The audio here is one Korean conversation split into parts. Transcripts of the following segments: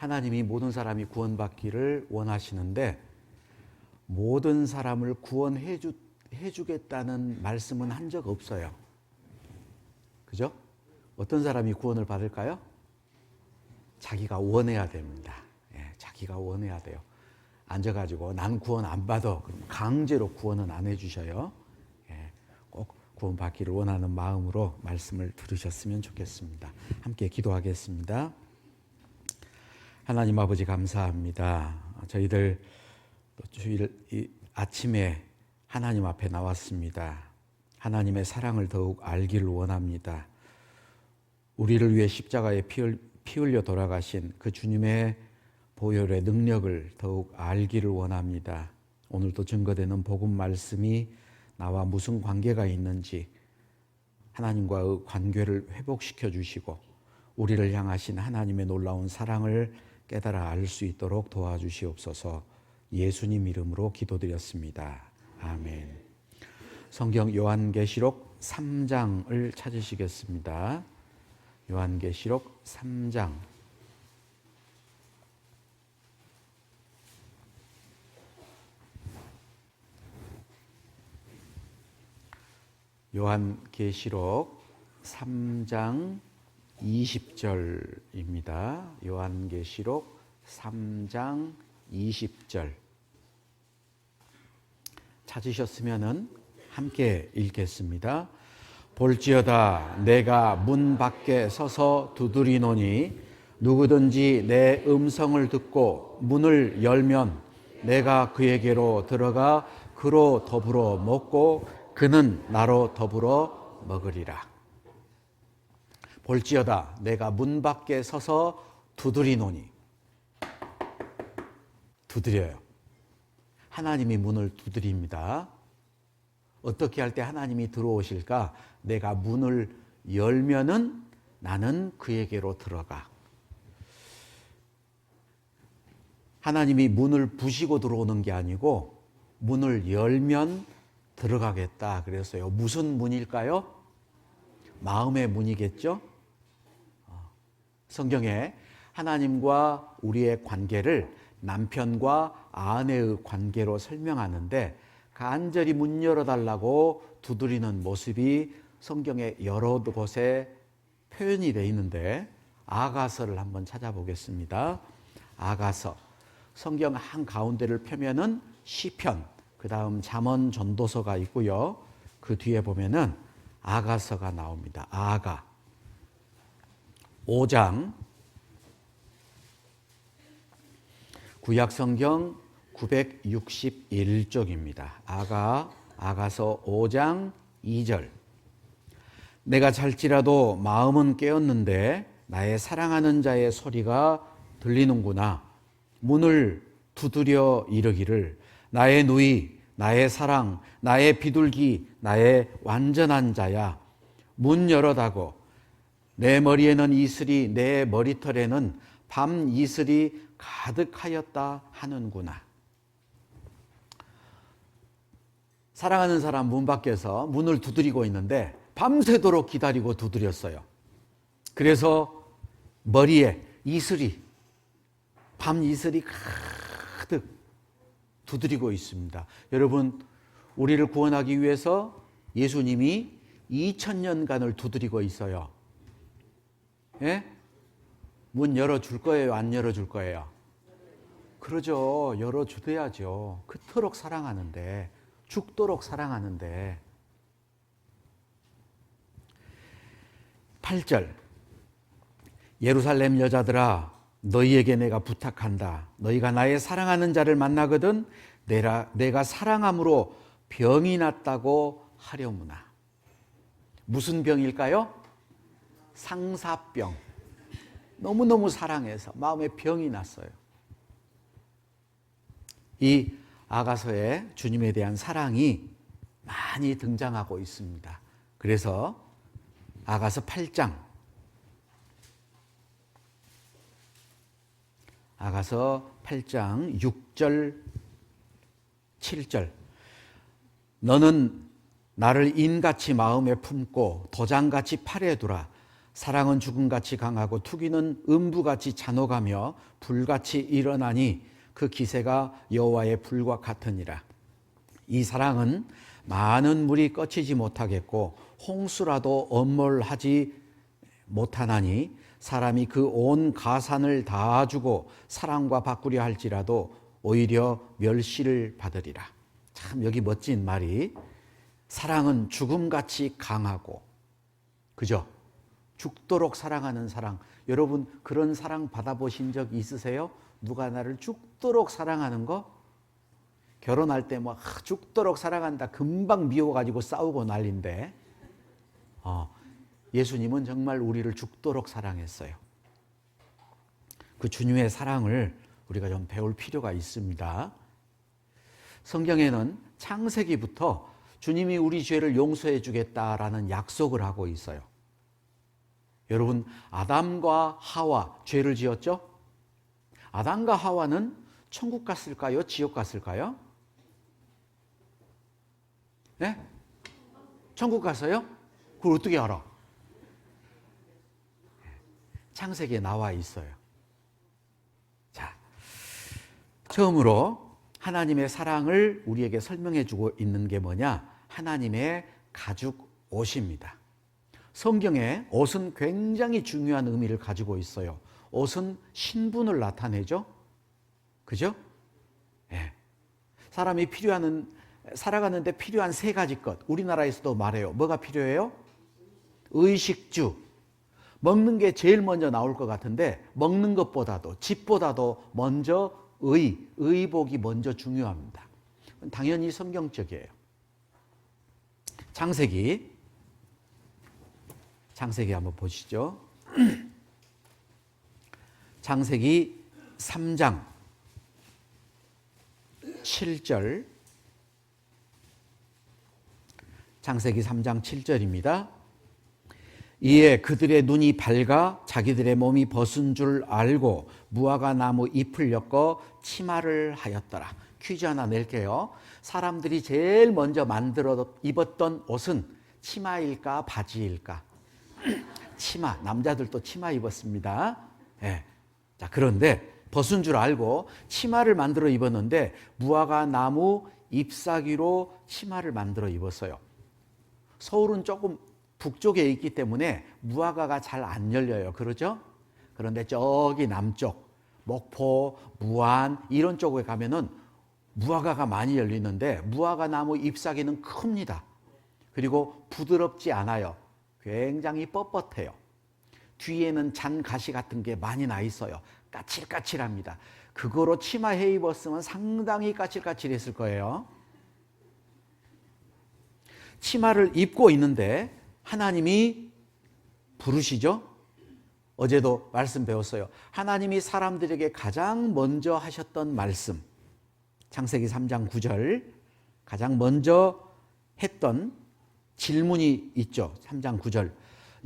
하나님이 모든 사람이 구원받기를 원하시는데 모든 사람을 구원해 주겠다는 말씀은 한 적 없어요. 그죠? 어떤 사람이 구원을 받을까요? 자기가 원해야 됩니다. 자기가 원해야 돼요. 앉아가지고 난 구원 안 받아. 그럼 강제로 구원은 안 해주셔요. 꼭 구원 받기를 원하는 마음으로 말씀을 들으셨으면 좋겠습니다. 함께 기도하겠습니다. 하나님 아버지 감사합니다. 저희들 주일 아침에 하나님 앞에 나왔습니다. 하나님의 사랑을 더욱 알기를 원합니다. 우리를 위해 십자가에 피 흘려 돌아가신 그 주님의 보혈의 능력을 더욱 알기를 원합니다. 오늘도 증거되는 복음 말씀이 나와 무슨 관계가 있는지 하나님과의 관계를 회복시켜 주시고 우리를 향하신 하나님의 놀라운 사랑을 깨달아 알 수 있도록 도와주시옵소서. 예수님 이름으로 기도드렸습니다. 아멘. 성경 요한계시록 3장을 찾으시겠습니다. 요한계시록 3장. 요한계시록 3장 20절입니다. 요한계시록 3장 20절. 찾으셨으면은 함께 읽겠습니다. 볼지어다 내가 문 밖에 서서 두드리노니 누구든지 내 음성을 듣고 문을 열면 내가 그에게로 들어가 그로 더불어 먹고 그는 나로 더불어 먹으리라. 볼지어다 내가 문 밖에 서서 두드리노니. 두드려요. 하나님이 문을 두드립니다. 어떻게 할 때 하나님이 들어오실까? 내가 문을 열면은 나는 그에게로 들어가. 하나님이 문을 부시고 들어오는 게 아니고 문을 열면 들어가겠다 그랬어요. 무슨 문일까요? 마음의 문이겠죠? 성경에 하나님과 우리의 관계를 남편과 아내의 관계로 설명하는데 간절히 문 열어달라고 두드리는 모습이 성경에 여러 곳에 표현이 되어 있는데 아가서를 한번 찾아보겠습니다. 아가서. 성경 한가운데를 펴면은 시편, 그 다음 잠언 전도서가 있고요. 그 뒤에 보면은 아가서가 나옵니다. 아가. 5장. 구약성경 961쪽입니다. 아가서 5장 2절. 내가 잘지라도 마음은 깨었는데 나의 사랑하는 자의 소리가 들리는구나. 문을 두드려 이르기를 나의 누이, 나의 사랑, 나의 비둘기, 나의 완전한 자야. 문 열어다고. 내 머리에는 이슬이, 내 머리털에는 밤 이슬이 가득하였다 하는구나. 사랑하는 사람 문 밖에서 문을 두드리고 있는데 밤새도록 기다리고 두드렸어요. 그래서 머리에 이슬이, 밤 이슬이 가득 두드리고 있습니다. 여러분, 우리를 구원하기 위해서 예수님이 2000년간을 두드리고 있어요. 예? 문 열어줄 거예요? 안 열어줄 거예요? 그러죠. 열어줘야죠. 그토록 사랑하는데, 죽도록 사랑하는데. 8절. 예루살렘 여자들아 너희에게 내가 부탁한다. 너희가 나의 사랑하는 자를 만나거든 내가 사랑함으로 병이 났다고 하려무나. 무슨 병일까요? 상사병. 너무너무 사랑해서 마음에 병이 났어요. 이 아가서에 주님에 대한 사랑이 많이 등장하고 있습니다. 그래서 아가서 8장, 아가서 8장 6절, 7절. 너는 나를 인같이 마음에 품고 도장같이 팔에 두라. 사랑은 죽음같이 강하고 투기는 음부같이 잔혹하며 불같이 일어나니 그 기세가 여호와의 불과 같으니라. 이 사랑은 많은 물이 꺼치지 못하겠고 홍수라도 엄몰하지 못하나니 사람이 그 온 가산을 다 주고 사랑과 바꾸려 할지라도 오히려 멸시를 받으리라. 참 여기 멋진 말이, 사랑은 죽음같이 강하고, 그죠? 죽도록 사랑하는 사랑. 여러분 그런 사랑 받아보신 적 있으세요? 누가 나를 죽도록 사랑하는 거? 결혼할 때 뭐 죽도록 사랑한다 금방 미워가지고 싸우고 난리인데, 예수님은 정말 우리를 죽도록 사랑했어요. 그 주님의 사랑을 우리가 좀 배울 필요가 있습니다. 성경에는 창세기부터 주님이 우리 죄를 용서해 주겠다라는 약속을 하고 있어요. 여러분, 아담과 하와 죄를 지었죠? 아담과 하와는 천국 갔을까요? 지옥 갔을까요? 네? 천국 갔어요? 그걸 어떻게 알아? 창세기에 나와 있어요. 자, 처음으로 하나님의 사랑을 우리에게 설명해 주고 있는 게 뭐냐? 하나님의 가죽 옷입니다. 성경에 옷은 굉장히 중요한 의미를 가지고 있어요. 옷은 신분을 나타내죠. 그죠? 네. 사람이 살아가는데 필요한 세 가지 것, 우리나라에서도 말해요. 뭐가 필요해요? 의식주. 먹는 게 제일 먼저 나올 것 같은데, 먹는 것보다도 집보다도 먼저 의복이 먼저 중요합니다. 당연히 성경적이에요. 창세기 한번 보시죠. 창세기 3장 7절. 창세기 3장 7절입니다. 이에 그들의 눈이 밝아 자기들의 몸이 벗은 줄 알고 무화과 나무 잎을 엮어 치마를 하였더라. 퀴즈 하나 낼게요. 사람들이 제일 먼저 만들어 입었던 옷은 치마일까 바지일까? 치마. 남자들도 치마 입었습니다. 네. 자, 그런데 벗은 줄 알고 치마를 만들어 입었는데 무화과 나무 잎사귀로 치마를 만들어 입었어요. 서울은 조금 북쪽에 있기 때문에 무화과가 잘 안 열려요. 그러죠? 그런데 저기 남쪽, 목포, 무안 이런 쪽에 가면은 무화과가 많이 열리는데 무화과 나무 잎사귀는 큽니다. 그리고 부드럽지 않아요. 굉장히 뻣뻣해요. 뒤에는 잔가시 같은 게 많이 나 있어요. 까칠까칠합니다. 그거로 치마 해 입었으면 상당히 까칠까칠했을 거예요. 치마를 입고 있는데 하나님이 부르시죠? 어제도 말씀 배웠어요. 하나님이 사람들에게 가장 먼저 하셨던 말씀, 창세기 3장 9절, 가장 먼저 했던 질문이 있죠. 3장 9절.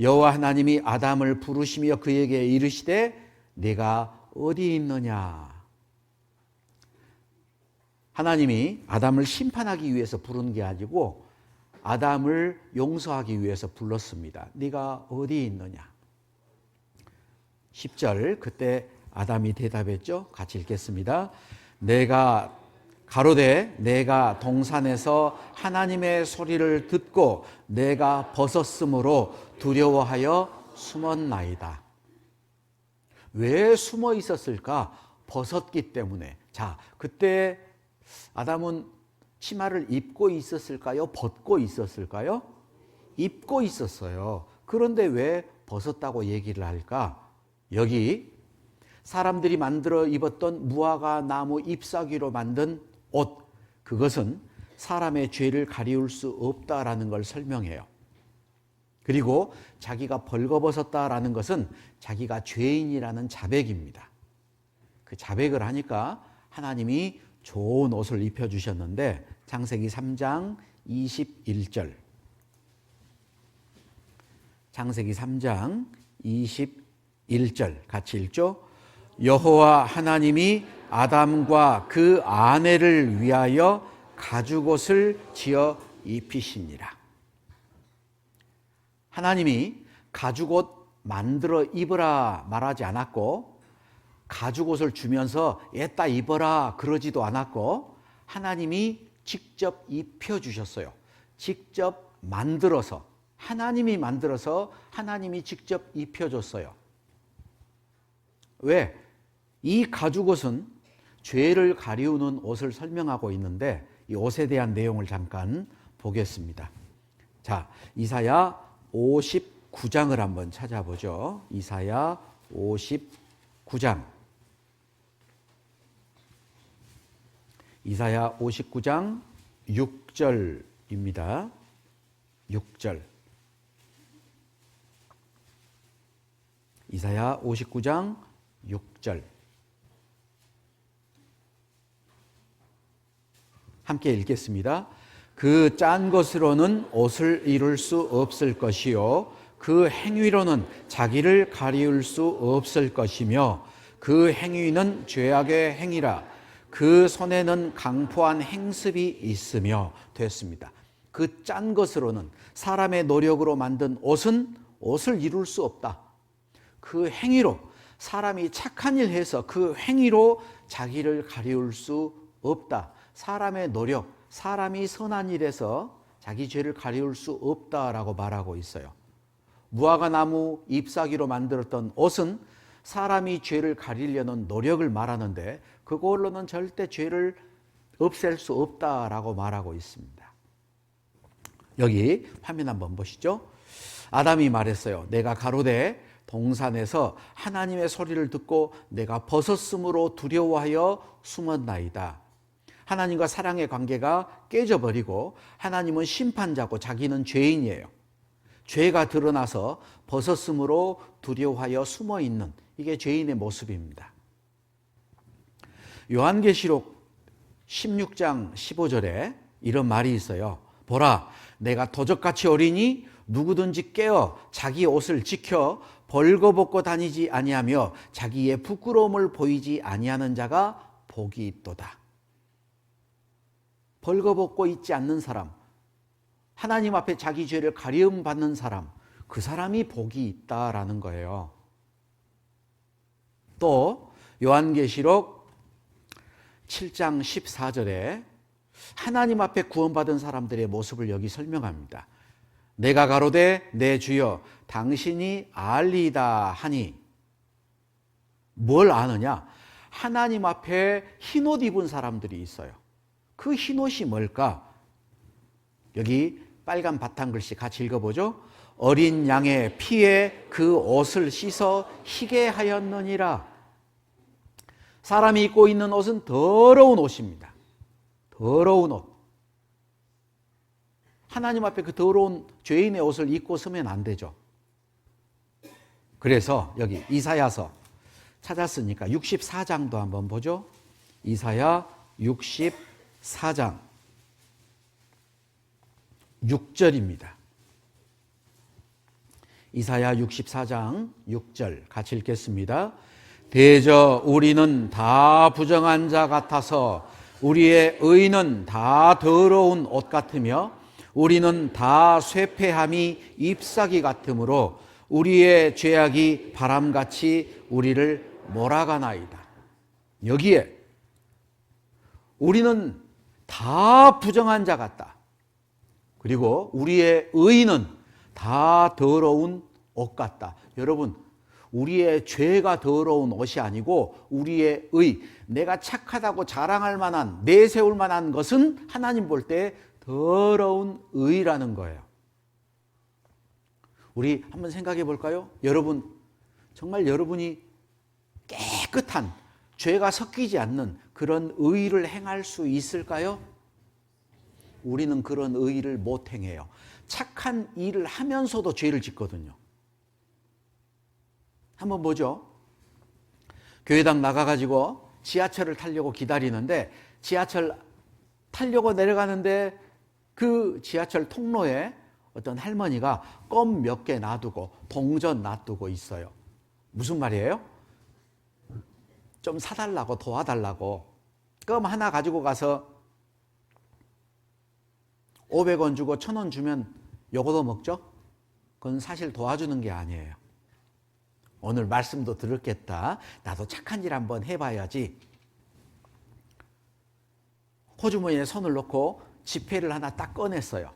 여호와 하나님이 아담을 부르시며 그에게 이르시되 네가 어디 있느냐. 하나님이 아담을 심판하기 위해서 부른 게 아니고 아담을 용서하기 위해서 불렀습니다. 네가 어디 있느냐. 10절. 그때 아담이 대답했죠. 같이 읽겠습니다. 가로되 내가 동산에서 하나님의 소리를 듣고 내가 벗었으므로 두려워하여 숨었나이다. 왜 숨어 있었을까? 벗었기 때문에. 자, 그때 아담은 치마를 입고 있었을까요? 벗고 있었을까요? 입고 있었어요. 그런데 왜 벗었다고 얘기를 할까? 여기 사람들이 만들어 입었던 무화과 나무 잎사귀로 만든 옷, 그것은 사람의 죄를 가리울 수 없다라는 걸 설명해요. 그리고 자기가 벌거벗었다라는 것은 자기가 죄인이라는 자백입니다. 그 자백을 하니까 하나님이 좋은 옷을 입혀주셨는데 창세기 3장 21절. 창세기 3장 21절 같이 읽죠. 여호와 하나님이 아담과 그 아내를 위하여 가죽옷을 지어 입히시니라. 하나님이 가죽옷 만들어 입으라 말하지 않았고, 가죽옷을 주면서 애따 입어라 그러지도 않았고, 하나님이 직접 입혀주셨어요. 직접 만들어서, 하나님이 만들어서 하나님이 직접 입혀줬어요. 왜? 이 가죽옷은 죄를 가리우는 옷을 설명하고 있는데, 이 옷에 대한 내용을 잠깐 보겠습니다. 자, 이사야 59장을 한번 찾아보죠. 이사야 59장. 이사야 59장 6절입니다. 6절. 이사야 59장 6절. 함께 읽겠습니다. 그 짠 것으로는 옷을 이룰 수 없을 것이요 그 행위로는 자기를 가리울 수 없을 것이며 그 행위는 죄악의 행위라 그 손에는 강포한 행습이 있으며 됐습니다. 그 짠 것으로는 사람의 노력으로 만든 옷은 옷을 이룰 수 없다. 그 행위로 사람이 착한 일 해서 그 행위로 자기를 가리울 수 없다. 사람의 노력, 사람이 선한 일에서 자기 죄를 가리울 수 없다라고 말하고 있어요. 무화과 나무 잎사귀로 만들었던 옷은 사람이 죄를 가리려는 노력을 말하는데 그걸로는 절대 죄를 없앨 수 없다라고 말하고 있습니다. 여기 화면 한번 보시죠. 아담이 말했어요. 내가 가로되 동산에서 하나님의 소리를 듣고 내가 벗었으므로 두려워하여 숨었나이다. 하나님과 사랑의 관계가 깨져버리고 하나님은 심판자고 자기는 죄인이에요. 죄가 드러나서 벗었으므로 두려워하여 숨어있는, 이게 죄인의 모습입니다. 요한계시록 16장 15절에 이런 말이 있어요. 보라, 내가 도적같이 어리니 누구든지 깨어 자기 옷을 지켜 벌거벗고 다니지 아니하며 자기의 부끄러움을 보이지 아니하는 자가 복이 있도다. 벌거벗고 있지 않는 사람, 하나님 앞에 자기 죄를 가리움 받는 사람, 그 사람이 복이 있다라는 거예요. 또 요한계시록 7장 14절에 하나님 앞에 구원받은 사람들의 모습을 여기 설명합니다. 내가 가로되 내 주여 당신이 알리이다 하니, 뭘 아느냐? 하나님 앞에 흰옷 입은 사람들이 있어요. 그 흰옷이 뭘까? 여기 빨간 바탕글씨 같이 읽어보죠. 어린 양의 피에 그 옷을 씻어 희게 하였느니라. 사람이 입고 있는 옷은 더러운 옷입니다. 더러운 옷. 하나님 앞에 그 더러운 죄인의 옷을 입고 서면 안 되죠. 그래서 여기 이사야서 찾았으니까 64장도 한번 보죠. 이사야 64장 6절입니다. 이사야 64장 6절 같이 읽겠습니다. 대저 우리는 다 부정한 자 같아서 우리의 의는 다 더러운 옷 같으며 우리는 다 쇠폐함이 잎사귀 같으므로 우리의 죄악이 바람같이 우리를 몰아가나이다. 여기에 우리는 다 부정한 자 같다. 그리고 우리의 의는 다 더러운 옷 같다. 여러분, 우리의 죄가 더러운 옷이 아니고 우리의 의, 내가 착하다고 자랑할 만한, 내세울 만한 것은 하나님 볼 때 더러운 의라는 거예요. 우리 한번 생각해 볼까요? 여러분, 정말 여러분이 깨끗한, 죄가 섞이지 않는 그런 의를 행할 수 있을까요? 우리는 그런 의를 못 행해요. 착한 일을 하면서도 죄를 짓거든요. 한번 보죠. 교회당 나가가지고 지하철을 타려고 기다리는데 지하철 타려고 내려가는데 그 지하철 통로에 어떤 할머니가 껌 몇 개 놔두고 동전 놔두고 있어요. 무슨 말이에요? 좀 사달라고, 도와달라고. 껌 하나 가지고 가서 500원 주고 1000원 주면 요거도 먹죠? 그건 사실 도와주는 게 아니에요. 오늘 말씀도 들었겠다. 나도 착한 일 한번 해봐야지. 호주머니에 손을 넣고 지폐를 하나 딱 꺼냈어요.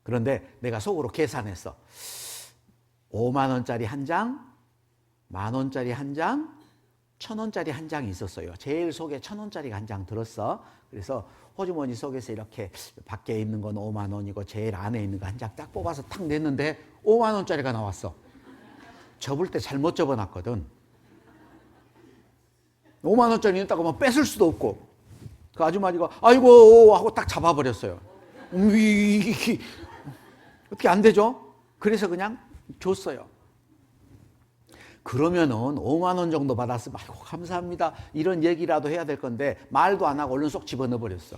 그런데 내가 속으로 계산했어. 5만 원짜리 한 장, 1만 원짜리 한 장, 1,000원짜리 한 장이 있었어요. 제일 속에 1,000원짜리가 한 장 들었어. 그래서 호주머니 속에서 이렇게 밖에 있는 건 5만 원이고 제일 안에 있는 거 한 장 딱 뽑아서 탁 냈는데 5만 원짜리가 나왔어. 접을 때 잘못 접어놨거든. 5만 원짜리 있다고 막 뺏을 수도 없고. 그 아주머니가 아이고 하고 딱 잡아버렸어요. 어떻게 안 되죠? 그래서 그냥 줬어요. 그러면은 5만 원 정도 받았으면 아이고 감사합니다 이런 얘기라도 해야 될 건데 말도 안 하고 얼른 쏙 집어넣어 버렸어.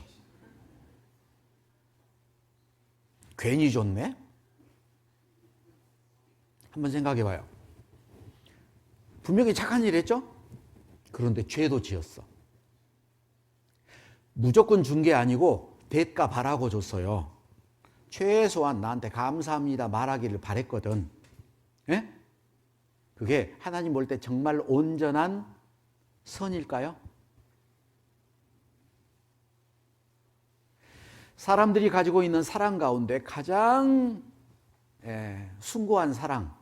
괜히 줬네? 한번 생각해 봐요. 분명히 착한 일 했죠? 그런데 죄도 지었어. 무조건 준 게 아니고 대가 바라고 줬어요. 최소한 나한테 감사합니다 말하기를 바랬거든. 예? 그게 하나님 볼 때 정말 온전한 선일까요? 사람들이 가지고 있는 사랑 가운데 가장 숭고한 사랑,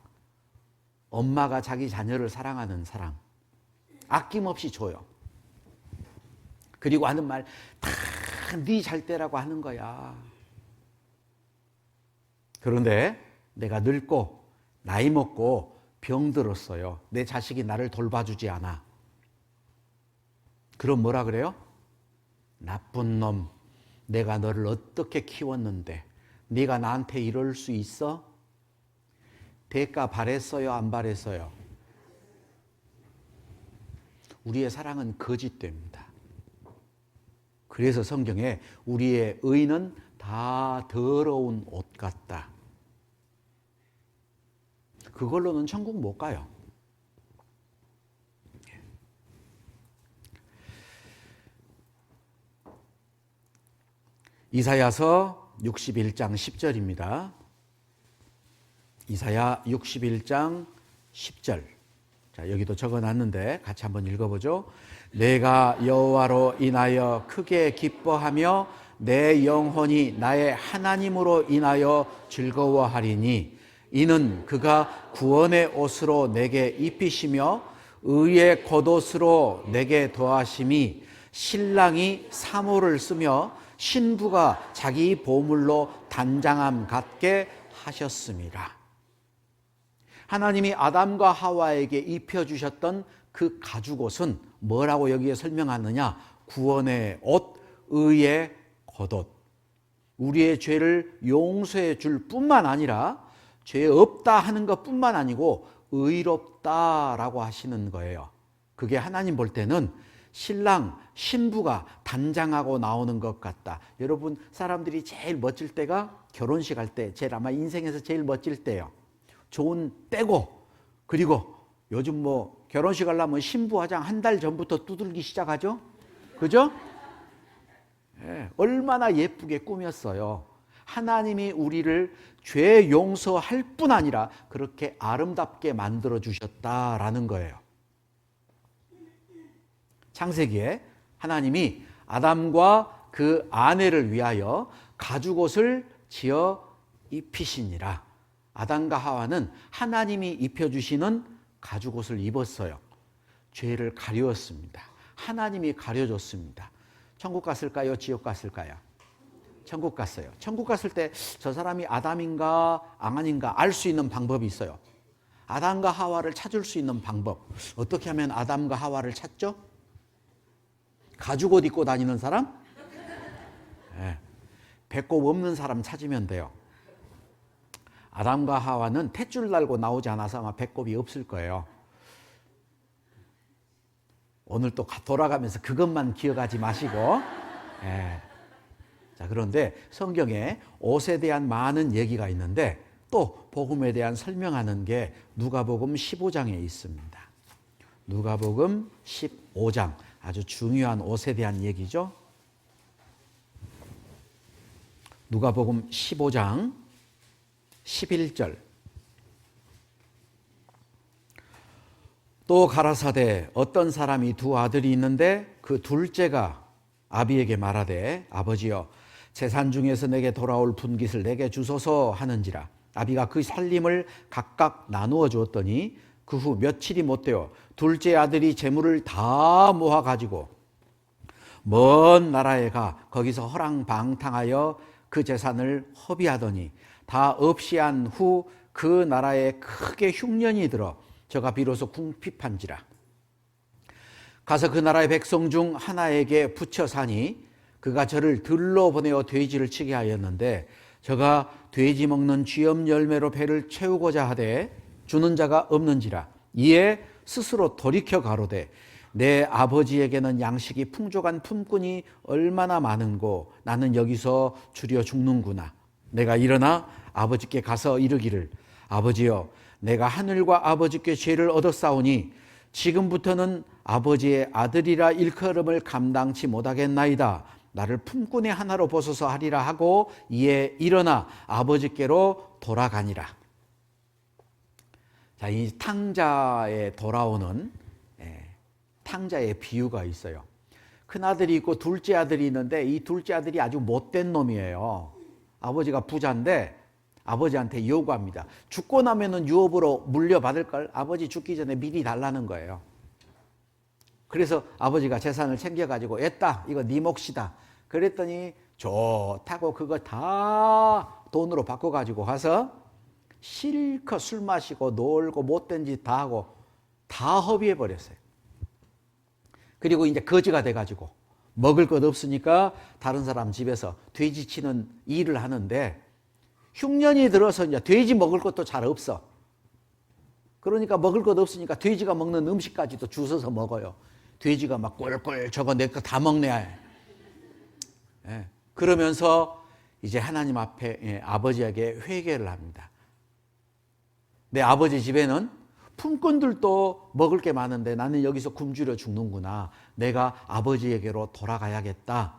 엄마가 자기 자녀를 사랑하는 사랑, 아낌없이 줘요. 그리고 하는 말 다 네 잘되라고 하는 거야. 그런데 내가 늙고 나이 먹고 병들었어요. 내 자식이 나를 돌봐주지 않아. 그럼 뭐라 그래요? 나쁜 놈, 내가 너를 어떻게 키웠는데 네가 나한테 이럴 수 있어? 대가 바랬어요? 안 바랬어요? 우리의 사랑은 거짓됩니다. 그래서 성경에 우리의 의는 다 더러운 옷 같다. 그걸로는 천국 못 가요. 이사야서 61장 10절입니다. 이사야 61장 10절. 자, 여기도 적어놨는데 같이 한번 읽어보죠. 내가 여호와로 인하여 크게 기뻐하며 내 영혼이 나의 하나님으로 인하여 즐거워하리니 이는 그가 구원의 옷으로 내게 입히시며 의의 겉옷으로 내게 더하심이 신랑이 사모를 쓰며 신부가 자기 보물로 단장함 같게 하셨습니다. 하나님이 아담과 하와에게 입혀주셨던 그 가죽옷은 뭐라고 여기에 설명하느냐? 구원의 옷, 의의 겉옷. 우리의 죄를 용서해 줄 뿐만 아니라 죄 없다 하는 것뿐만 아니고 의롭다라고 하시는 거예요. 그게 하나님 볼 때는 신랑, 신부가 단장하고 나오는 것 같다. 여러분, 사람들이 제일 멋질 때가 결혼식 할 때, 제일 아마 인생에서 제일 멋질 때예요. 좋은 때고, 그리고 요즘 뭐 결혼식 하려면 신부 화장 한 달 전부터 두들기 시작하죠? 그죠? 네, 얼마나 예쁘게 꾸몄어요. 하나님이 우리를 죄 용서할 뿐 아니라 그렇게 아름답게 만들어 주셨다라는 거예요. 창세기에 하나님이 아담과 그 아내를 위하여 가죽옷을 지어 입히시니라. 아담과 하와는 하나님이 입혀주시는 가죽옷을 입었어요. 죄를 가리웠습니다. 하나님이 가려줬습니다. 천국 갔을까요? 지옥 갔을까요? 천국 갔어요. 천국 갔을 때 저 사람이 아담인가 앙한인가 알 수 있는 방법이 있어요. 아담과 하와를 찾을 수 있는 방법. 어떻게 하면 아담과 하와를 찾죠? 가죽옷 입고 다니는 사람? 네. 배꼽 없는 사람 찾으면 돼요. 아담과 하와는 탯줄 달고 나오지 않아서 아마 배꼽이 없을 거예요. 오늘 또 돌아가면서 그것만 기억하지 마시고. 네. 자, 그런데 성경에 옷에 대한 많은 얘기가 있는데 또 복음에 대한 설명하는 게 누가복음 15장에 있습니다. 누가복음 15장, 아주 중요한 옷에 대한 얘기죠. 누가복음 15장 11절. 또 가라사대 어떤 사람이 두 아들이 있는데 그 둘째가 아비에게 말하되 아버지여 재산 중에서 내게 돌아올 분깃을 내게 주소서 하는지라. 아비가 그 살림을 각각 나누어 주었더니 그 후 며칠이 못되어 둘째 아들이 재물을 다 모아 가지고 먼 나라에 가 거기서 허랑방탕하여 그 재산을 허비하더니 다 없이 한 후 그 나라에 크게 흉년이 들어 저가 비로소 궁핍한지라. 가서 그 나라의 백성 중 하나에게 붙여 사니 그가 저를 들러 보내어 돼지를 치게 하였는데 저가 돼지 먹는 쥐염 열매로 배를 채우고자 하되 주는 자가 없는지라. 이에 스스로 돌이켜 가로되 내 아버지에게는 양식이 풍족한 품꾼이 얼마나 많은고 나는 여기서 주려 죽는구나. 내가 일어나 아버지께 가서 이르기를 아버지여 내가 하늘과 아버지께 죄를 얻었사오니 지금부터는 아버지의 아들이라 일컬음을 감당치 못하겠나이다. 나를 품꾼의 하나로 보소서 하리라 하고 이에 일어나 아버지께로 돌아가니라. 자, 이 탕자에 돌아오는 탕자의 비유가 있어요. 큰아들이 있고 둘째 아들이 있는데 이 둘째 아들이 아주 못된 놈이에요. 아버지가 부자인데 아버지한테 요구합니다. 죽고 나면은 유업으로 물려받을 걸 아버지 죽기 전에 미리 달라는 거예요. 그래서 아버지가 재산을 챙겨가지고 했다. 이거 네 몫이다. 그랬더니 좋다고 그거 다 돈으로 바꿔가지고 가서 실컷 술 마시고 놀고 못된 짓 다 하고 다 허비해버렸어요. 그리고 이제 거지가 돼가지고 먹을 것 없으니까 다른 사람 집에서 돼지 치는 일을 하는데 흉년이 들어서 이제 돼지 먹을 것도 잘 없어. 그러니까 먹을 것 없으니까 돼지가 먹는 음식까지도 주워서 먹어요. 돼지가 막 꿀꿀 저거 내 거 다 먹네. 예. 그러면서 이제 하나님 앞에 아버지에게 회개를 합니다. 내 아버지 집에는 품꾼들도 먹을 게 많은데 나는 여기서 굶주려 죽는구나. 내가 아버지에게로 돌아가야겠다.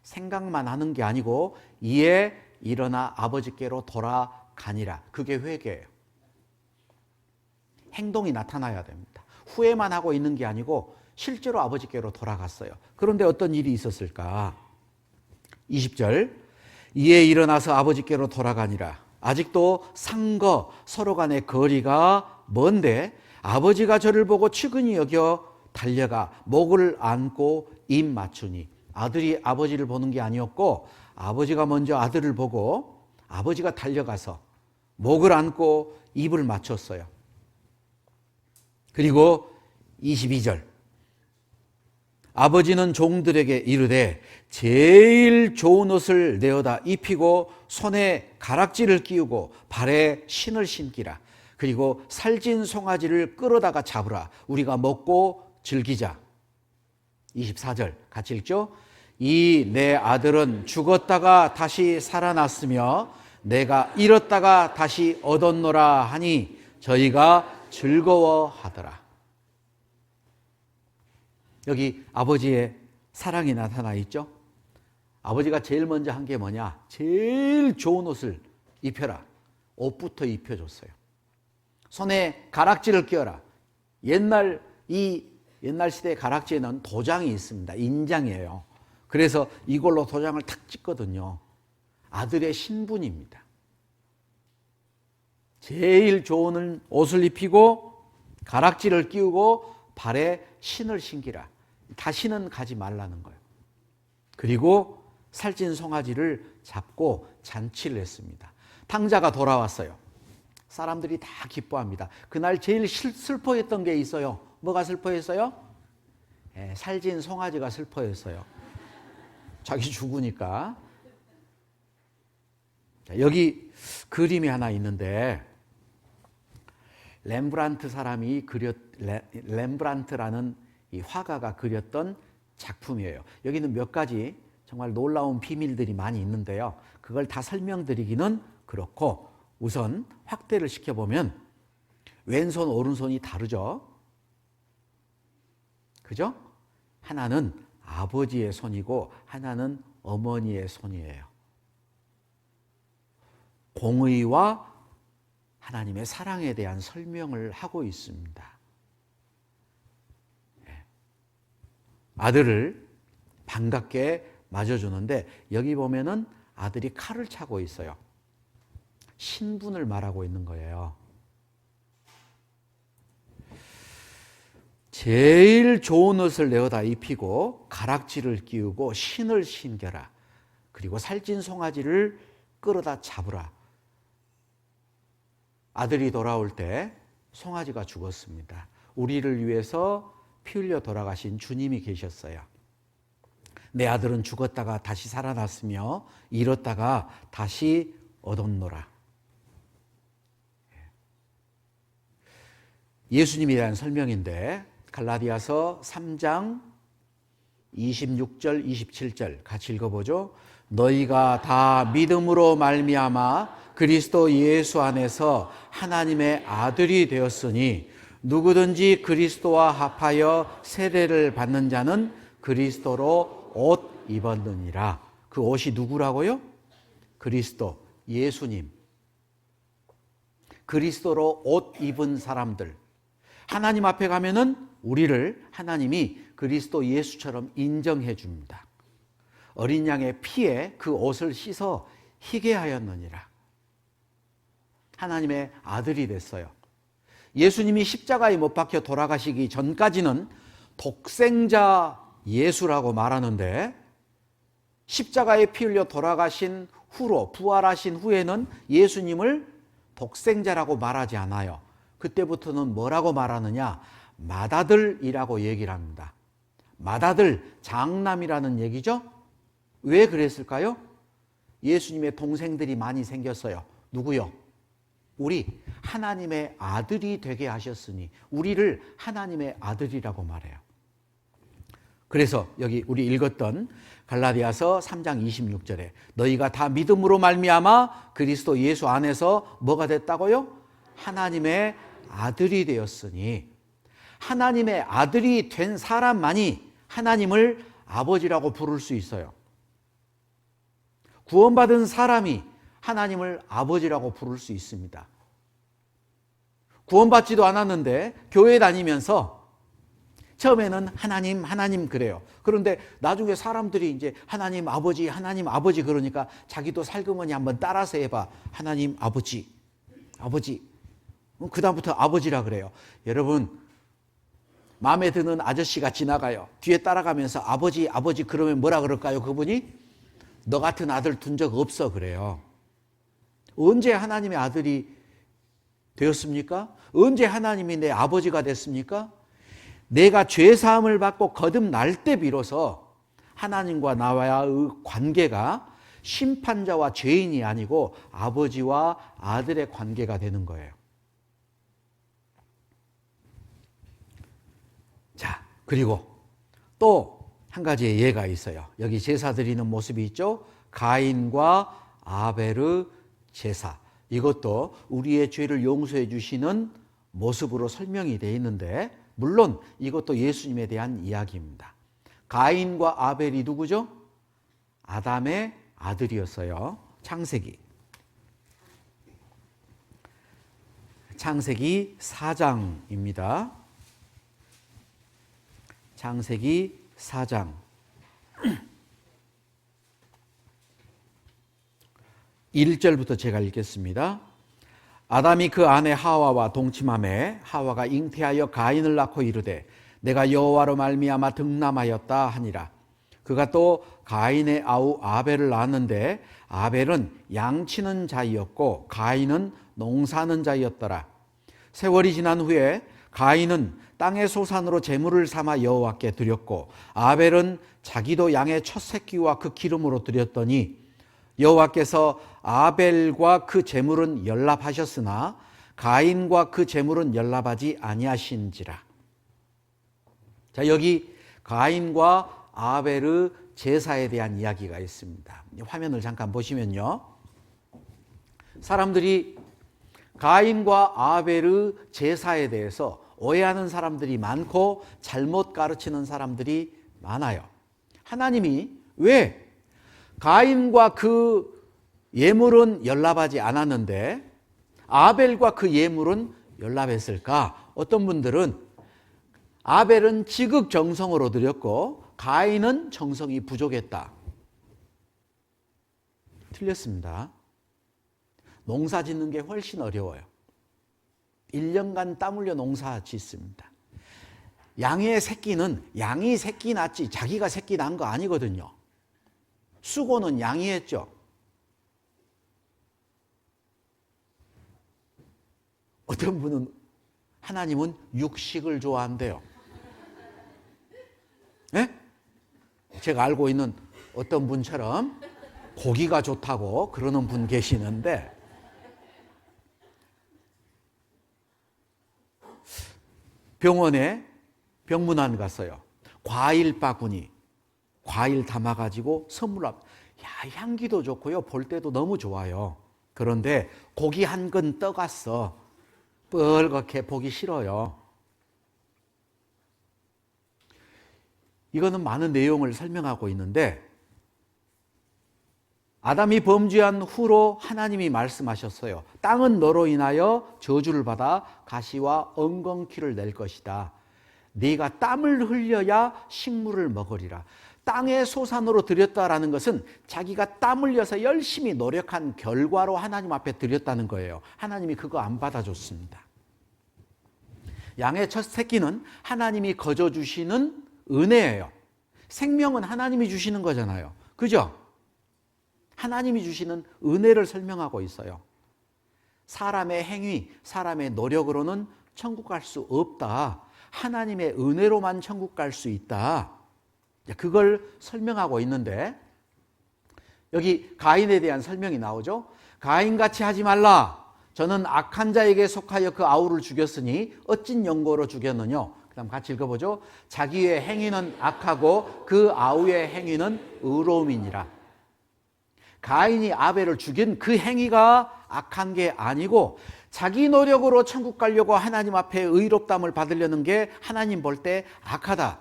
생각만 하는 게 아니고 이에 일어나 아버지께로 돌아가니라. 그게 회개예요. 행동이 나타나야 됩니다. 후회만 하고 있는 게 아니고 실제로 아버지께로 돌아갔어요. 그런데 어떤 일이 있었을까? 20절 이에 일어나서 아버지께로 돌아가니라. 아직도 상거 서로 간의 거리가 먼데 아버지가 저를 보고 측은히 여겨 달려가 목을 안고 입 맞추니. 아들이 아버지를 보는 게 아니었고 아버지가 먼저 아들을 보고 아버지가 달려가서 목을 안고 입을 맞췄어요. 그리고 22절 아버지는 종들에게 이르되 제일 좋은 옷을 내어다 입히고 손에 가락지를 끼우고 발에 신을 신기라. 그리고 살찐 송아지를 끌어다가 잡으라. 우리가 먹고 즐기자. 24절 같이 읽죠. 이 내 아들은 죽었다가 다시 살아났으며 내가 잃었다가 다시 얻었노라 하니 저희가 즐거워하더라. 여기 아버지의 사랑이 나타나 있죠. 아버지가 제일 먼저 한 게 뭐냐? 제일 좋은 옷을 입혀라. 옷부터 입혀줬어요. 손에 가락지를 끼워라. 옛날 시대의 가락지에는 도장이 있습니다. 인장이에요. 그래서 이걸로 도장을 탁 찍거든요. 아들의 신분입니다. 제일 좋은 옷을 입히고 가락지를 끼우고 발에 신을 신기라. 다시는 가지 말라는 거예요. 그리고 살찐 송아지를 잡고 잔치를 했습니다. 탕자가 돌아왔어요. 사람들이 다 기뻐합니다. 그날 제일 슬퍼했던 게 있어요. 뭐가 슬퍼했어요? 살찐 송아지가 슬퍼했어요. 자기 죽으니까. 자, 여기 그림이 하나 있는데 렘브란트라는 이 화가가 그렸던 작품이에요. 여기는 몇 가지 정말 놀라운 비밀들이 많이 있는데요. 그걸 다 설명드리기는 그렇고 우선 확대를 시켜보면 왼손 오른손이 다르죠. 그죠? 하나는 아버지의 손이고 하나는 어머니의 손이에요. 공의와 하나님의 사랑에 대한 설명을 하고 있습니다. 아들을 반갑게 맞아주는데 여기 보면은 아들이 칼을 차고 있어요. 신분을 말하고 있는 거예요. 제일 좋은 옷을 내어다 입히고 가락지를 끼우고 신을 신겨라. 그리고 살찐 송아지를 끌어다 잡으라. 아들이 돌아올 때 송아지가 죽었습니다. 우리를 위해서 피 흘려 돌아가신 주님이 계셨어요. 내 아들은 죽었다가 다시 살아났으며 잃었다가 다시 얻었노라. 예수님에 대한 설명인데 갈라디아서 3장 26절 27절 같이 읽어보죠. 너희가 다 믿음으로 말미암아 그리스도 예수 안에서 하나님의 아들이 되었으니 누구든지 그리스도와 합하여 세례를 받는 자는 그리스도로 옷 입었느니라. 그 옷이 누구라고요? 그리스도, 예수님. 그리스도로 옷 입은 사람들. 하나님 앞에 가면은 우리를 하나님이 그리스도 예수처럼 인정해 줍니다. 어린 양의 피에 그 옷을 씻어 희게 하였느니라. 하나님의 아들이 됐어요. 예수님이 십자가에 못 박혀 돌아가시기 전까지는 독생자 예수라고 말하는데 십자가에 피 흘려 돌아가신 후로 부활하신 후에는 예수님을 독생자라고 말하지 않아요. 그때부터는 뭐라고 말하느냐? 맏아들이라고 얘기를 합니다. 맏아들, 장남이라는 얘기죠. 왜 그랬을까요? 예수님의 동생들이 많이 생겼어요. 누구요? 우리 하나님의 아들이 되게 하셨으니 우리를 하나님의 아들이라고 말해요. 그래서 여기 우리 읽었던 갈라디아서 3장 26절에 너희가 다 믿음으로 말미암아 그리스도 예수 안에서 뭐가 됐다고요? 하나님의 아들이 되었으니 하나님의 아들이 된 사람만이 하나님을 아버지라고 부를 수 있어요. 구원받은 사람이 하나님을 아버지라고 부를 수 있습니다. 구원받지도 않았는데 교회 다니면서 처음에는 하나님 그래요. 그런데 나중에 사람들이 이제 하나님 아버지 그러니까 자기도 살그머니 한번 따라서 해봐. 하나님 아버지. 그 다음부터 아버지라 그래요. 여러분 마음에 드는 아저씨가 지나가요. 뒤에 따라가면서 아버지 그러면 뭐라 그럴까요? 그분이 너 같은 아들 둔 적 없어 그래요. 언제 하나님의 아들이 되었습니까? 언제 하나님이 내 아버지가 됐습니까? 내가 죄사함을 받고 거듭날 때 비로소 하나님과 나와의 관계가 심판자와 죄인이 아니고 아버지와 아들의 관계가 되는 거예요. 자, 그리고 또 한 가지의 예가 있어요. 여기 제사 드리는 모습이 있죠. 가인과 아벨의 제사. 이것도 우리의 죄를 용서해 주시는 모습으로 설명이 되어 있는데 물론 이것도 예수님에 대한 이야기입니다. 가인과 아벨이 누구죠? 아담의 아들이었어요. 창세기 4장입니다. 창세기 4장 1절부터 제가 읽겠습니다. 아담이 그 아내 하와와 동침하매 하와가 잉태하여 가인을 낳고 이르되 내가 여호와로 말미암아 득남하였다 하니라. 그가 또 가인의 아우 아벨을 낳았는데 아벨은 양치는 자이었고 가인은 농사하는 자이었더라. 세월이 지난 후에 가인은 땅의 소산으로 제물을 삼아 여호와께 드렸고 아벨은 자기도 양의 첫 새끼와 그 기름으로 드렸더니 여호와께서 아벨과 그 제물은 연납하셨으나 가인과 그 제물은 연납하지 아니하신지라. 자, 여기 가인과 아벨의 제사에 대한 이야기가 있습니다. 화면을 잠깐 보시면요. 사람들이 가인과 아벨의 제사에 대해서 오해하는 사람들이 많고 잘못 가르치는 사람들이 많아요. 하나님이 왜 가인과 그 예물은 연납하지 않았는데 아벨과 그 예물은 연납했을까? 어떤 분들은 아벨은 지극정성으로 드렸고 가인은 정성이 부족했다. 틀렸습니다. 농사 짓는 게 훨씬 어려워요. 1년간 땀 흘려 농사 짓습니다. 양의 새끼는 양이 새끼 낳지 자기가 새끼 낳은 거 아니거든요. 수고는 양이 했죠. 어떤 분은 하나님은 육식을 좋아한대요. 네? 제가 알고 있는 어떤 분처럼 고기가 좋다고 그러는 분 계시는데 병원에 병문안 갔어요. 과일 바구니, 과일 담아가지고 선물 야, 향기도 좋고요. 볼 때도 너무 좋아요. 그런데 고기 한 근 떠갔어. 뻘겋게 보기 싫어요. 이거는 많은 내용을 설명하고 있는데 아담이 범죄한 후로 하나님이 말씀하셨어요. 땅은 너로 인하여 저주를 받아 가시와 엉겅퀴를 낼 것이다. 네가 땀을 흘려야 식물을 먹으리라. 땅의 소산으로 드렸다라는 것은 자기가 땀 흘려서 열심히 노력한 결과로 하나님 앞에 드렸다는 거예요. 하나님이 그거 안 받아줬습니다. 양의 첫 새끼는 하나님이 거저주시는 은혜예요. 생명은 하나님이 주시는 거잖아요. 그죠? 하나님이 주시는 은혜를 설명하고 있어요. 사람의 행위, 사람의 노력으로는 천국 갈 수 없다. 하나님의 은혜로만 천국 갈 수 있다. 그걸 설명하고 있는데 여기 가인에 대한 설명이 나오죠. 가인같이 하지 말라. 저는 악한 자에게 속하여 그 아우를 죽였으니 어찐 연고로 죽였느냐. 그 다음 같이 읽어보죠. 자기의 행위는 악하고 그 아우의 행위는 의로움이니라. 가인이 아벨을 죽인 그 행위가 악한 게 아니고 자기 노력으로 천국 가려고 하나님 앞에 의롭다함을 받으려는 게 하나님 볼 때 악하다.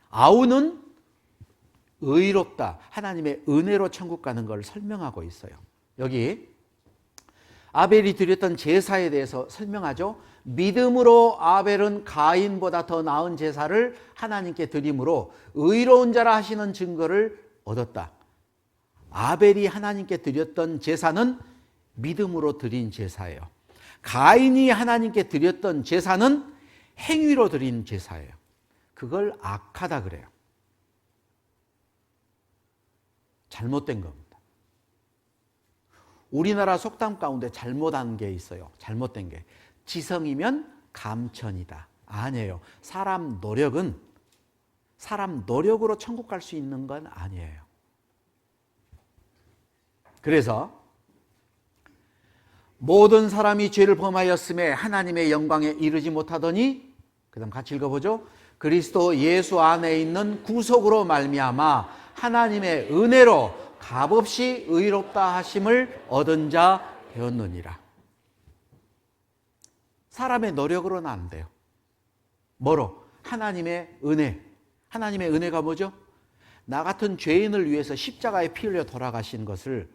아우는 의롭다. 하나님의 은혜로 천국 가는 걸 설명하고 있어요. 여기 아벨이 드렸던 제사에 대해서 설명하죠. 믿음으로 아벨은 가인보다 더 나은 제사를 하나님께 드림으로 의로운 자라 하시는 증거를 얻었다. 아벨이 하나님께 드렸던 제사는 믿음으로 드린 제사예요. 가인이 하나님께 드렸던 제사는 행위로 드린 제사예요. 그걸 악하다 그래요. 잘못된 겁니다. 우리나라 속담 가운데 잘못한 게 있어요. 잘못된 게. 지성이면 감천이다. 아니에요. 사람 노력으로 천국 갈 수 있는 건 아니에요. 그래서 모든 사람이 죄를 범하였음에 하나님의 영광에 이르지 못하더니 그 다음 같이 읽어보죠. 그리스도 예수 안에 있는 구속으로 말미암아 하나님의 은혜로 값없이 의롭다 하심을 얻은 자 되었느니라. 사람의 노력으로는 안 돼요. 뭐로? 하나님의 은혜. 하나님의 은혜가 뭐죠? 나 같은 죄인을 위해서 십자가에 피 흘려 돌아가신 것을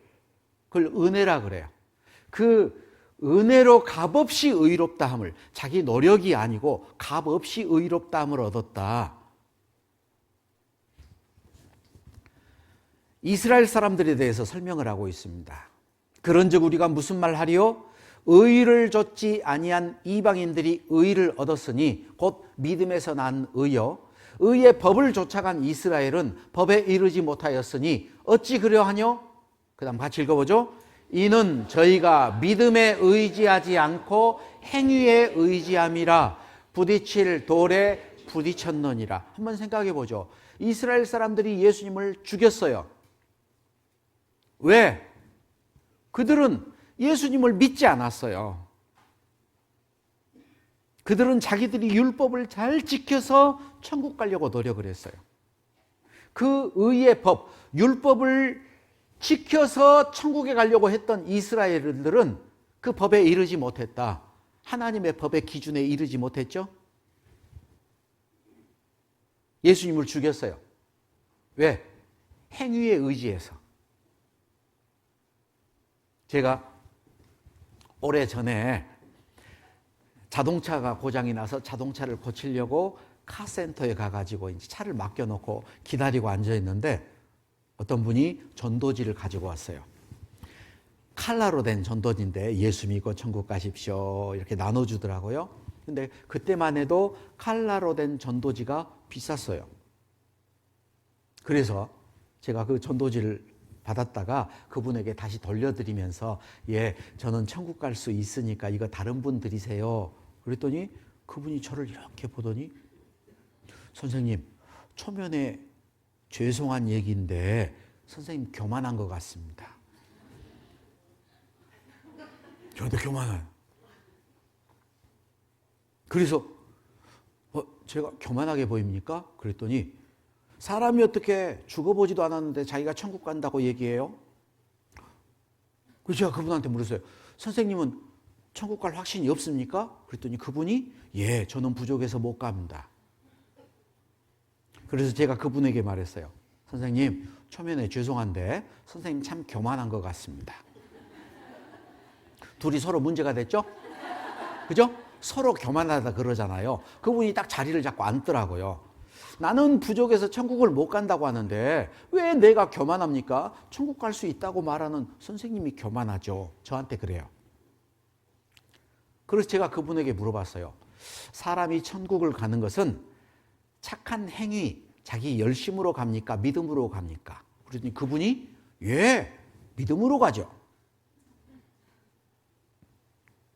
그걸 은혜라 그래요. 그 은혜로 값없이 의롭다함을, 자기 노력이 아니고 값없이 의롭다함을 얻었다. 이스라엘 사람들에 대해서 설명을 하고 있습니다. 그런즉 우리가 무슨 말 하리요? 의를 좇지 아니한 이방인들이 의를 얻었으니 곧 믿음에서 난 의요. 의의 법을 쫓아간 이스라엘은 법에 이르지 못하였으니 어찌 그려하뇨? 그 다음 같이 읽어보죠. 이는 저희가 믿음에 의지하지 않고 행위에 의지함이라 부딪힐 돌에 부딪혔느니라. 한번 생각해 보죠. 이스라엘 사람들이 예수님을 죽였어요. 왜? 그들은 예수님을 믿지 않았어요. 그들은 자기들이 율법을 잘 지켜서 천국 가려고 노력을 했어요. 그 의의 법, 율법을 지켜서 천국에 가려고 했던 이스라엘들은 그 법에 이르지 못했다. 하나님의 법의 기준에 이르지 못했죠. 예수님을 죽였어요. 왜? 행위에 의지해서. 제가 오래전에 자동차가 고장이 나서 자동차를 고치려고 카센터에 가가지고 이제 차를 맡겨놓고 기다리고 앉아있는데 어떤 분이 전도지를 가지고 왔어요. 칼라로 된 전도지인데 예수 믿고 천국 가십시오 이렇게 나눠주더라고요. 근데 그때만 해도 칼라로 된 전도지가 비쌌어요. 그래서 제가 그 전도지를 받았다가 그분에게 다시 돌려드리면서 예, 저는 천국 갈 수 있으니까 이거 다른 분 드리세요. 그랬더니 그분이 저를 이렇게 보더니 선생님, 초면에 죄송한 얘기인데 선생님 교만한 것 같습니다. 저한테 교만해요. 그래서 제가 교만하게 보입니까? 그랬더니 사람이 어떻게 죽어보지도 않았는데 자기가 천국 간다고 얘기해요? 그래서 제가 그분한테 물었어요. 선생님은 천국 갈 확신이 없습니까? 그랬더니 그분이 예, 저는 부족해서 못 갑니다. 그래서 제가 그분에게 말했어요. 선생님, 초면에 죄송한데 선생님 참 교만한 것 같습니다. 둘이 서로 문제가 됐죠? 그죠? 서로 교만하다 그러잖아요. 그분이 딱 자리를 잡고 앉더라고요. 나는 부족해서 천국을 못 간다고 하는데 왜 내가 교만합니까? 천국 갈 수 있다고 말하는 선생님이 교만하죠. 저한테 그래요. 그래서 제가 그분에게 물어봤어요. 사람이 천국을 가는 것은 착한 행위, 자기 열심으로 갑니까? 믿음으로 갑니까? 그랬더니 그분이 예, 믿음으로 가죠.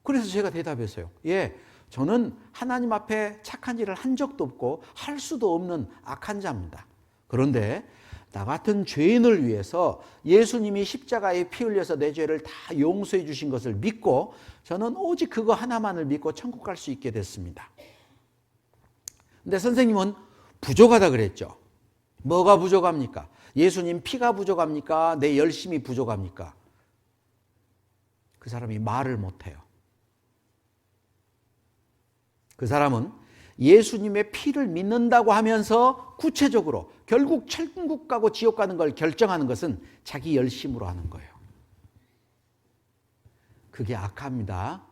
그래서 제가 대답했어요. 예, 저는 하나님 앞에 착한 일을 한 적도 없고 할 수도 없는 악한 자입니다. 그런데 나 같은 죄인을 위해서 예수님이 십자가에 피 흘려서 내 죄를 다 용서해 주신 것을 믿고 저는 오직 그거 하나만을 믿고 천국 갈 수 있게 됐습니다. 근데 선생님은 부족하다 그랬죠. 뭐가 부족합니까? 예수님 피가 부족합니까? 내 열심이 부족합니까? 그 사람이 말을 못해요. 그 사람은 예수님의 피를 믿는다고 하면서 구체적으로 결국 천국 가고 지옥 가는 걸 결정하는 것은 자기 열심으로 하는 거예요. 그게 악합니다.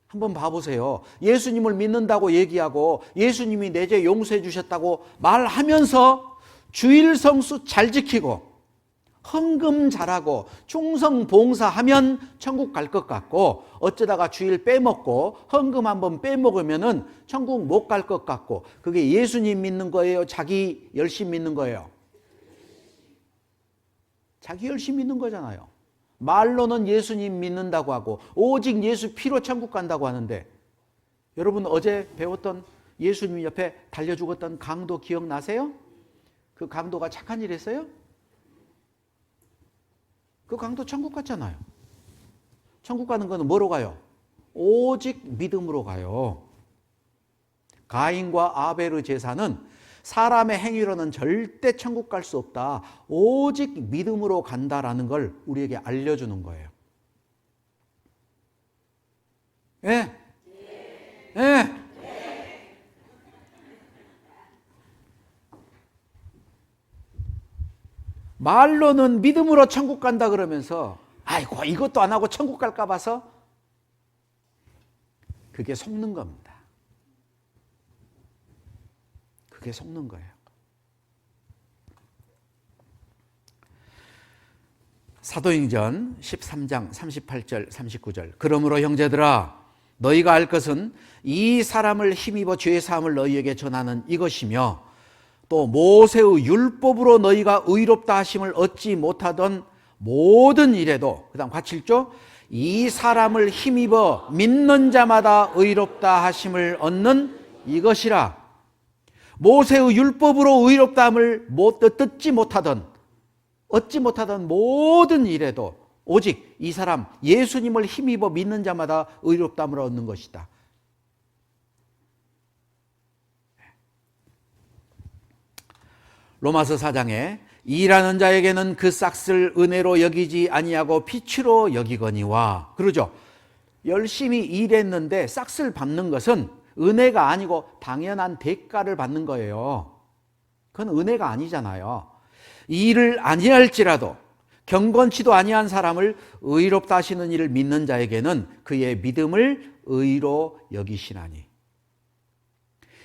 한번 봐보세요. 예수님을 믿는다고 얘기하고 예수님이 내 죄 용서해 주셨다고 말하면서 주일 성수 잘 지키고 헌금 잘하고 충성 봉사하면 천국 갈 것 같고 어쩌다가 주일 빼먹고 헌금 한번 빼먹으면은 천국 못 갈 것 같고 그게 예수님 믿는 거예요? 자기 열심 믿는 거예요? 자기 열심 믿는 거잖아요. 말로는 예수님 믿는다고 하고 오직 예수 피로 천국 간다고 하는데 여러분 어제 배웠던 예수님 옆에 달려 죽었던 강도 기억나세요? 그 강도가 착한 일 했어요? 그 강도 천국 갔잖아요. 천국 가는 거는 뭐로 가요? 오직 믿음으로 가요. 가인과 아벨의 제사는 사람의 행위로는 절대 천국 갈 수 없다. 오직 믿음으로 간다라는 걸 우리에게 알려주는 거예요. 예? 예? 말로는 믿음으로 천국 간다 그러면서 아이고 이것도 안 하고 천국 갈까 봐서 그게 속는 겁니다. 그게 속는 거예요. 사도행전 13장 38절 39절 그러므로 형제들아 너희가 알 것은 이 사람을 힘입어 죄 사함을 너희에게 전하는 이것이며 또 모세의 율법으로 너희가 의롭다 하심을 얻지 못하던 모든 일에도 그 다음 같이 읽죠. 이 사람을 힘입어 믿는 자마다 의롭다 하심을 얻는 이것이라. 모세의 율법으로 의롭다 함을 얻지 못하던 모든 일에도 오직 이 사람 예수님을 힘입어 믿는 자마다 의롭다 함을 얻는 것이다. 로마서 4장에 일하는 자에게는 그 싹을 은혜로 여기지 아니하고 피치로 여기거니와 그러죠. 열심히 일했는데 싹을 받는 것은 은혜가 아니고 당연한 대가를 받는 거예요. 그건 은혜가 아니잖아요. 일을 아니할지라도 경건치도 아니한 사람을 의롭다 하시는 이를 믿는 자에게는 그의 믿음을 의로 여기시나니.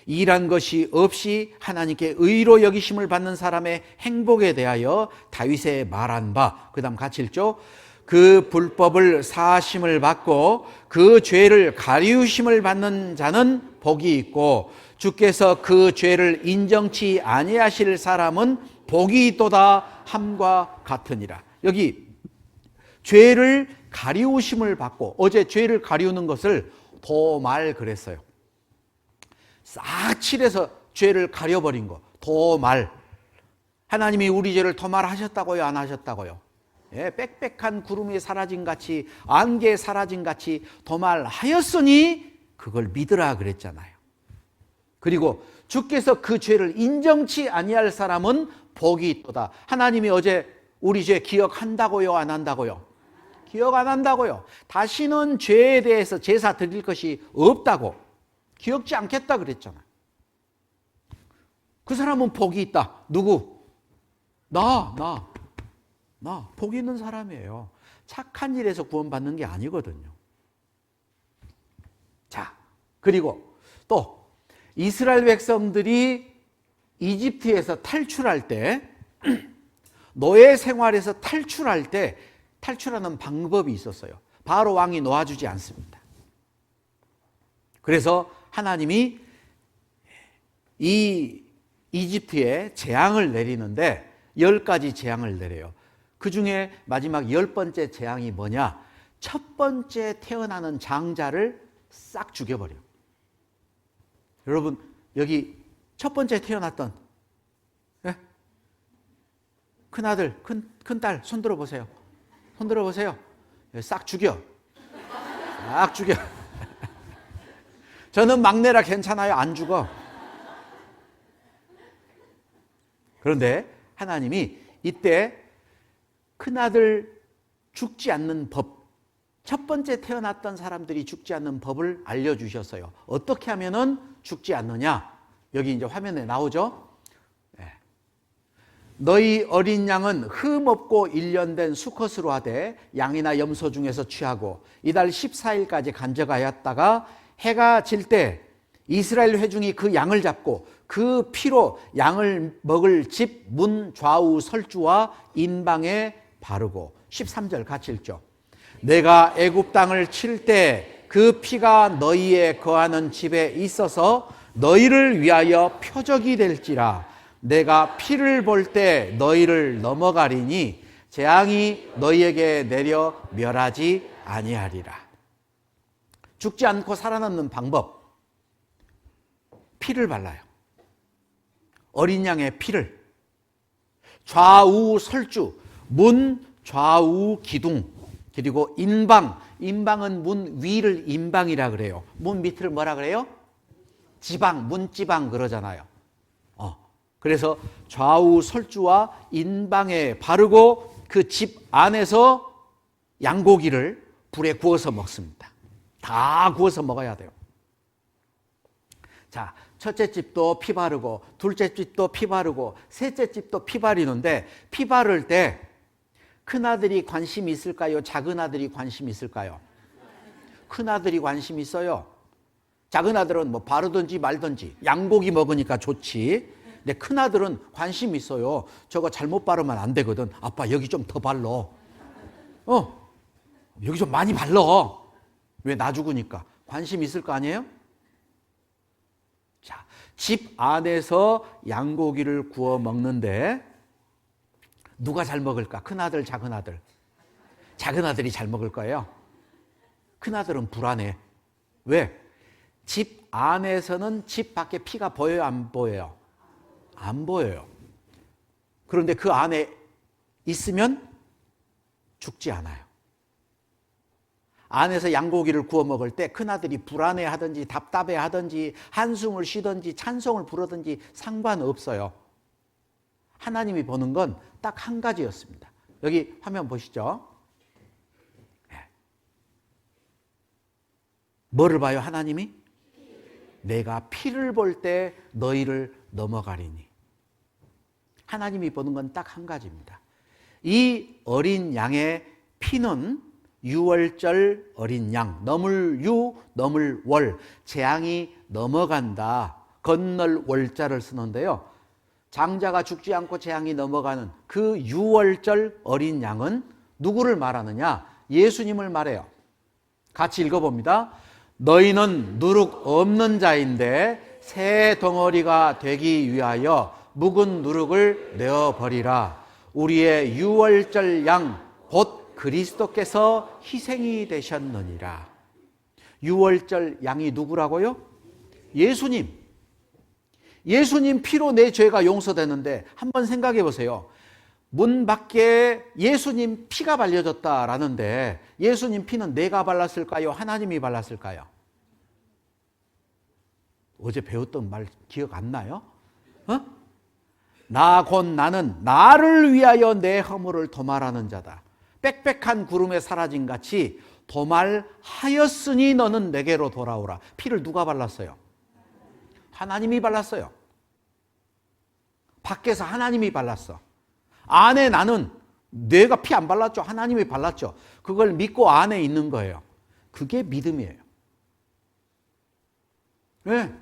일한 것이 없이 하나님께 의로 여기심을 받는 사람의 행복에 대하여 다윗의 말한 바, 그 다음 같이 읽죠. 그 불법을 사하심을 받고 그 죄를 가리우심을 받는 자는 복이 있고 주께서 그 죄를 인정치 아니하실 사람은 복이 있도다 함과 같으니라. 여기 죄를 가리우심을 받고, 어제 죄를 가리우는 것을 도말 그랬어요. 싹 칠해서 죄를 가려버린 거, 도말. 하나님이 우리 죄를 도말하셨다고요, 안 하셨다고요? 예, 빽빽한 구름이 사라진 같이, 안개 사라진 같이 도말하였으니 그걸 믿으라 그랬잖아요. 그리고 주께서 그 죄를 인정치 아니할 사람은 복이 있도다. 하나님이 어제 우리 죄 기억한다고요, 안 한다고요? 기억 안 한다고요. 다시는 죄에 대해서 제사 드릴 것이 없다고, 기억지 않겠다 그랬잖아요. 그 사람은 복이 있다. 누구? 나 복이 있는 사람이에요. 착한 일에서 구원받는 게 아니거든요. 자, 그리고 또 이스라엘 백성들이 이집트에서 탈출할 때, 노예 생활에서 탈출할 때 탈출하는 방법이 있었어요. 바로 왕이 놓아주지 않습니다. 그래서 하나님이 이 이집트에 재앙을 내리는데 10가지 재앙을 내려요. 그 중에 마지막 10번째 재앙이 뭐냐? 첫 번째 태어나는 장자를 싹 죽여버려요. 여러분, 여기 첫 번째 태어났던 큰아들, 큰딸 손 들어보세요. 손 들어보세요. 싹 죽여. 싹 죽여. 저는 막내라 괜찮아요. 안 죽어. 그런데 하나님이 이때 큰아들 죽지 않는 법, 첫 번째 태어났던 사람들이 죽지 않는 법을 알려주셨어요. 어떻게 하면은 죽지 않느냐? 여기 이제 화면에 나오죠? 너희 어린 양은 흠 없고 1년 된 수컷으로 하되 양이나 염소 중에서 취하고 이달 14일까지 간적하였다가 해가 질 때 이스라엘 회중이 그 양을 잡고 그 피로 양을 먹을 집 문 좌우 설주와 인방에 바르고 13절 같이 읽죠. 내가 애굽 땅을 칠 때 그 피가 너희에 거하는 집에 있어서 너희를 위하여 표적이 될지라. 내가 피를 볼 때 너희를 넘어가리니 재앙이 너희에게 내려 멸하지 아니하리라. 죽지 않고 살아남는 방법, 피를 발라요. 어린 양의 피를. 좌우 설주, 문 좌우 기둥, 그리고 인방, 인방은 문 위를 인방이라 그래요. 문 밑을 뭐라 그래요? 지방, 문지방 그러잖아요. 그래서 좌우 설주와 인방에 바르고 그 집 안에서 양고기를 불에 구워서 먹습니다. 다 구워서 먹어야 돼요. 자, 첫째 집도 피 바르고 둘째 집도 피 바르고 셋째 집도 피 바르는데 피 바를 때 큰아들이 관심 있을까요? 작은 아들이 관심 있을까요? 큰아들이 관심 있어요. 작은 아들은 뭐 바르든지 말든지 양고기 먹으니까 좋지. 근데 큰아들은 관심 있어요. 저거 잘못 바르면 안 되거든. 아빠 여기 좀 더 발라. 여기 좀 많이 발라. 왜? 나 죽으니까. 관심 있을 거 아니에요? 자, 집 안에서 양고기를 구워 먹는데 누가 잘 먹을까? 큰아들, 작은 아들. 작은 아들이 잘 먹을 거예요. 큰아들은 불안해. 왜? 집 안에서는 집 밖에 피가 보여요, 안 보여요? 안 보여요. 그런데 그 안에 있으면 죽지 않아요. 안에서 양고기를 구워 먹을 때 큰아들이 불안해하든지 답답해하든지 한숨을 쉬든지 찬송을 부르든지 상관없어요. 하나님이 보는 건 딱 한 가지였습니다. 여기 화면 보시죠. 뭐를 봐요, 하나님이? 내가 피를 볼 때 너희를 넘어가리니. 하나님이 보는 건 딱 한 가지입니다. 이 어린 양의 피는 유월절 어린 양, 넘을 유, 넘을 월, 재앙이 넘어간다. 건널 월자를 쓰는데요. 장자가 죽지 않고 재앙이 넘어가는 그 유월절 어린 양은 누구를 말하느냐? 예수님을 말해요. 같이 읽어봅니다. 너희는 누룩 없는 자인데 새 덩어리가 되기 위하여 묵은 누룩을 내어버리라. 우리의 유월절 양 곧 그리스도께서 희생이 되셨느니라. 유월절 양이 누구라고요? 예수님. 예수님 피로 내 죄가 용서되는데 한번 생각해 보세요. 문 밖에 예수님 피가 발려졌다라는데 예수님 피는 내가 발랐을까요? 하나님이 발랐을까요? 어제 배웠던 말 기억 안 나요? 나 곧 나는 나를 위하여 내 허물을 도말하는 자다. 빽빽한 구름에 사라진 같이 도말하였으니 너는 내게로 돌아오라. 피를 누가 발랐어요? 하나님이 발랐어요. 밖에서 하나님이 발랐어. 안에 나는 내가 피 안 발랐죠. 하나님이 발랐죠. 그걸 믿고 안에 있는 거예요. 그게 믿음이에요. 네.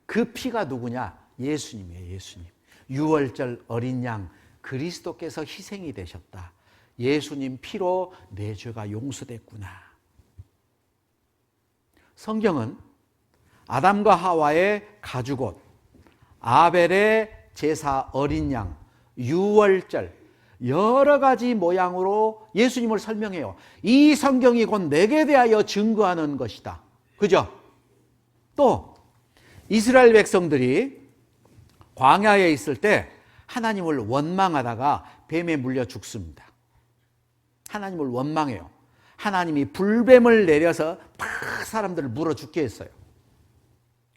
그 피가 누구냐? 예수님이에요. 예수님. 유월절 어린 양 그리스도께서 희생이 되셨다. 예수님 피로 내 죄가 용서됐구나. 성경은 아담과 하와의 가죽옷, 아벨의 제사 어린 양, 유월절 여러 가지 모양으로 예수님을 설명해요. 이 성경이 곧 내게 대하여 증거하는 것이다. 그죠? 또 이스라엘 백성들이 광야에 있을 때 하나님을 원망하다가 뱀에 물려 죽습니다. 하나님을 원망해요. 하나님이 불뱀을 내려서 다 사람들을 물어 죽게 했어요.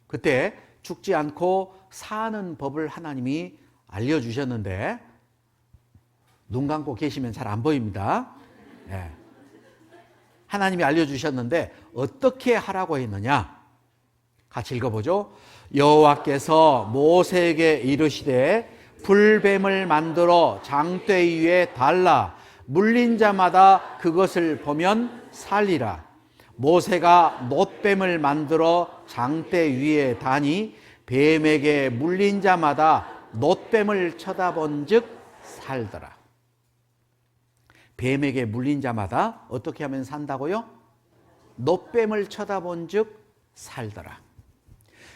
그때 죽지 않고 사는 법을 하나님이 알려주셨는데 눈 감고 계시면 잘 안 보입니다. 네. 하나님이 알려주셨는데 어떻게 하라고 했느냐? 같이 읽어보죠. 여호와께서 모세에게 이르시되 불뱀을 만들어 장대 위에 달라 물린 자마다 그것을 보면 살리라. 모세가 놋뱀을 만들어 장대 위에 다니 뱀에게 물린 자마다 놋뱀을 쳐다본 즉 살더라. 뱀에게 물린 자마다 어떻게 하면 산다고요? 놋뱀을 쳐다본 즉 살더라.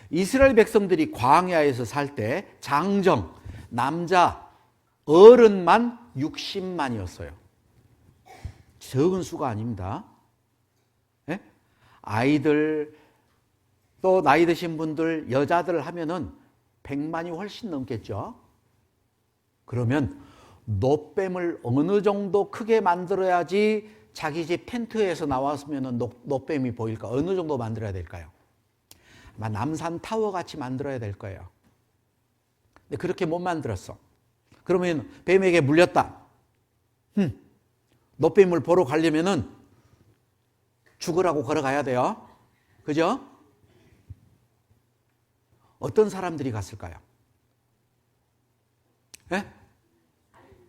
이스라엘 백성들이 광야에서 살 때 장정, 남자, 어른만 60만이었어요. 적은 수가 아닙니다. 네? 아이들 또 나이 드신 분들 여자들 하면은 100만이 훨씬 넘겠죠. 그러면 놋뱀을 어느 정도 크게 만들어야지 자기 집 텐트에서 나왔으면 놋뱀이 보일까? 어느 정도 만들어야 될까요? 아마 남산 타워 같이 만들어야 될 거예요. 근데 그렇게 못 만들었어. 그러면 뱀에게 물렸다. 놋뱀을 보러 가려면은 죽으라고 걸어가야 돼요. 그죠? 어떤 사람들이 갔을까요? 네?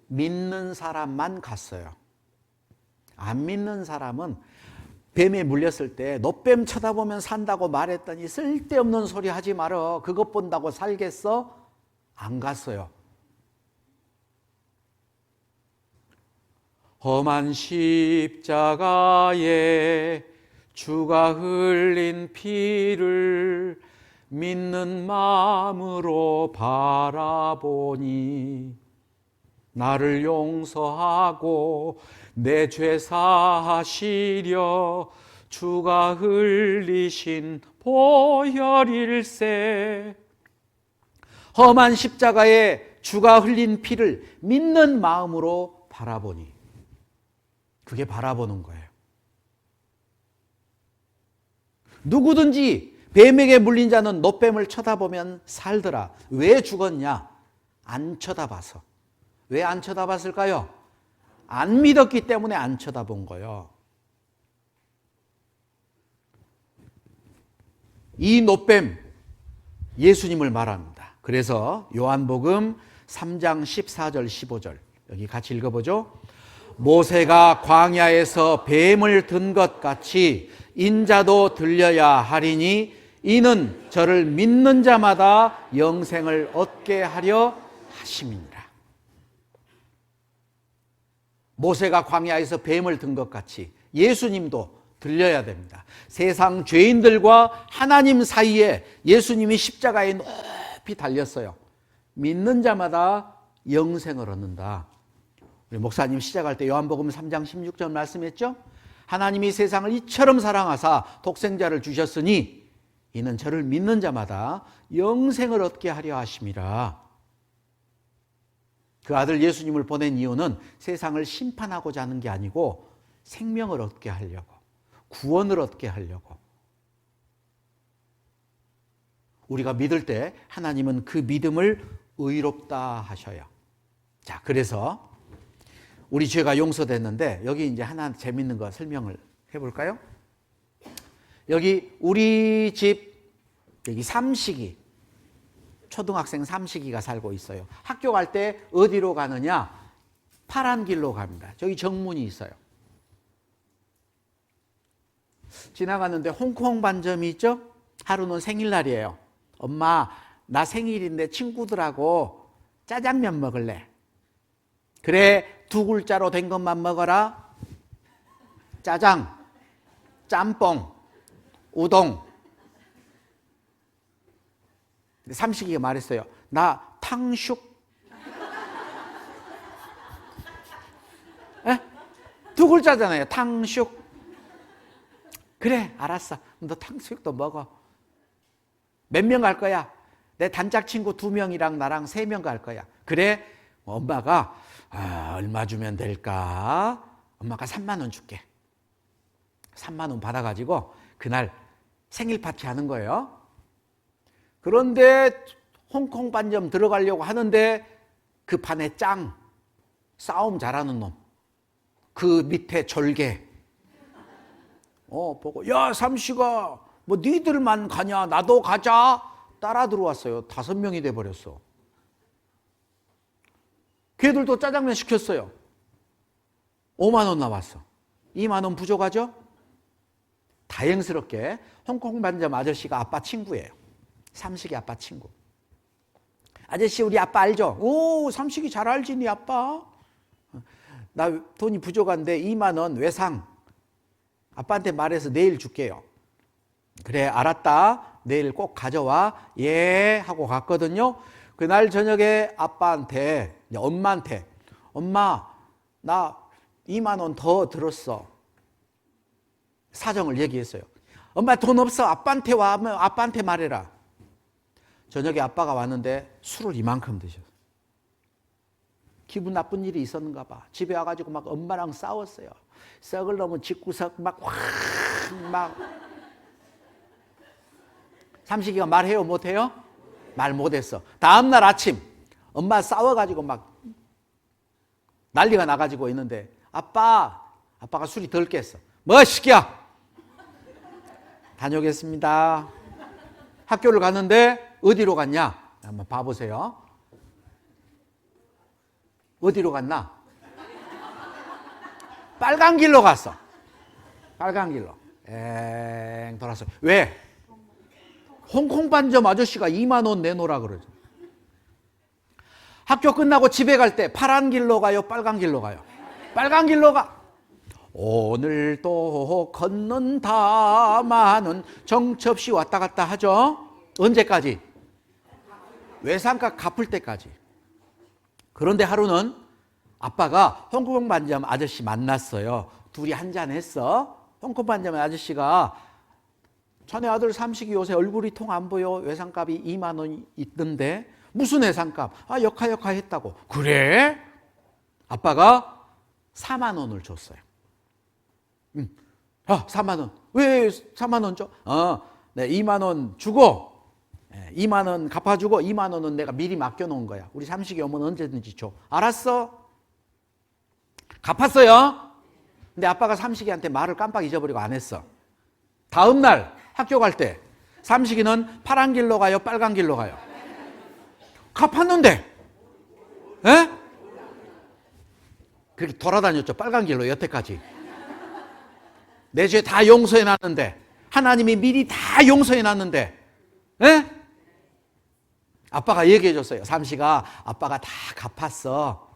믿는 사람만 갔어요. 안 믿는 사람은 뱀에 물렸을 때 놋뱀 쳐다보면 산다고 말했더니 쓸데없는 소리 하지 말어. 그것 본다고 살겠어? 안 갔어요. 험한 십자가에 주가 흘린 피를 믿는 마음으로 바라보니 나를 용서하고 내 죄 사하시려 주가 흘리신 보혈일세. 험한 십자가에 주가 흘린 피를 믿는 마음으로 바라보니, 그게 바라보는 거예요. 누구든지 뱀에게 물린 자는 놋뱀을 쳐다보면 살더라. 왜 죽었냐? 안 쳐다봐서. 왜 안 쳐다봤을까요? 안 믿었기 때문에 안 쳐다본 거예요. 이 놋뱀 예수님을 말합니다. 그래서 요한복음 3장 14절 15절 여기 같이 읽어보죠. 모세가 광야에서 뱀을 든 것 같이 인자도 들려야 하리니 이는 저를 믿는 자마다 영생을 얻게 하려 하심이니라. 모세가 광야에서 뱀을 든 것 같이 예수님도 들려야 됩니다. 세상 죄인들과 하나님 사이에 예수님이 십자가에 높이 달렸어요. 믿는 자마다 영생을 얻는다. 우리 목사님 시작할 때 요한복음 3장 16절 말씀했죠? 하나님이 세상을 이처럼 사랑하사 독생자를 주셨으니 이는 저를 믿는 자마다 영생을 얻게 하려 하심이라. 그 아들 예수님을 보낸 이유는 세상을 심판하고자 하는 게 아니고 생명을 얻게 하려고, 구원을 얻게 하려고. 우리가 믿을 때 하나님은 그 믿음을 의롭다 하셔요. 자, 그래서 우리 죄가 용서됐는데 여기 이제 하나 재밌는 거 설명을 해볼까요? 여기 우리 집 여기 삼식이, 초등학생 삼식이가 살고 있어요. 학교 갈 때 어디로 가느냐? 파란 길로 갑니다. 저기 정문이 있어요. 지나갔는데 홍콩 반점이 있죠? 하루는 생일날이에요. 엄마, 나 생일인데 친구들하고 짜장면 먹을래. 그래, 두 글자로 된 것만 먹어라. 짜장, 짬뽕, 우동. 삼식이가 말했어요. 나 탕슉. 에? 두 글자잖아요. 탕슉. 그래, 알았어. 너 탕수육도 먹어. 몇 명 갈 거야? 내 단짝 친구 2명이랑 나랑 3명 갈 거야. 그래? 엄마가 얼마 주면 될까? 엄마가 3만 원 줄게. 3만 원 받아가지고 그날 생일 파티 하는 거예요. 그런데 홍콩 반점 들어가려고 하는데 그 판에 짱, 싸움 잘하는 놈, 그 밑에 졸개 보고, 야 삼식아, 뭐 니들만 가냐? 나도 가자. 따라 들어왔어요. 5명이 돼버렸어. 걔들도 짜장면 시켰어요. 5만 원 나왔어. 2만 원 부족하죠? 다행스럽게 홍콩 반점 아저씨가 아빠 친구예요. 삼식이 아빠 친구. 아저씨, 우리 아빠 알죠? 오, 삼식이 잘 알지, 네 아빠. 나 돈이 부족한데 2만 원 외상 아빠한테 말해서 내일 줄게요. 그래, 알았다. 내일 꼭 가져와. 예, 하고 갔거든요. 그날 저녁에 아빠한테, 엄마한테, 엄마, 나 2만 원 더 들었어. 사정을 얘기했어요. 엄마 돈 없어. 아빠한테 와. 아빠한테 말해라. 저녁에 아빠가 왔는데 술을 이만큼 드셨어요. 기분 나쁜 일이 있었는가 봐. 집에 와가지고 막 엄마랑 싸웠어요. 썩을 놈은 집구석 막 삼식이가 말해요, 못해요? 말 못했어. 다음날 아침 엄마 싸워가지고 막 난리가 나가지고 있는데 아빠가 술이 덜 깼어. 뭐 시키야? 다녀오겠습니다. 학교를 갔는데 어디로 갔냐? 한번 봐보세요. 어디로 갔나? 빨간 길로 갔어. 빨간 길로. 돌았어. 왜? 홍콩 반점 아저씨가 2만 원 내놓으라 그러죠. 학교 끝나고 집에 갈 때 파란 길로 가요? 빨간 길로 가요? 빨간 길로 가. 오늘도 걷는다마는 정처 없이 왔다 갔다 하죠. 언제까지? 외상값 갚을 때까지. 그런데 하루는 아빠가 홍콩 반점 아저씨 만났어요. 둘이 한잔 했어. 홍콩 반점 아저씨가 자네 아들 삼식이 요새 얼굴이 통 안 보여. 외상값이 2만 원 있던데. 무슨 외상값? 역하 했다고. 그래? 아빠가 4만 원을 줬어요. 4만 원. 왜 4만 원 줘? 네, 2만 원 주고 2만 원 갚아주고 2만 원은 내가 미리 맡겨놓은 거야. 우리 삼식이 오면 언제든지 줘. 알았어? 갚았어요. 근데 아빠가 삼식이한테 말을 깜빡 잊어버리고 안 했어. 다음 날 학교 갈 때 삼식이는 파란 길로 가요? 빨간 길로 가요? 갚았는데. 에? 그렇게 돌아다녔죠. 빨간 길로 여태까지. 내 죄 다 용서해 놨는데, 하나님이 미리 다 용서해 놨는데, 에? 아빠가 얘기해 줬어요. 삼시가 아빠가 다 갚았어.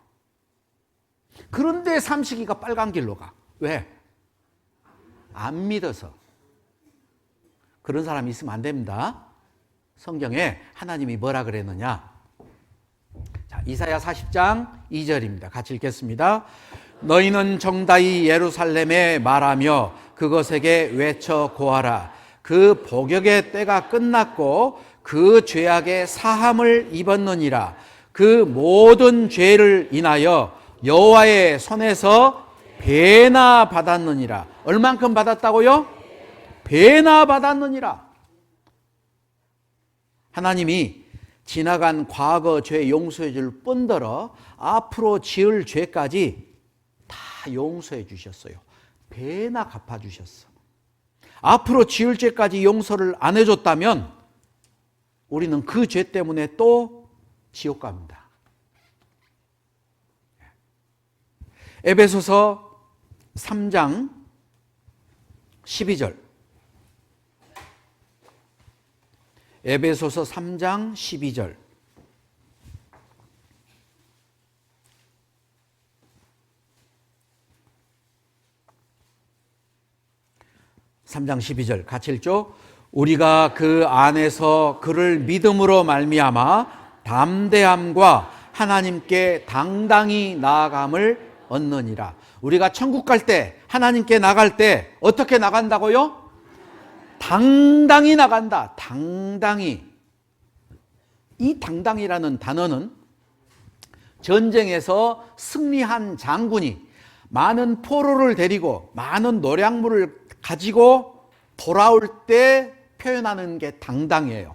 그런데 삼식이가 빨간 길로 가. 왜? 안 믿어서. 그런 사람이 있으면 안 됩니다. 성경에 하나님이 뭐라 그랬느냐? 자, 이사야 40장 2절입니다. 같이 읽겠습니다. 너희는 정다이 예루살렘에 말하며 그것에게 외쳐 고하라. 그 복역의 때가 끝났고 그 죄악의 사함을 입었느니라. 그 모든 죄를 인하여 여호와의 손에서 배나 받았느니라. 얼만큼 받았다고요? 배나 받았느니라. 하나님이 지나간 과거 죄 용서해 줄 뿐더러 앞으로 지을 죄까지 다 용서해 주셨어요. 배나 갚아 주셨어. 앞으로 지을 죄까지 용서를 안 해줬다면 우리는 그 죄 때문에 또 지옥 갑니다. 에베소서 3장 12절. 에베소서 3장 12절. (3장 12절) 같이 읽죠. 우리가 그 안에서 그를 믿음으로 말미암아 담대함과 하나님께 당당히 나아감을 얻느니라. 우리가 천국 갈 때, 하나님께 나갈 때 어떻게 나간다고요? 당당히 나간다. 당당히. 이 당당이라는 단어는 전쟁에서 승리한 장군이 많은 포로를 데리고 많은 노량물을 가지고 돌아올 때 표현하는 게 당당이에요.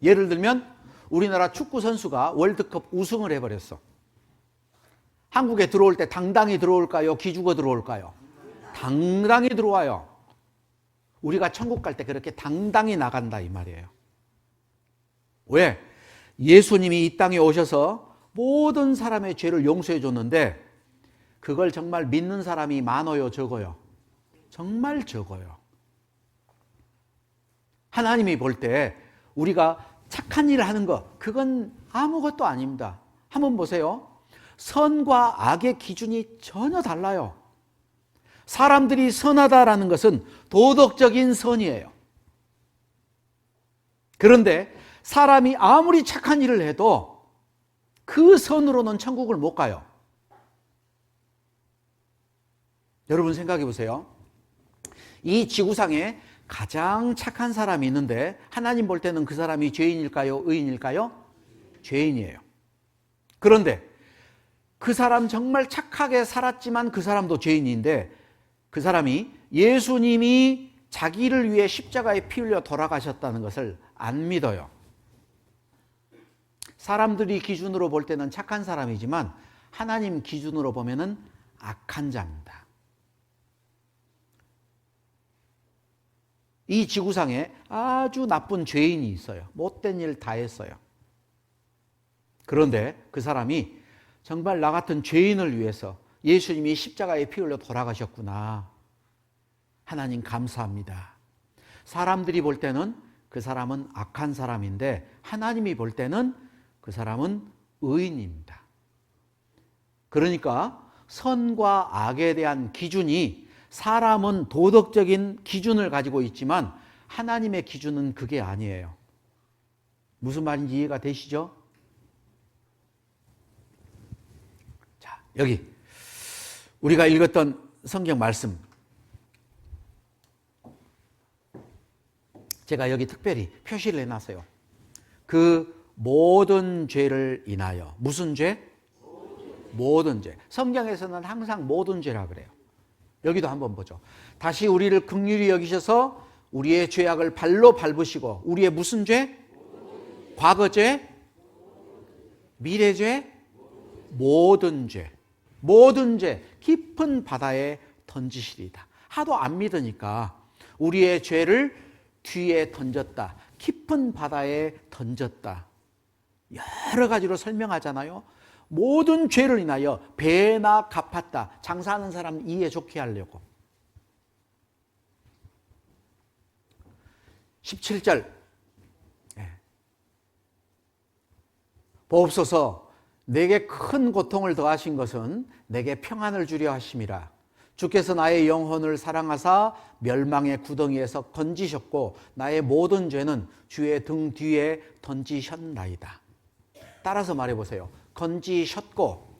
예를 들면 우리나라 축구 선수가 월드컵 우승을 해버렸어. 한국에 들어올 때 당당히 들어올까요? 기죽어 들어올까요? 당당히 들어와요. 우리가 천국 갈 때 그렇게 당당히 나간다 이 말이에요. 왜? 예수님이 이 땅에 오셔서 모든 사람의 죄를 용서해 줬는데 그걸 정말 믿는 사람이 많아요, 적어요? 정말 적어요. 하나님이 볼 때 우리가 착한 일을 하는 거 그건 아무것도 아닙니다. 한번 보세요. 선과 악의 기준이 전혀 달라요. 사람들이 선하다라는 것은 도덕적인 선이에요. 그런데 사람이 아무리 착한 일을 해도 그 선으로는 천국을 못 가요. 여러분 생각해 보세요. 이 지구상에 가장 착한 사람이 있는데 하나님 볼 때는 그 사람이 죄인일까요? 의인일까요? 죄인이에요. 그런데 그 사람 정말 착하게 살았지만 그 사람도 죄인인데 그 사람이 예수님이 자기를 위해 십자가에 피 흘려 돌아가셨다는 것을 안 믿어요. 사람들이 기준으로 볼 때는 착한 사람이지만 하나님 기준으로 보면은 악한 자입니다. 이 지구상에 아주 나쁜 죄인이 있어요. 못된 일 다 했어요. 그런데 그 사람이 정말 나 같은 죄인을 위해서 예수님이 십자가에 피 흘려 돌아가셨구나. 하나님 감사합니다. 사람들이 볼 때는 그 사람은 악한 사람인데 하나님이 볼 때는 그 사람은 의인입니다. 그러니까 선과 악에 대한 기준이 사람은 도덕적인 기준을 가지고 있지만 하나님의 기준은 그게 아니에요. 무슨 말인지 이해가 되시죠? 자, 여기 우리가 읽었던 성경 말씀 제가 여기 특별히 표시를 해놨어요. 그 모든 죄를 인하여. 무슨 죄? 모든 죄. 성경에서는 항상 모든 죄라 그래요. 여기도 한번 보죠. 다시 우리를 긍휼히 여기셔서 우리의 죄악을 발로 밟으시고 우리의 무슨 죄? 과거죄? 미래죄? 모든 죄. 모든 죄 깊은 바다에 던지시리다. 하도 안 믿으니까 우리의 죄를 뒤에 던졌다. 깊은 바다에 던졌다. 여러 가지로 설명하잖아요. 모든 죄를 인하여 배나 갚았다. 장사하는 사람 이해 좋게 하려고. 17절 보옵소서 내게 큰 고통을 더하신 것은 내게 평안을 주려 하심이라. 주께서 나의 영혼을 사랑하사 멸망의 구덩이에서 건지셨고 나의 모든 죄는 주의 등 뒤에 던지셨나이다. 따라서 말해보세요. 건지셨고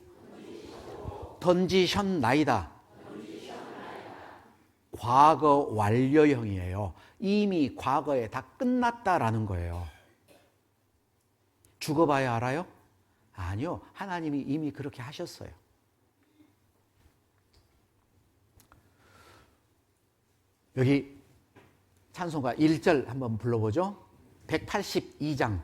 던지셨나이다. 과거 완료형이에요. 이미 과거에 다 끝났다라는 거예요. 죽어봐야 알아요? 아니요. 하나님이 이미 그렇게 하셨어요. 여기 찬송가 1절 한번 불러보죠. 182장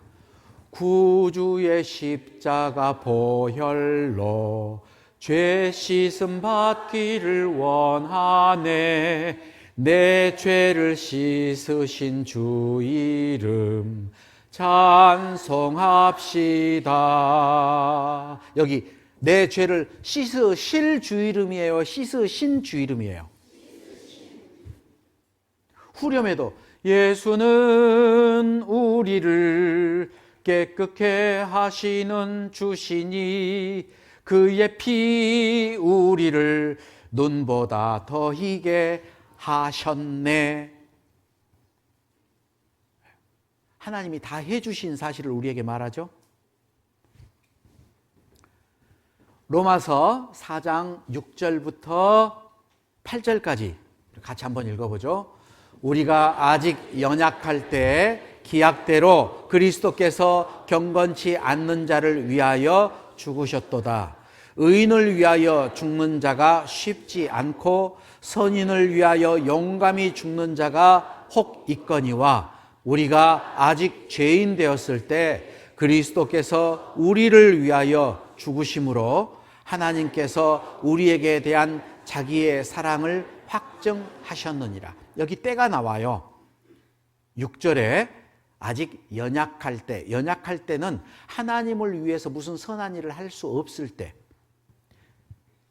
구주의 십자가 보혈로 죄 씻음 받기를 원하네. 내 죄를 씻으신 주 이름 찬송합시다. 여기 내 죄를 씻으실 주 이름이에요? 씻으신 주 이름이에요? 후렴에도 예수는 우리를 깨끗게 하시는 주시니 그의 피 우리를 눈보다 더 희게 하셨네. 하나님이 다 해주신 사실을 우리에게 말하죠. 로마서 4장 6절부터 8절까지 같이 한번 읽어보죠. 우리가 아직 연약할 때 기약대로 그리스도께서 경건치 않는 자를 위하여 죽으셨도다. 의인을 위하여 죽는 자가 쉽지 않고 선인을 위하여 용감히 죽는 자가 혹 있거니와 우리가 아직 죄인 되었을 때 그리스도께서 우리를 위하여 죽으심으로 하나님께서 우리에게 대한 자기의 사랑을 확증하셨느니라. 여기 때가 나와요. 6절에 아직 연약할 때, 연약할 때는 하나님을 위해서 무슨 선한 일을 할 수 없을 때.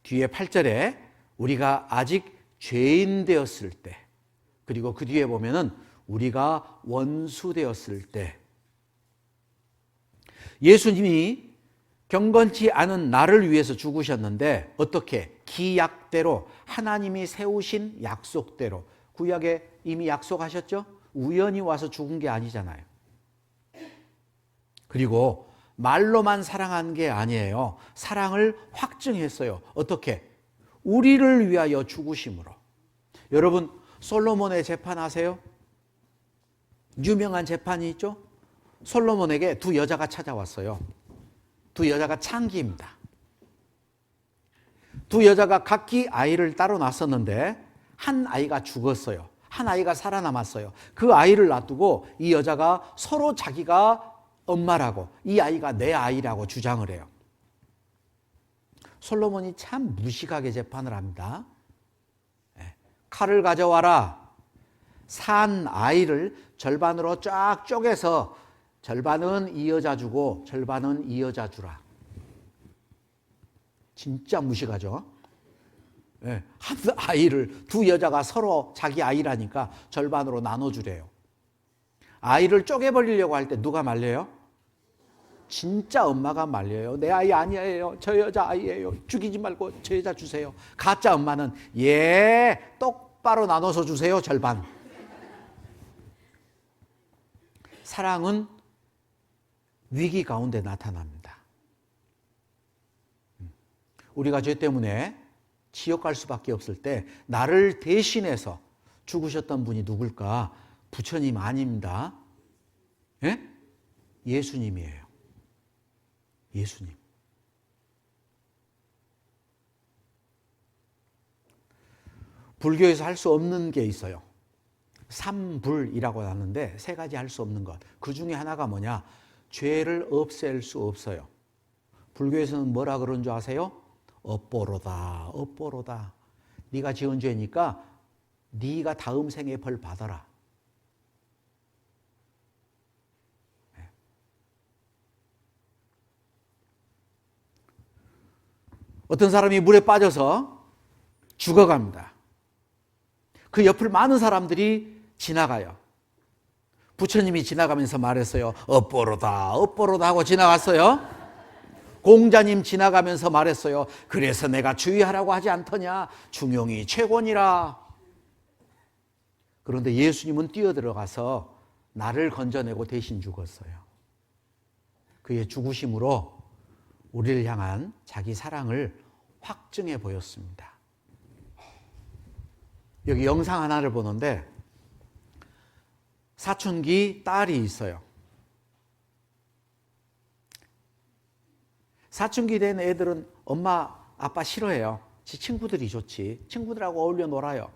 뒤에 8절에 우리가 아직 죄인 되었을 때, 그리고 그 뒤에 보면은 우리가 원수 되었을 때. 예수님이 경건치 않은 나를 위해서 죽으셨는데 어떻게? 기약대로, 하나님이 세우신 약속대로. 구약에 이미 약속하셨죠? 우연히 와서 죽은 게 아니잖아요. 그리고 말로만 사랑한 게 아니에요. 사랑을 확증했어요. 어떻게? 우리를 위하여 죽으심으로. 여러분, 솔로몬의 재판 아세요? 유명한 재판이 있죠? 솔로몬에게 두 여자가 찾아왔어요. 두 여자가 창기입니다. 두 여자가 각기 아이를 따로 낳았었는데 한 아이가 죽었어요. 한 아이가 살아남았어요. 그 아이를 놔두고 이 여자가 서로 자기가 엄마라고, 이 아이가 내 아이라고 주장을 해요. 솔로몬이 참 무식하게 재판을 합니다. 칼을 가져와라. 산 아이를 절반으로 쫙 쪼개서 절반은 이 여자 주고 절반은 이 여자 주라. 진짜 무식하죠? 한 아이를 두 여자가 서로 자기 아이라니까 절반으로 나눠주래요. 아이를 쪼개버리려고 할 때 누가 말려요? 진짜 엄마가 말려요. 내 아이 아니에요. 저 여자 아이예요. 죽이지 말고 저 여자 주세요. 가짜 엄마는 똑바로 나눠서 주세요. 절반. 사랑은 위기 가운데 나타납니다. 우리가 죄 때문에 지옥 갈 수밖에 없을 때 나를 대신해서 죽으셨던 분이 누굴까? 부처님 아닙니다. 예? 예수님이에요. 예수님. 불교에서 할 수 없는 게 있어요. 삼불이라고 하는데 세 가지 할 수 없는 것. 그 중에 하나가 뭐냐? 죄를 없앨 수 없어요. 불교에서는 뭐라 그런 줄 아세요? 업보로다. 업보로다. 네가 지은 죄니까 네가 다음 생에 벌 받아라. 어떤 사람이 물에 빠져서 죽어갑니다. 그 옆을 많은 사람들이 지나가요. 부처님이 지나가면서 말했어요. 업보로다, 업보로다 하고 지나갔어요. 공자님 지나가면서 말했어요. 그래서 내가 주의하라고 하지 않더냐. 중용이 최고니라. 그런데 예수님은 뛰어들어가서 나를 건져내고 대신 죽었어요. 그의 죽으심으로 우리를 향한 자기 사랑을 확증해 보였습니다. 여기 영상 하나를 보는데 사춘기 딸이 있어요. 사춘기 된 애들은 엄마, 아빠 싫어해요. 지 친구들이 좋지. 친구들하고 어울려 놀아요.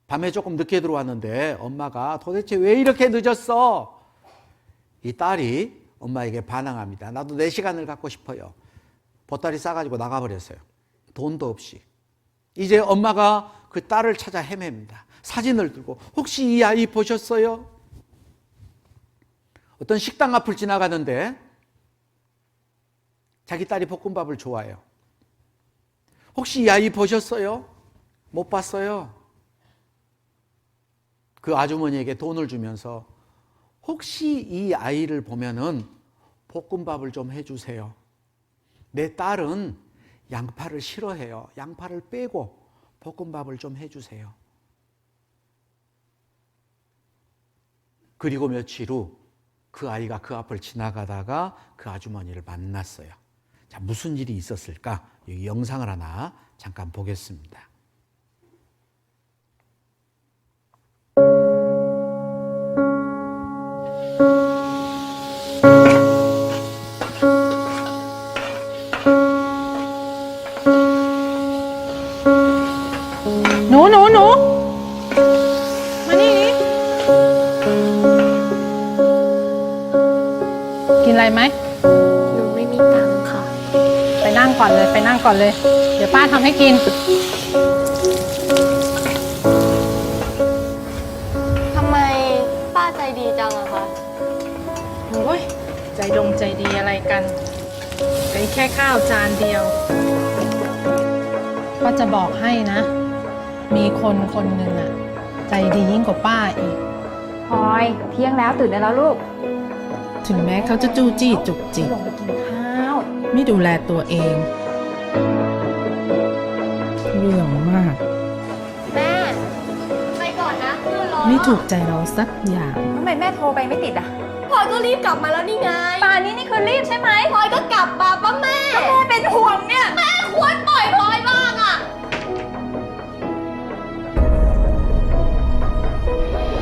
밤에 조금 늦게 들어왔는데 엄마가 도대체 왜 이렇게 늦었어? 이 딸이 엄마에게 반항합니다. 나도 내 시간을 갖고 싶어요. 보따리 싸가지고 나가버렸어요. 돈도 없이. 이제 엄마가 그 딸을 찾아 헤맵니다. 사진을 들고 혹시 이 아이 보셨어요? 어떤 식당 앞을 지나가는데 자기 딸이 볶음밥을 좋아해요. 혹시 이 아이 보셨어요? 못 봤어요. 그 아주머니에게 돈을 주면서 혹시 이 아이를 보면은 볶음밥을 좀 해주세요. 내 딸은 양파를 싫어해요. 양파를 빼고 볶음밥을 좀 해주세요. 그리고 며칠 후 그 아이가 그 앞을 지나가다가 그 아주머니를 만났어요. 자, 무슨 일이 있었을까? 여기 영상을 하나 잠깐 보겠습니다.มานี่กินอะไรไหม หนูไม่มีตังค์ค่ะ ไปนั่งก่อนเลย ไปนั่งก่อนเลย เดี๋ยวป้าทำให้กิน ทำไมป้าใจดีจังอะคะ โอ้ยใจใจดีอะไรกันเป็นแค่ข้าวจานเดียวป้าจะบอกให้นะ มีคนคนหนึ่งอะใจดียิ่งกว่าป้าอีก พลอยเที่ยงแล้วตื่นได้แล้วลูก ถึงแม้เขาจะจู้จี้จุกจิก ลงไปกินข้าว ไม่ดูแลตัวเอง เรื่องมาก แม่ ไปก่อนนะเพื่อนรอ ไม่ถูกใจเราสักอย่าง ทำไมแม่โทรไปไม่ติดอ่ะ พลอยก็รีบกลับมาแล้วนี่ไง ป่านนี้นี่คือรีบใช่ไหม พลอยก็กลับมาป้าแม่ แม่เป็นห่วงเนี่ย แม่ควรปล่อยพลอยบ้างอะ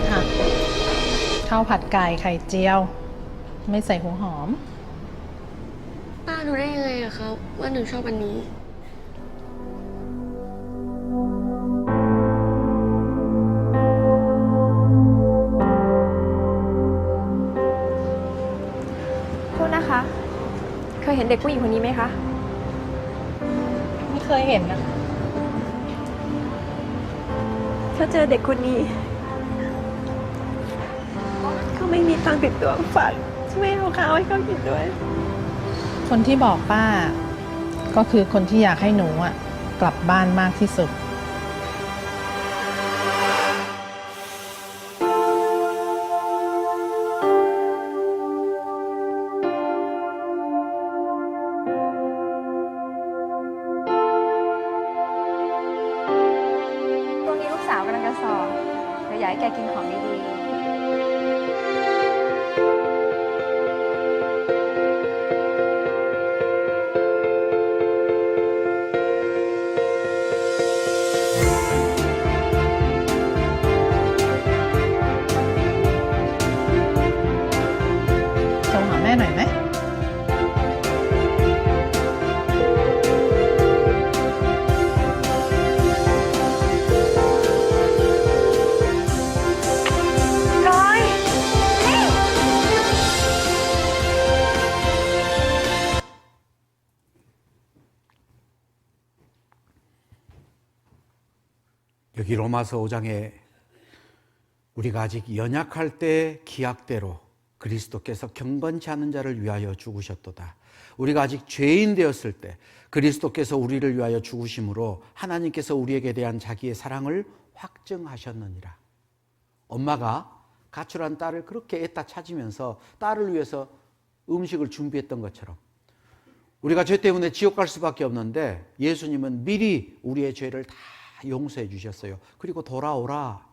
ค่ะข้าวผัดไก่ไข่เจียว ไม่ใส่หัวหอม ป้ารู้ได้ยังไงอะคะว่าหนูชอบอันนี้ โทษนะคะ เคยเห็นเด็กผู้หญิงคนนี้ไหมคะ ไม่เคยเห็นนะ ถ้าเจอเด็กคนนี้เขาไม่มีตังค์ติดตัวฝากช่วยเอาข้าวให้เขากินด้วย คนที่บอกป้า ก็คือคนที่อยากให้หนูอะกลับบ้านมากที่สุด ตรงนี้ลูกสาวกำลังจะสอบเดี๋ยวอยากให้แกกินของดีๆ โทรหาแม่หน่อยไหม ร้อยนี่ 여기 로마서 5장에 우리가 아직 연약할 때 기약대로 그리스도께서 경건치 않은 자를 위하여 죽으셨도다. 우리가 아직 죄인 되었을 때 그리스도께서 우리를 위하여 죽으심으로 하나님께서 우리에게 대한 자기의 사랑을 확증하셨느니라. 엄마가 가출한 딸을 그렇게 애따 찾으면서 딸을 위해서 음식을 준비했던 것처럼 우리가 죄 때문에 지옥 갈 수밖에 없는데 예수님은 미리 우리의 죄를 다 용서해 주셨어요. 그리고 돌아오라.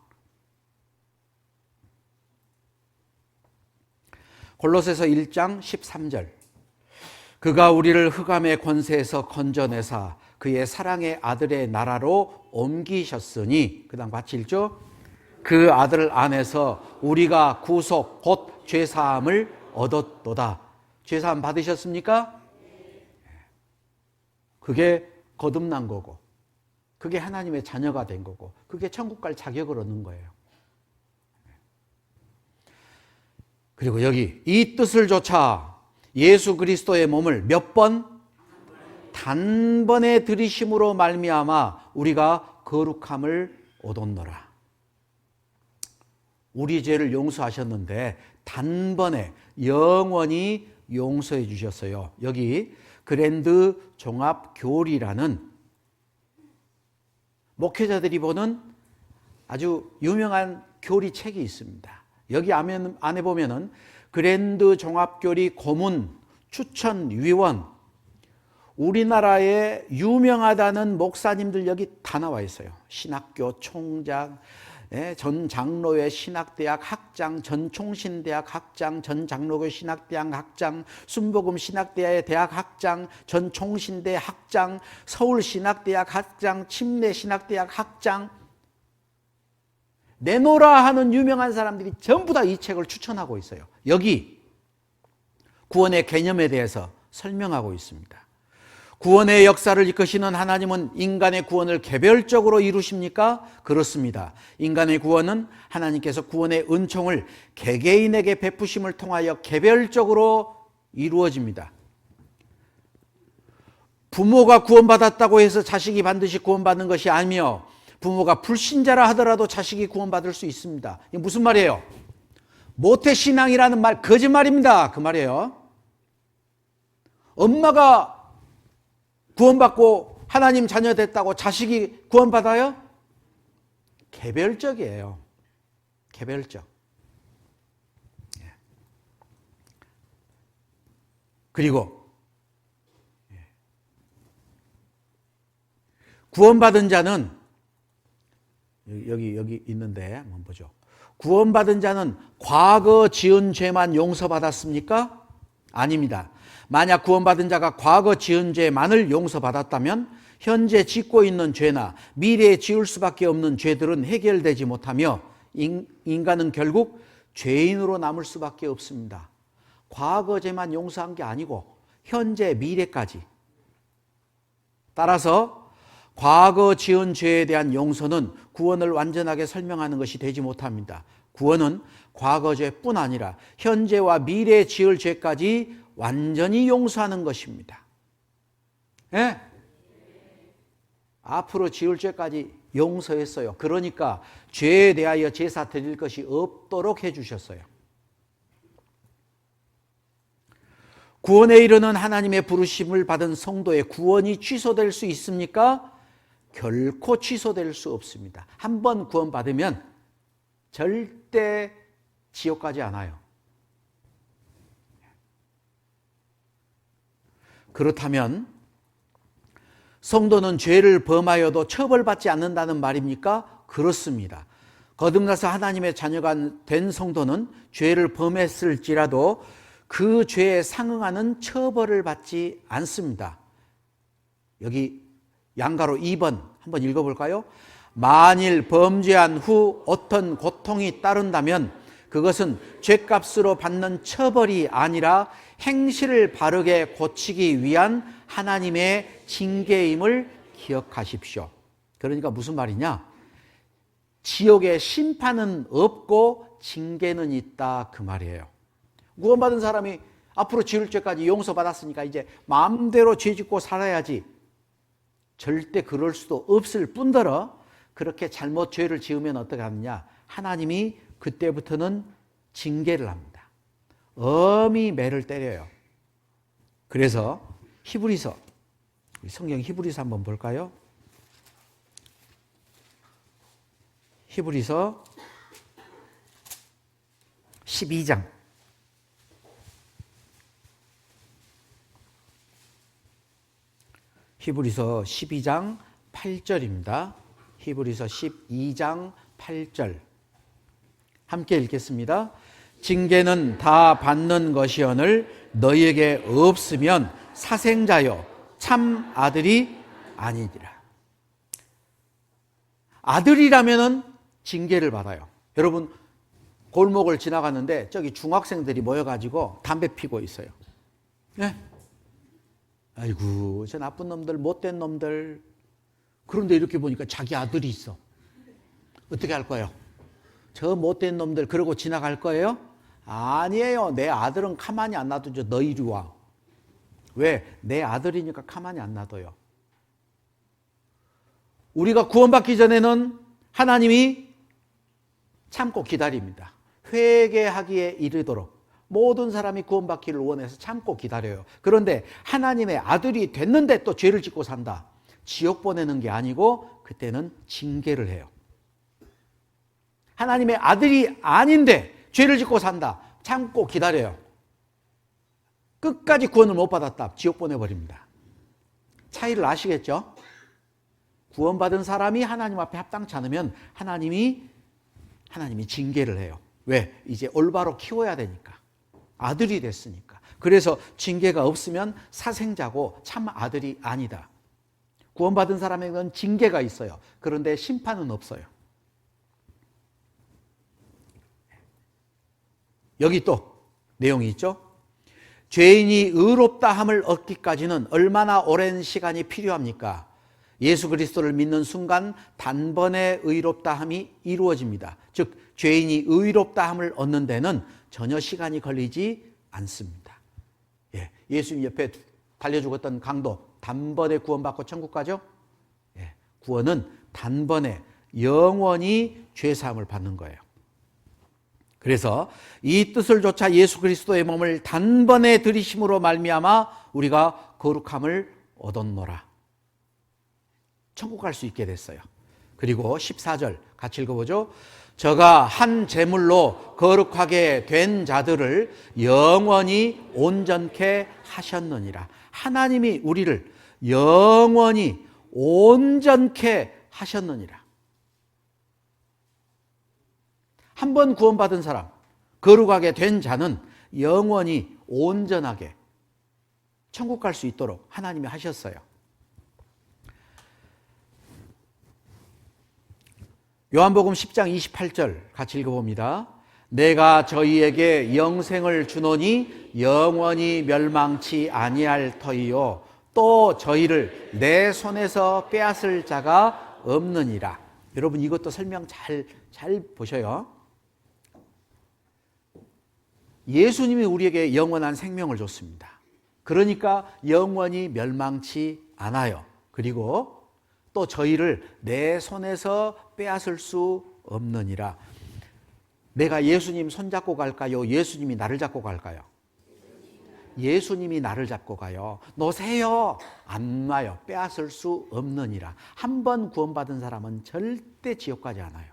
골로새서 1장 13절. 그가 우리를 흑암의 권세에서 건져내사 그의 사랑의 아들의 나라로 옮기셨으니, 그 다음 같이 읽죠. 그 아들 안에서 우리가 구속 곧 죄사함을 얻었도다. 죄사함 받으셨습니까? 그게 거듭난 거고, 그게 하나님의 자녀가 된 거고, 그게 천국 갈 자격을 얻는 거예요. 그리고 여기 이 뜻을 조차 예수 그리스도의 몸을 몇 번? 단번에 들이심으로 말미암아 우리가 거룩함을 얻었노라. 우리 죄를 용서하셨는데 단번에 영원히 용서해 주셨어요. 여기 그랜드 종합 교리라는 목회자들이 보는 아주 유명한 교리 책이 있습니다. 여기 안에 보면은 그랜드 종합교리 고문 추천위원, 우리나라에 유명하다는 목사님들 여기 다 나와 있어요. 신학교 총장, 전 장로회 신학대학 학장, 전 총신대학 학장, 전 장로교 신학대학 학장, 순복음 신학대학의 대학 학장, 전 총신대 학장, 서울 신학대학 학장, 침례 신학대학 학장, 내노라 하는 유명한 사람들이 전부 다 이 책을 추천하고 있어요. 여기 구원의 개념에 대해서 설명하고 있습니다. 구원의 역사를 이끄시는 하나님은 인간의 구원을 개별적으로 이루십니까? 그렇습니다. 인간의 구원은 하나님께서 구원의 은총을 개개인에게 베푸심을 통하여 개별적으로 이루어집니다. 부모가 구원받았다고 해서 자식이 반드시 구원받는 것이 아니며, 부모가 불신자라 하더라도 자식이 구원받을 수 있습니다. 이게 무슨 말이에요? 모태신앙이라는 말 거짓말입니다. 그 말이에요. 엄마가 구원받고 하나님 자녀 됐다고 자식이 구원받아요? 개별적이에요. 개별적. 그리고 구원받은 자는 여기 있는데 한번 보죠. 구원받은 자는 과거 지은 죄만 용서받았습니까? 아닙니다. 만약 구원받은 자가 과거 지은 죄만을 용서받았다면 현재 짓고 있는 죄나 미래에 지을 수밖에 없는 죄들은 해결되지 못하며 인간은 결국 죄인으로 남을 수밖에 없습니다. 과거 죄만 용서한 게 아니고 현재 미래까지. 따라서 과거 지은 죄에 대한 용서는 구원을 완전하게 설명하는 것이 되지 못합니다. 구원은 과거 죄뿐 아니라 현재와 미래에 지을 죄까지 완전히 용서하는 것입니다. 예? 앞으로 지을 죄까지 용서했어요. 그러니까 죄에 대하여 제사 드릴 것이 없도록 해주셨어요. 구원에 이르는 하나님의 부르심을 받은 성도의 구원이 취소될 수 있습니까? 결코 취소될 수 없습니다. 한 번 구원받으면 절대 지옥 가지 않아요. 그렇다면 성도는 죄를 범하여도 처벌받지 않는다는 말입니까? 그렇습니다. 거듭나서 하나님의 자녀가 된 성도는 죄를 범했을지라도 그 죄에 상응하는 처벌을 받지 않습니다. 여기 양가로 2번 한번 읽어볼까요? 만일 범죄한 후 어떤 고통이 따른다면 그것은 죄값으로 받는 처벌이 아니라 행실을 바르게 고치기 위한 하나님의 징계임을 기억하십시오. 그러니까 무슨 말이냐? 지옥의 심판은 없고 징계는 있다, 그 말이에요. 구원받은 사람이 앞으로 지을 죄까지 용서받았으니까 이제 마음대로 죄 짓고 살아야지. 절대 그럴 수도 없을 뿐더러 그렇게 잘못 죄를 지으면 어떻게 하느냐? 하나님이 그때부터는 징계를 합니다. 엄히 매를 때려요. 그래서 히브리서, 성경 히브리서 한번 볼까요? 히브리서 12장. 히브리서 12장 8절입니다. 히브리서 12장 8절. 함께 읽겠습니다. 징계는 다 받는 것이오늘 너희에게 없으면 사생자여 참 아들이 아니니라. 아들이라면은 징계를 받아요. 여러분 골목을 지나갔는데 저기 중학생들이 모여가지고 담배 피고 있어요. 네? 아이고 저 나쁜 놈들, 못된 놈들. 그런데 이렇게 보니까 자기 아들이 있어. 어떻게 할 거예요? 저 못된 놈들 그러고 지나갈 거예요? 아니에요. 내 아들은 가만히 안 놔두죠. 너 이리 와. 왜? 내 아들이니까 가만히 안 놔둬요. 우리가 구원받기 전에는 하나님이 참고 기다립니다. 회개하기에 이르도록 모든 사람이 구원받기를 원해서 참고 기다려요. 그런데 하나님의 아들이 됐는데 또 죄를 짓고 산다. 지옥 보내는 게 아니고 그때는 징계를 해요. 하나님의 아들이 아닌데 죄를 짓고 산다. 참고 기다려요. 끝까지 구원을 못 받았다. 지옥 보내버립니다. 차이를 아시겠죠? 구원받은 사람이 하나님 앞에 합당치 않으면 하나님이 징계를 해요. 왜? 이제 올바로 키워야 되니까. 아들이 됐으니까. 그래서 징계가 없으면 사생자고 참 아들이 아니다. 구원받은 사람에게는 징계가 있어요. 그런데 심판은 없어요. 여기 또 내용이 있죠. 죄인이 의롭다 함을 얻기까지는 얼마나 오랜 시간이 필요합니까? 예수 그리스도를 믿는 순간 단번에 의롭다 함이 이루어집니다. 즉 죄인이 의롭다 함을 얻는 데는 전혀 시간이 걸리지 않습니다. 예수님 옆에 달려 죽었던 강도 단번에 구원받고 천국 가죠? 구원은 단번에 영원히 죄사함을 받는 거예요. 그래서 이 뜻을 좇아 예수 그리스도의 몸을 단번에 들이심으로 말미암아 우리가 거룩함을 얻었노라. 천국 갈 수 있게 됐어요. 그리고 14절 같이 읽어보죠. 저가 한 제물로 거룩하게 된 자들을 영원히 온전케 하셨느니라. 하나님이 우리를 영원히 온전케 하셨느니라. 한 번 구원받은 사람, 거룩하게 된 자는 영원히 온전하게 천국 갈 수 있도록 하나님이 하셨어요. 요한복음 10장 28절 같이 읽어봅니다. 내가 저희에게 영생을 주노니 영원히 멸망치 아니할 터이요 또 저희를 내 손에서 빼앗을 자가 없느니라. 여러분 이것도 설명 잘 보셔요. 예수님이 우리에게 영원한 생명을 줬습니다. 그러니까 영원히 멸망치 않아요. 그리고 또 저희를 내 손에서 빼앗을 수 없느니라. 내가 예수님 손잡고 갈까요? 예수님이 나를 잡고 갈까요? 예수님이 나를 잡고 가요. 노세요. 안 놔요. 빼앗을 수 없느니라. 한 번 구원받은 사람은 절대 지옥 가지 않아요.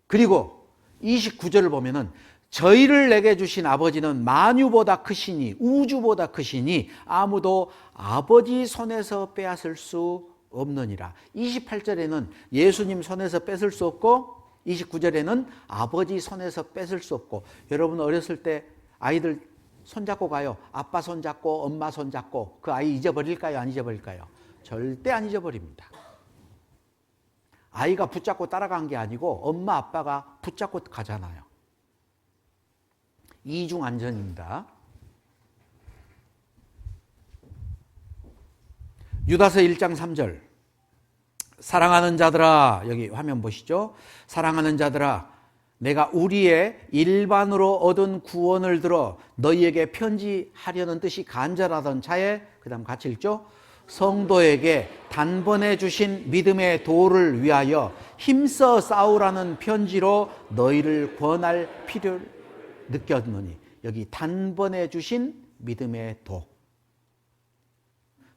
그리고 29절을 보면은 저희를 내게 주신 아버지는 만유보다 크시니 우주보다 크시니 아무도 아버지 손에서 빼앗을 수 없느니라. 28절에는 예수님 손에서 뺏을 수 없고 29절에는 아버지 손에서 뺏을 수 없고. 여러분 어렸을 때 아이들 손잡고 가요. 아빠 손잡고 엄마 손잡고 그 아이 잊어버릴까요? 안 잊어버릴까요? 절대 안 잊어버립니다. 아이가 붙잡고 따라간 게 아니고 엄마 아빠가 붙잡고 가잖아요. 이중 안전입니다. 유다서 1장 3절. 사랑하는 자들아, 여기 화면 보시죠. 사랑하는 자들아, 내가 우리의 일반으로 얻은 구원을 들어 너희에게 편지하려는 뜻이 간절하던 차에, 그 다음 같이 읽죠. 성도에게 단번에 주신 믿음의 도를 위하여 힘써 싸우라는 편지로 너희를 권할 필요를. 느꼈느니. 여기 단번에 주신 믿음의 도.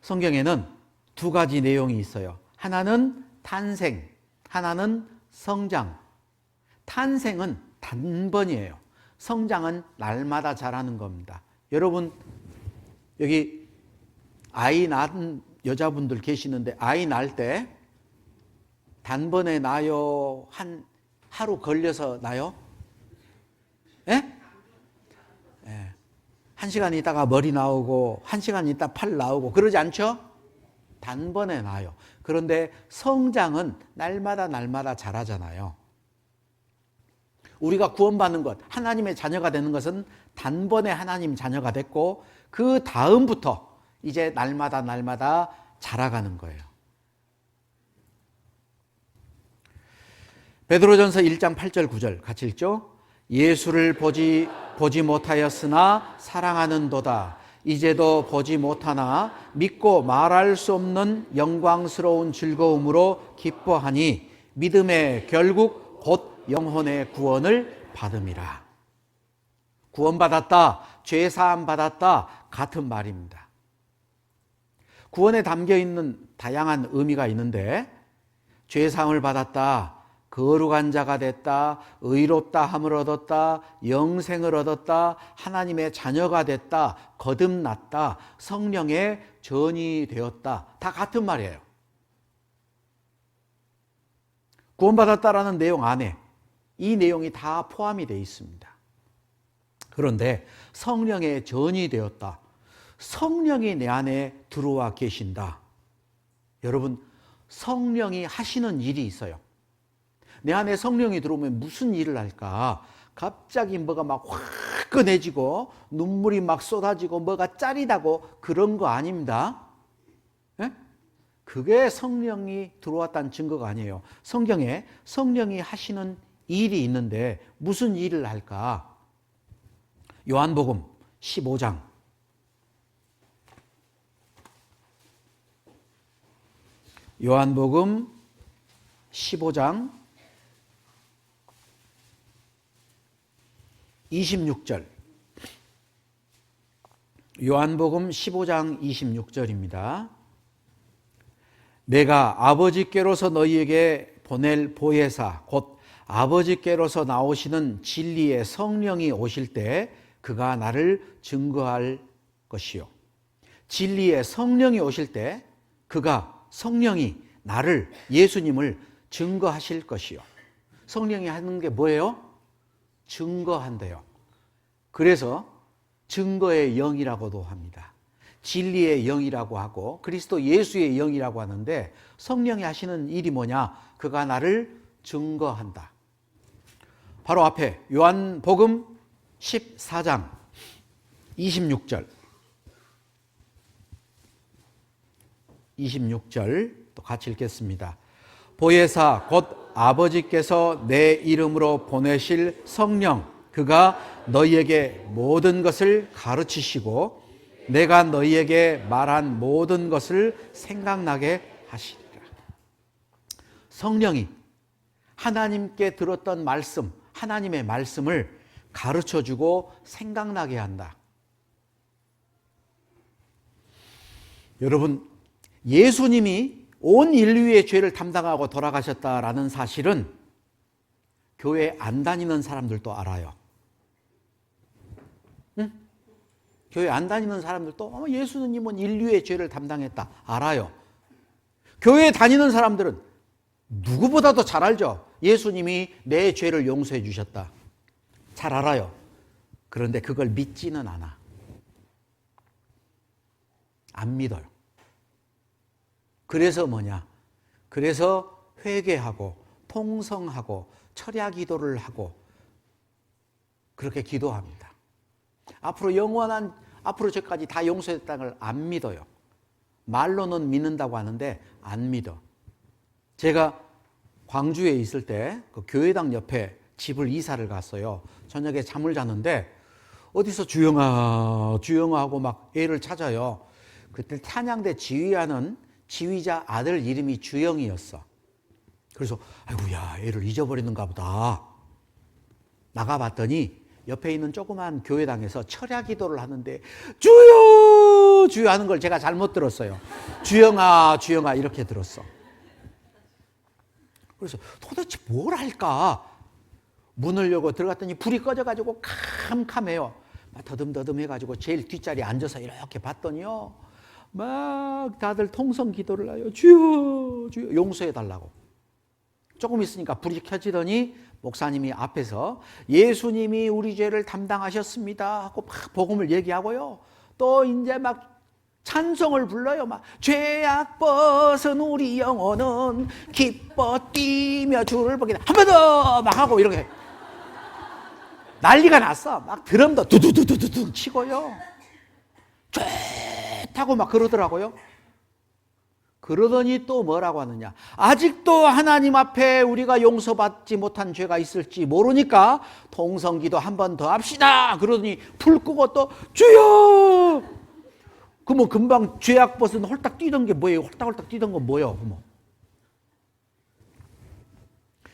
성경에는 두 가지 내용이 있어요. 하나는 탄생, 하나는 성장. 탄생은 단번이에요. 성장은 날마다 자라는 겁니다. 여러분, 여기 아이 낳은 여자분들 계시는데 아이 낳을 때 단번에 나요? 하루 걸려서 나요? 예? 예. 1시간 있다가 머리 나오고 1시간 있다 팔 나오고 그러지 않죠? 단번에 나요. 그런데 성장은 날마다 자라잖아요. 우리가 구원받는 것, 하나님의 자녀가 되는 것은 단번에 하나님 자녀가 됐고 그 다음부터 이제 날마다 자라가는 거예요. 베드로전서 1장 8절 9절 같이 읽죠? 예수를 보지 못하였으나 사랑하는도다. 이제도 보지 못하나 믿고 말할 수 없는 영광스러운 즐거움으로 기뻐하니 믿음의 결국 곧 영혼의 구원을 받음이라. 구원받았다, 죄사함 받았다 같은 말입니다. 구원에 담겨 있는 다양한 의미가 있는데 죄사함을 받았다, 거룩한 자가 됐다, 의롭다 함을 얻었다, 영생을 얻었다, 하나님의 자녀가 됐다, 거듭났다, 성령의 전이 되었다. 다 같은 말이에요. 구원받았다라는 내용 안에 이 내용이 다 포함이 되어 있습니다. 그런데 성령의 전이 되었다. 성령이 내 안에 들어와 계신다. 여러분, 성령이 하시는 일이 있어요. 내 안에 성령이 들어오면 무슨 일을 할까? 갑자기 뭐가 막 화끈해지고 눈물이 막 쏟아지고 뭐가 짜리다고 그런 거 아닙니다. 예? 그게 성령이 들어왔다는 증거가 아니에요. 성경에 성령이 하시는 일이 있는데 무슨 일을 할까? 요한복음 15장 요한복음 15장 26절 요한복음 15장 26절입니다. 내가 아버지께로서 너희에게 보낼 보혜사 곧 아버지께로서 나오시는 진리의 성령이 오실 때 그가 나를 증거할 것이요. 진리의 성령이 오실 때 그가 성령이 나를 예수님을 증거하실 것이요. 성령이 하는 게 뭐예요? 증거한대요. 그래서 증거의 영이라고도 합니다. 진리의 영이라고 하고 그리스도 예수의 영이라고 하는데 성령이 하시는 일이 뭐냐? 그가 나를 증거한다. 바로 앞에 요한복음 14장 26절 26절 또 같이 읽겠습니다. 보혜사 곧 아버지께서 내 이름으로 보내실 성령 그가 너희에게 모든 것을 가르치시고 내가 너희에게 말한 모든 것을 생각나게 하시리라. 성령이 하나님께 들었던 말씀, 하나님의 말씀을 가르쳐주고 생각나게 한다. 여러분, 예수님이 온 인류의 죄를 담당하고 돌아가셨다라는 사실은 교회 안 다니는 사람들도 알아요. 응? 교회 안 다니는 사람들도 예수님은 인류의 죄를 담당했다 알아요. 교회 다니는 사람들은 누구보다도 잘 알죠. 예수님이 내 죄를 용서해 주셨다. 잘 알아요. 그런데 그걸 믿지는 않아. 안 믿어요. 그래서 뭐냐? 그래서 회개하고 통성하고 철야 기도를 하고 그렇게 기도합니다. 앞으로 저까지 다 용서했다는 걸 안 믿어요. 말로는 믿는다고 하는데 안 믿어. 제가 광주에 있을 때 그 교회당 옆에 집을 이사를 갔어요. 저녁에 잠을 잤는데 어디서 주영아 하고 막 애를 찾아요. 그때 찬양대 지휘하는 지휘자 아들 이름이 주영이었어. 그래서 아이고야 애를 잊어버리는가 보다. 나가봤더니 옆에 있는 조그만 교회당에서 철야 기도를 하는데 주여 주여 하는 걸 제가 잘못 들었어요. 주영아 주영아 이렇게 들었어. 그래서 도대체 뭘 할까? 문을 열고 들어갔더니 불이 꺼져가지고 캄캄해요. 막 더듬더듬해가지고 제일 뒷자리에 앉아서 이렇게 봤더니요, 막 다들 통성 기도를 해요. 주여 주여 용서해달라고. 조금 있으니까 불이 켜지더니 목사님이 앞에서 예수님이 우리 죄를 담당하셨습니다 하고 막 복음을 얘기하고요. 또 이제 막 찬송을 불러요. 막 죄악 벗은 우리 영혼은 기뻐 뛰며 주를 보기다. 한 번 더 막 하고 이렇게 난리가 났어. 막 드럼도 두두두두두 치고요. 좋다고 막 그러더라고요. 그러더니 또 뭐라고 하느냐. 아직도 하나님 앞에 우리가 용서받지 못한 죄가 있을지 모르니까 통성기도 한 번 더 합시다. 그러더니 불 끄고 또 주여. 그러면 금방 죄악 벗은 홀딱 뛰던 게 뭐예요? 홀딱홀딱 뛰던 건 뭐예요? 그러면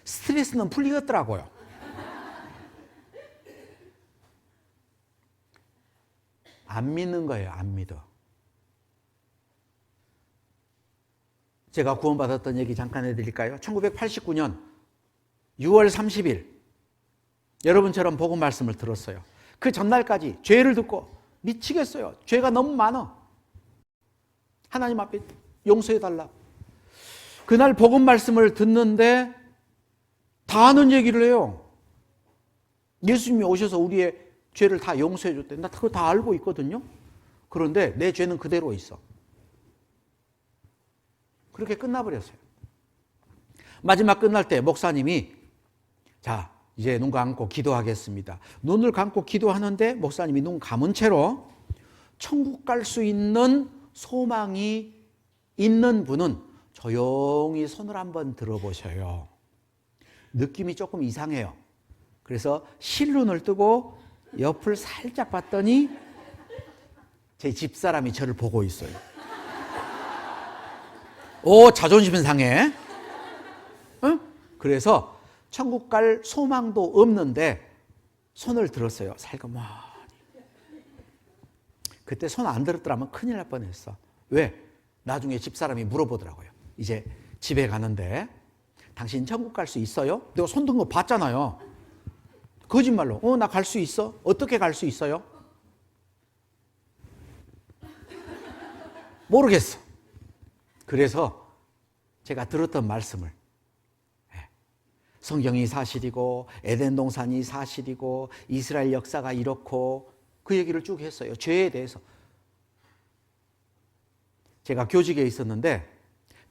스트레스는 풀리겠더라고요. 안 믿는 거예요. 안 믿어. 제가 구원받았던 얘기 잠깐 해드릴까요? 1989년 6월 30일 여러분처럼 복음 말씀을 들었어요. 그 전날까지 죄를 듣고 미치겠어요. 죄가 너무 많아. 하나님 앞에 용서해달라. 그날 복음 말씀을 듣는데 다 아는 얘기를 해요. 예수님이 오셔서 우리의 죄를 다 용서해 줬대. 나 그거 다 알고 있거든요. 그런데 내 죄는 그대로 있어. 그렇게 끝나버렸어요. 마지막 끝날 때 목사님이 자 이제 눈 감고 기도하겠습니다. 눈을 감고 기도하는데 목사님이 눈 감은 채로 천국 갈 수 있는 소망이 있는 분은 조용히 손을 한번 들어보셔요. 느낌이 조금 이상해요. 그래서 실눈을 뜨고 옆을 살짝 봤더니 제 집사람이 저를 보고 있어요. 오, 자존심 상해. 응? 그래서 천국 갈 소망도 없는데 손을 들었어요. 살그머니. 그때 손 안 들었더라면 큰일 날 뻔했어. 왜? 나중에 집사람이 물어보더라고요. 이제 집에 가는데 당신 천국 갈 수 있어요? 내가 손 든 거 봤잖아요. 거짓말로. 나 갈 수 있어? 어떻게 갈 수 있어요? 모르겠어. 그래서 제가 들었던 말씀을 성경이 사실이고 에덴 동산이 사실이고 이스라엘 역사가 이렇고 그 얘기를 쭉 했어요. 죄에 대해서. 제가 교직에 있었는데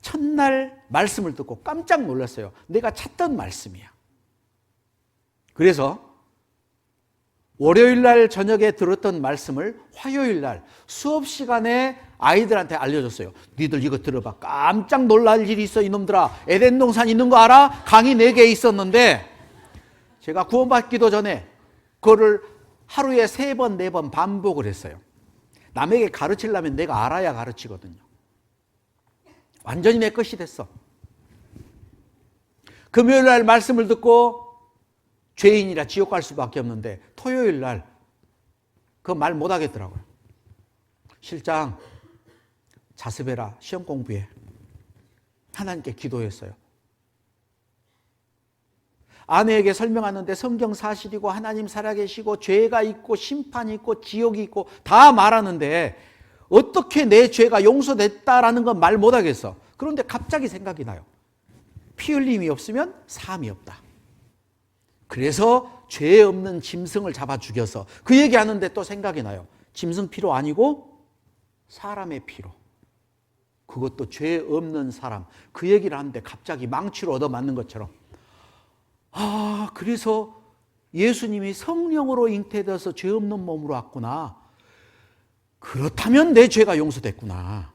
첫날 말씀을 듣고 깜짝 놀랐어요. 내가 찾던 말씀이야. 그래서 월요일 날 저녁에 들었던 말씀을 화요일 날 수업 시간에 아이들한테 알려줬어요. 니들 이거 들어봐. 깜짝 놀랄 일이 있어 이놈들아. 에덴 동산 있는 거 알아? 강이 4개 있었는데 제가 구원받기도 전에 그거를 하루에 3번, 4번 반복을 했어요. 남에게 가르치려면 내가 알아야 가르치거든요. 완전히 내 것이 됐어. 금요일 날 말씀을 듣고 죄인이라 지옥 갈 수밖에 없는데 토요일 날 그 말 못 하겠더라고요. 실장 자습해라. 시험 공부해. 하나님께 기도했어요. 아내에게 설명하는데 성경 사실이고 하나님 살아계시고 죄가 있고 심판이 있고 지옥이 있고 다 말하는데 어떻게 내 죄가 용서됐다라는 건 말 못 하겠어. 그런데 갑자기 생각이 나요. 피 흘림이 없으면 사함이 없다. 그래서 죄 없는 짐승을 잡아 죽여서 그 얘기하는데 또 생각이 나요. 짐승 피로 아니고 사람의 피로. 그것도 죄 없는 사람. 그 얘기를 하는데 갑자기 망치로 얻어맞는 것처럼 그래서 예수님이 성령으로 잉태되어서 죄 없는 몸으로 왔구나. 그렇다면 내 죄가 용서됐구나.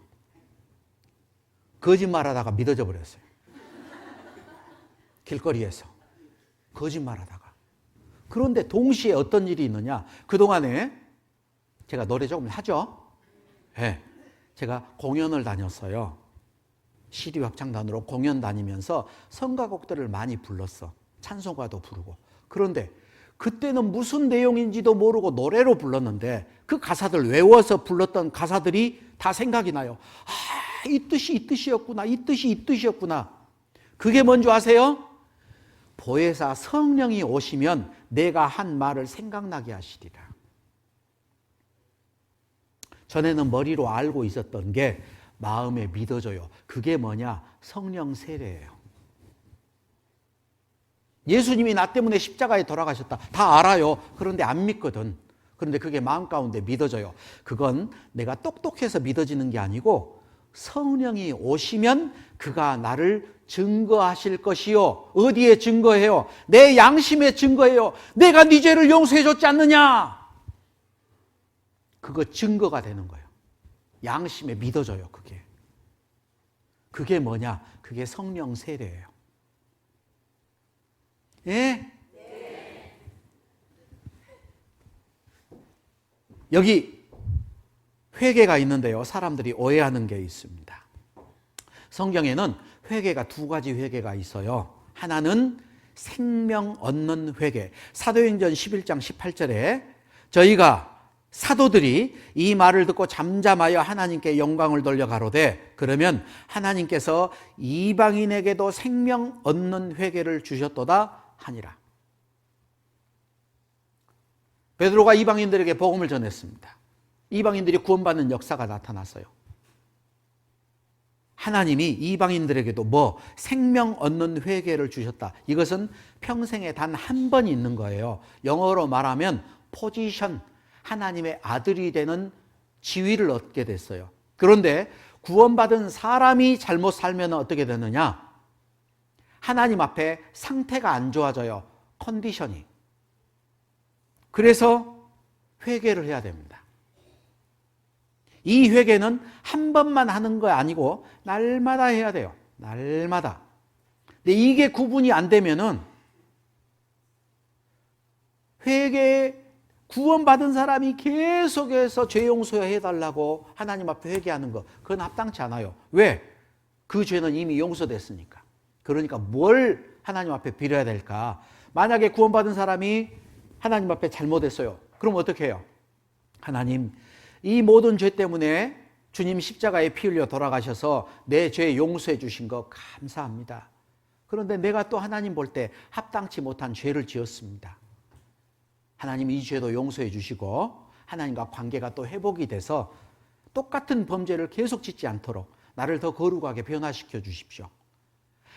거짓말하다가 믿어져 버렸어요. 길거리에서 거짓말하다가. 그런데 동시에 어떤 일이 있느냐. 그동안에 제가 노래 조금 하죠. 네. 제가 공연을 다녔어요. CD 합창단으로 공연 다니면서 성가곡들을 많이 불렀어. 찬송가도 부르고. 그런데 그때는 무슨 내용인지도 모르고 노래로 불렀는데 그 가사들 외워서 불렀던 가사들이 다 생각이 나요. 아, 이 뜻이 이 뜻이었구나. 이 뜻이 이 뜻이었구나. 그게 뭔지 아세요? 보혜사 성령이 오시면 내가 한 말을 생각나게 하시리라. 전에는 머리로 알고 있었던 게 마음에 믿어져요. 그게 뭐냐? 성령 세례예요. 예수님이 나 때문에 십자가에 돌아가셨다. 다 알아요. 그런데 안 믿거든. 그런데 그게 마음 가운데 믿어져요. 그건 내가 똑똑해서 믿어지는 게 아니고 성령이 오시면 그가 나를 증거하실 것이요. 어디에 증거해요? 내 양심에 증거해요. 내가 네 죄를 용서해 줬지 않느냐? 그거 증거가 되는 거예요. 양심에 믿어져요. 그게 뭐냐? 그게 성령 세례예요. 예? 여기 회개가 있는데요. 사람들이 오해하는 게 있습니다. 성경에는 회개가 두 가지 회개가 있어요. 하나는 생명 얻는 회개. 사도행전 11장 18절에 저희가 사도들이 이 말을 듣고 잠잠하여 하나님께 영광을 돌려 가로되 그러면 하나님께서 이방인에게도 생명 얻는 회개를 주셨도다 하니라. 베드로가 이방인들에게 복음을 전했습니다. 이방인들이 구원받는 역사가 나타났어요. 하나님이 이방인들에게도 생명 얻는 회개를 주셨다. 이것은 평생에 단 한 번 있는 거예요. 영어로 말하면 포지션, 하나님의 아들이 되는 지위를 얻게 됐어요. 그런데 구원받은 사람이 잘못 살면 어떻게 되느냐? 하나님 앞에 상태가 안 좋아져요. 컨디션이. 그래서 회개를 해야 됩니다. 이 회개는 한 번만 하는 거 아니고 날마다 해야 돼요. 날마다. 근데 이게 구분이 안 되면은 구원받은 사람이 계속해서 죄 용서해달라고 하나님 앞에 회개하는 거, 그건 합당치 않아요. 왜? 그 죄는 이미 용서됐으니까. 그러니까 뭘 하나님 앞에 빌어야 될까? 만약에 구원받은 사람이 하나님 앞에 잘못했어요. 그럼 어떻게 해요? 하나님, 이 모든 죄 때문에 주님 십자가에 피 흘려 돌아가셔서 내 죄 용서해 주신 거 감사합니다. 그런데 내가 또 하나님 볼 때 합당치 못한 죄를 지었습니다. 하나님 이 죄도 용서해 주시고 하나님과 관계가 또 회복이 돼서 똑같은 범죄를 계속 짓지 않도록 나를 더 거룩하게 변화시켜 주십시오.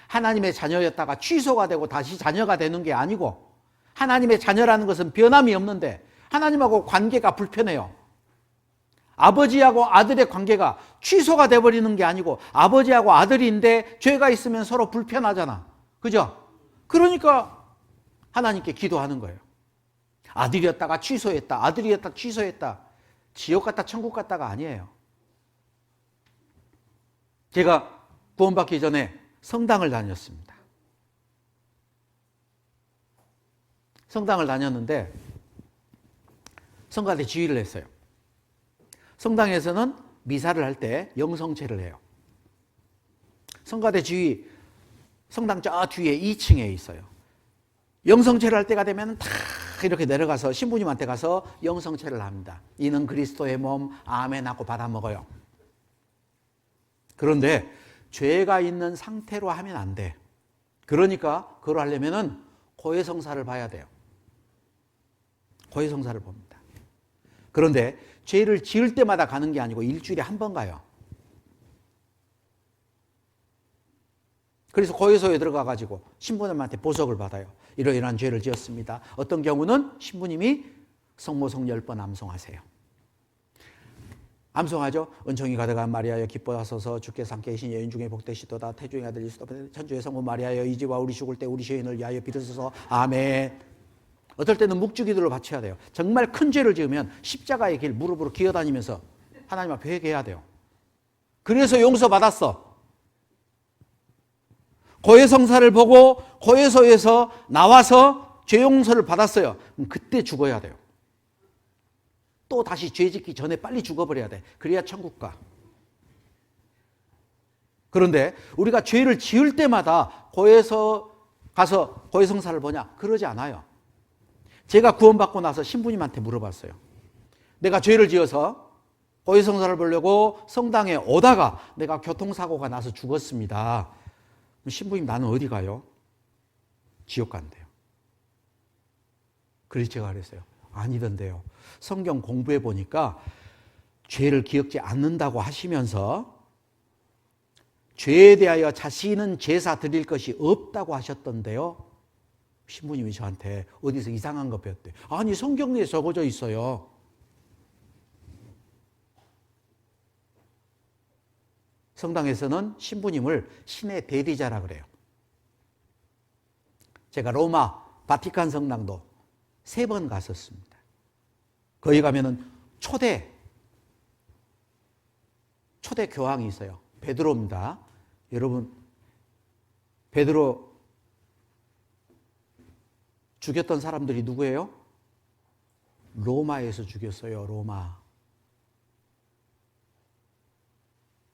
하나님의 자녀였다가 취소가 되고 다시 자녀가 되는 게 아니고, 하나님의 자녀라는 것은 변함이 없는데 하나님하고 관계가 불편해요. 아버지하고 아들의 관계가 취소가 돼버리는 게 아니고 아버지하고 아들인데 죄가 있으면 서로 불편하잖아. 그죠? 그러니까 하나님께 기도하는 거예요. 아들이었다가 취소했다. 아들이었다 취소했다. 지옥 갔다 천국 갔다가 아니에요. 제가 구원받기 전에 성당을 다녔습니다. 성당을 다녔는데 성가대 지휘를 했어요. 성당에서는 미사를 할 때 영성체를 해요. 성가대 지휘, 성당 저 뒤에 2층에 있어요. 영성체를 할 때가 되면 다 이렇게 내려가서 신부님한테 가서 영성체를 합니다. 이는 그리스도의 몸, 아멘 하고 받아 먹어요. 그런데 죄가 있는 상태로 하면 안 돼. 그러니까 그걸 하려면은 고해성사를 봐야 돼요. 고해성사를 봅니다. 그런데 죄를 지을 때마다 가는 게 아니고 일주일에 한 번 가요. 그래서 고해소에 들어가가지고 신부님한테 보석을 받아요. 이러이러한 죄를 지었습니다. 어떤 경우는 신부님이 성모성 10번 암송하세요. 암송하죠. 은총이 가득한 마리아여 기뻐하소서, 주께서 함께 계신 여인 중에 복되시도다. 태중의 아들 예수 천주의 성모 마리아여 이제와 우리 죽을 때 우리 죄인을 위하여 빌으소서. 아멘. 어떨 때는 묵주기도를 바쳐야 돼요. 정말 큰 죄를 지으면 십자가의 길 무릎으로 기어다니면서 하나님 앞에 회개해야 돼요. 그래서 용서받았어. 고해성사를 보고 고해소에서 나와서 죄 용서를 받았어요. 그럼 그때 죽어야 돼요. 또 다시 죄 짓기 전에 빨리 죽어버려야 돼. 그래야 천국 가. 그런데 우리가 죄를 지을 때마다 고해서 가서 고해성사를 보냐? 그러지 않아요. 제가 구원받고 나서 신부님한테 물어봤어요. 내가 죄를 지어서 고해성사를 보려고 성당에 오다가 내가 교통사고가 나서 죽었습니다. 신부님, 나는 어디 가요? 지옥 간대요. 그래서 제가 그랬어요. 아니던데요. 성경 공부해 보니까 죄를 기억지 않는다고 하시면서 죄에 대하여 자신은 제사 드릴 것이 없다고 하셨던데요. 신부님이 저한테 어디서 이상한 거 배웠대요. 아니, 성경에 적어져 있어요. 성당에서는 신부님을 신의 대리자라 그래요. 제가 로마 바티칸 성당도 3번 갔었습니다. 거기 가면은 초대 교황이 있어요. 베드로입니다. 여러분, 베드로 죽였던 사람들이 누구예요? 로마에서 죽였어요.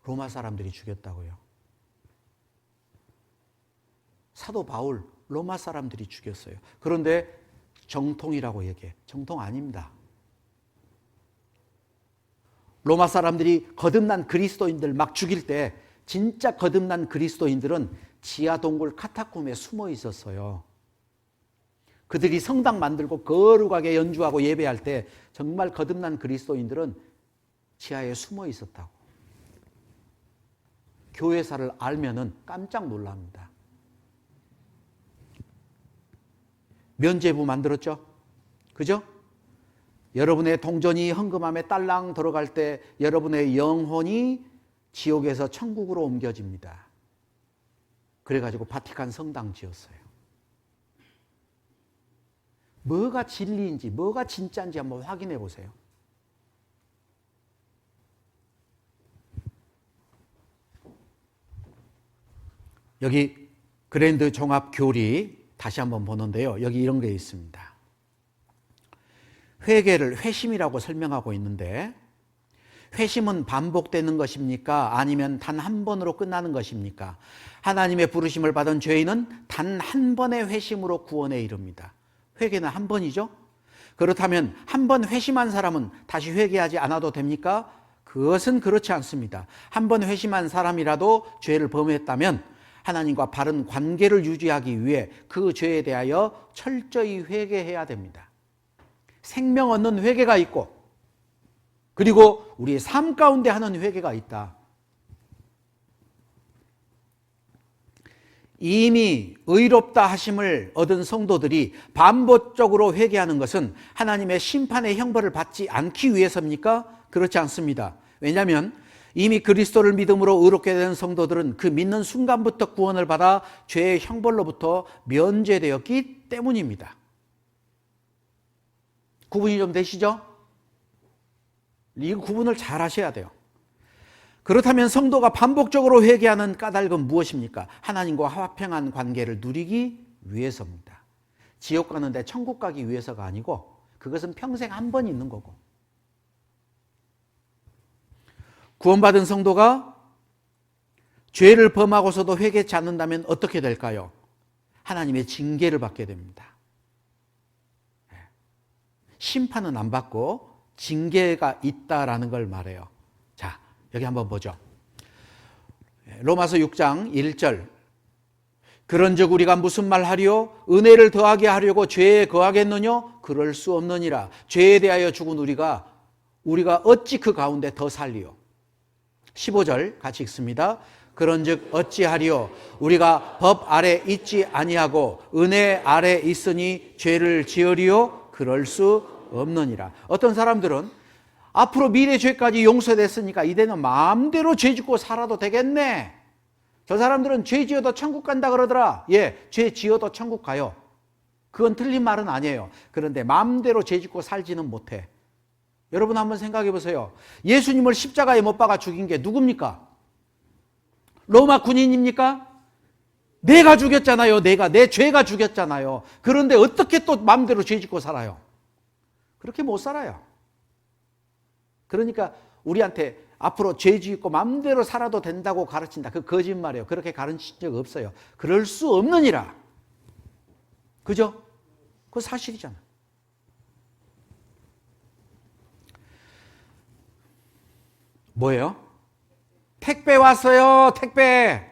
로마 사람들이 죽였다고요. 사도 바울, 로마 사람들이 죽였어요. 그런데 정통이라고 얘기해. 정통 아닙니다. 로마 사람들이 거듭난 그리스도인들 막 죽일 때 진짜 거듭난 그리스도인들은 지하 동굴 카타콤에 숨어 있었어요. 그들이 성당 만들고 거룩하게 연주하고 예배할 때 정말 거듭난 그리스도인들은 지하에 숨어 있었다고. 교회사를 알면은 깜짝 놀랍니다. 면죄부 만들었죠? 그죠? 여러분의 동전이 헌금함에 딸랑 들어갈 때 여러분의 영혼이 지옥에서 천국으로 옮겨집니다. 그래가지고 바티칸 성당 지었어요. 뭐가 진리인지, 뭐가 진짜인지 한번 확인해 보세요. 여기 그랜드 종합 교리 다시 한번 보는데요. 여기 이런 게 있습니다. 회개를 회심이라고 설명하고 있는데, 회심은 반복되는 것입니까? 아니면 단 한 번으로 끝나는 것입니까? 하나님의 부르심을 받은 죄인은 단 한 번의 회심으로 구원에 이릅니다. 회개는 한 번이죠? 그렇다면 한 번 회심한 사람은 다시 회개하지 않아도 됩니까? 그것은 그렇지 않습니다. 한 번 회심한 사람이라도 죄를 범했다면 하나님과 바른 관계를 유지하기 위해 그 죄에 대하여 철저히 회개해야 됩니다. 생명 얻는 회개가 있고, 그리고 우리의 삶 가운데 하는 회개가 있다. 이미 의롭다 하심을 얻은 성도들이 반복적으로 회개하는 것은 하나님의 심판의 형벌을 받지 않기 위해서입니까? 그렇지 않습니다. 왜냐하면 이미 그리스도를 믿음으로 의롭게 된 성도들은 그 믿는 순간부터 구원을 받아 죄의 형벌로부터 면제되었기 때문입니다. 구분이 좀 되시죠? 이 구분을 잘 하셔야 돼요. 그렇다면 성도가 반복적으로 회개하는 까닭은 무엇입니까? 하나님과 화평한 관계를 누리기 위해서입니다. 지옥 가는데 천국 가기 위해서가 아니고, 그것은 평생 한 번 있는 거고. 구원받은 성도가 죄를 범하고서도 회개치 않는다면 어떻게 될까요? 하나님의 징계를 받게 됩니다. 심판은 안 받고 징계가 있다라는 걸 말해요. 자, 여기 한번 보죠. 로마서 6장 1절. 그런즉 우리가 무슨 말 하리요? 은혜를 더하게 하려고 죄에 거하겠느냐? 그럴 수 없느니라. 죄에 대하여 죽은 우리가 어찌 그 가운데 더 살리요? 15절 같이 읽습니다. 그런즉 어찌하리요? 우리가 법 아래 있지 아니하고 은혜 아래 있으니 죄를 지으리요? 그럴 수 없느니라. 어떤 사람들은 앞으로 미래 죄까지 용서됐으니까 이제는 마음대로 죄 짓고 살아도 되겠네. 저 사람들은 죄 지어도 천국 간다 그러더라. 예, 죄 지어도 천국 가요. 그건 틀린 말은 아니에요. 그런데 마음대로 죄 짓고 살지는 못해. 여러분 한번 생각해 보세요. 예수님을 십자가에 못 박아 죽인 게 누굽니까? 로마 군인입니까? 내가 죽였잖아요. 내 죄가 죽였잖아요. 그런데 어떻게 또 마음대로 죄 짓고 살아요? 그렇게 못 살아요. 그러니까 우리한테 앞으로 죄 짓고 마음대로 살아도 된다고 가르친다. 그 거짓말이에요. 그렇게 가르친 적 없어요. 그럴 수 없느니라. 그죠? 그거 사실이잖아. 뭐예요? 택배 왔어요. 택배.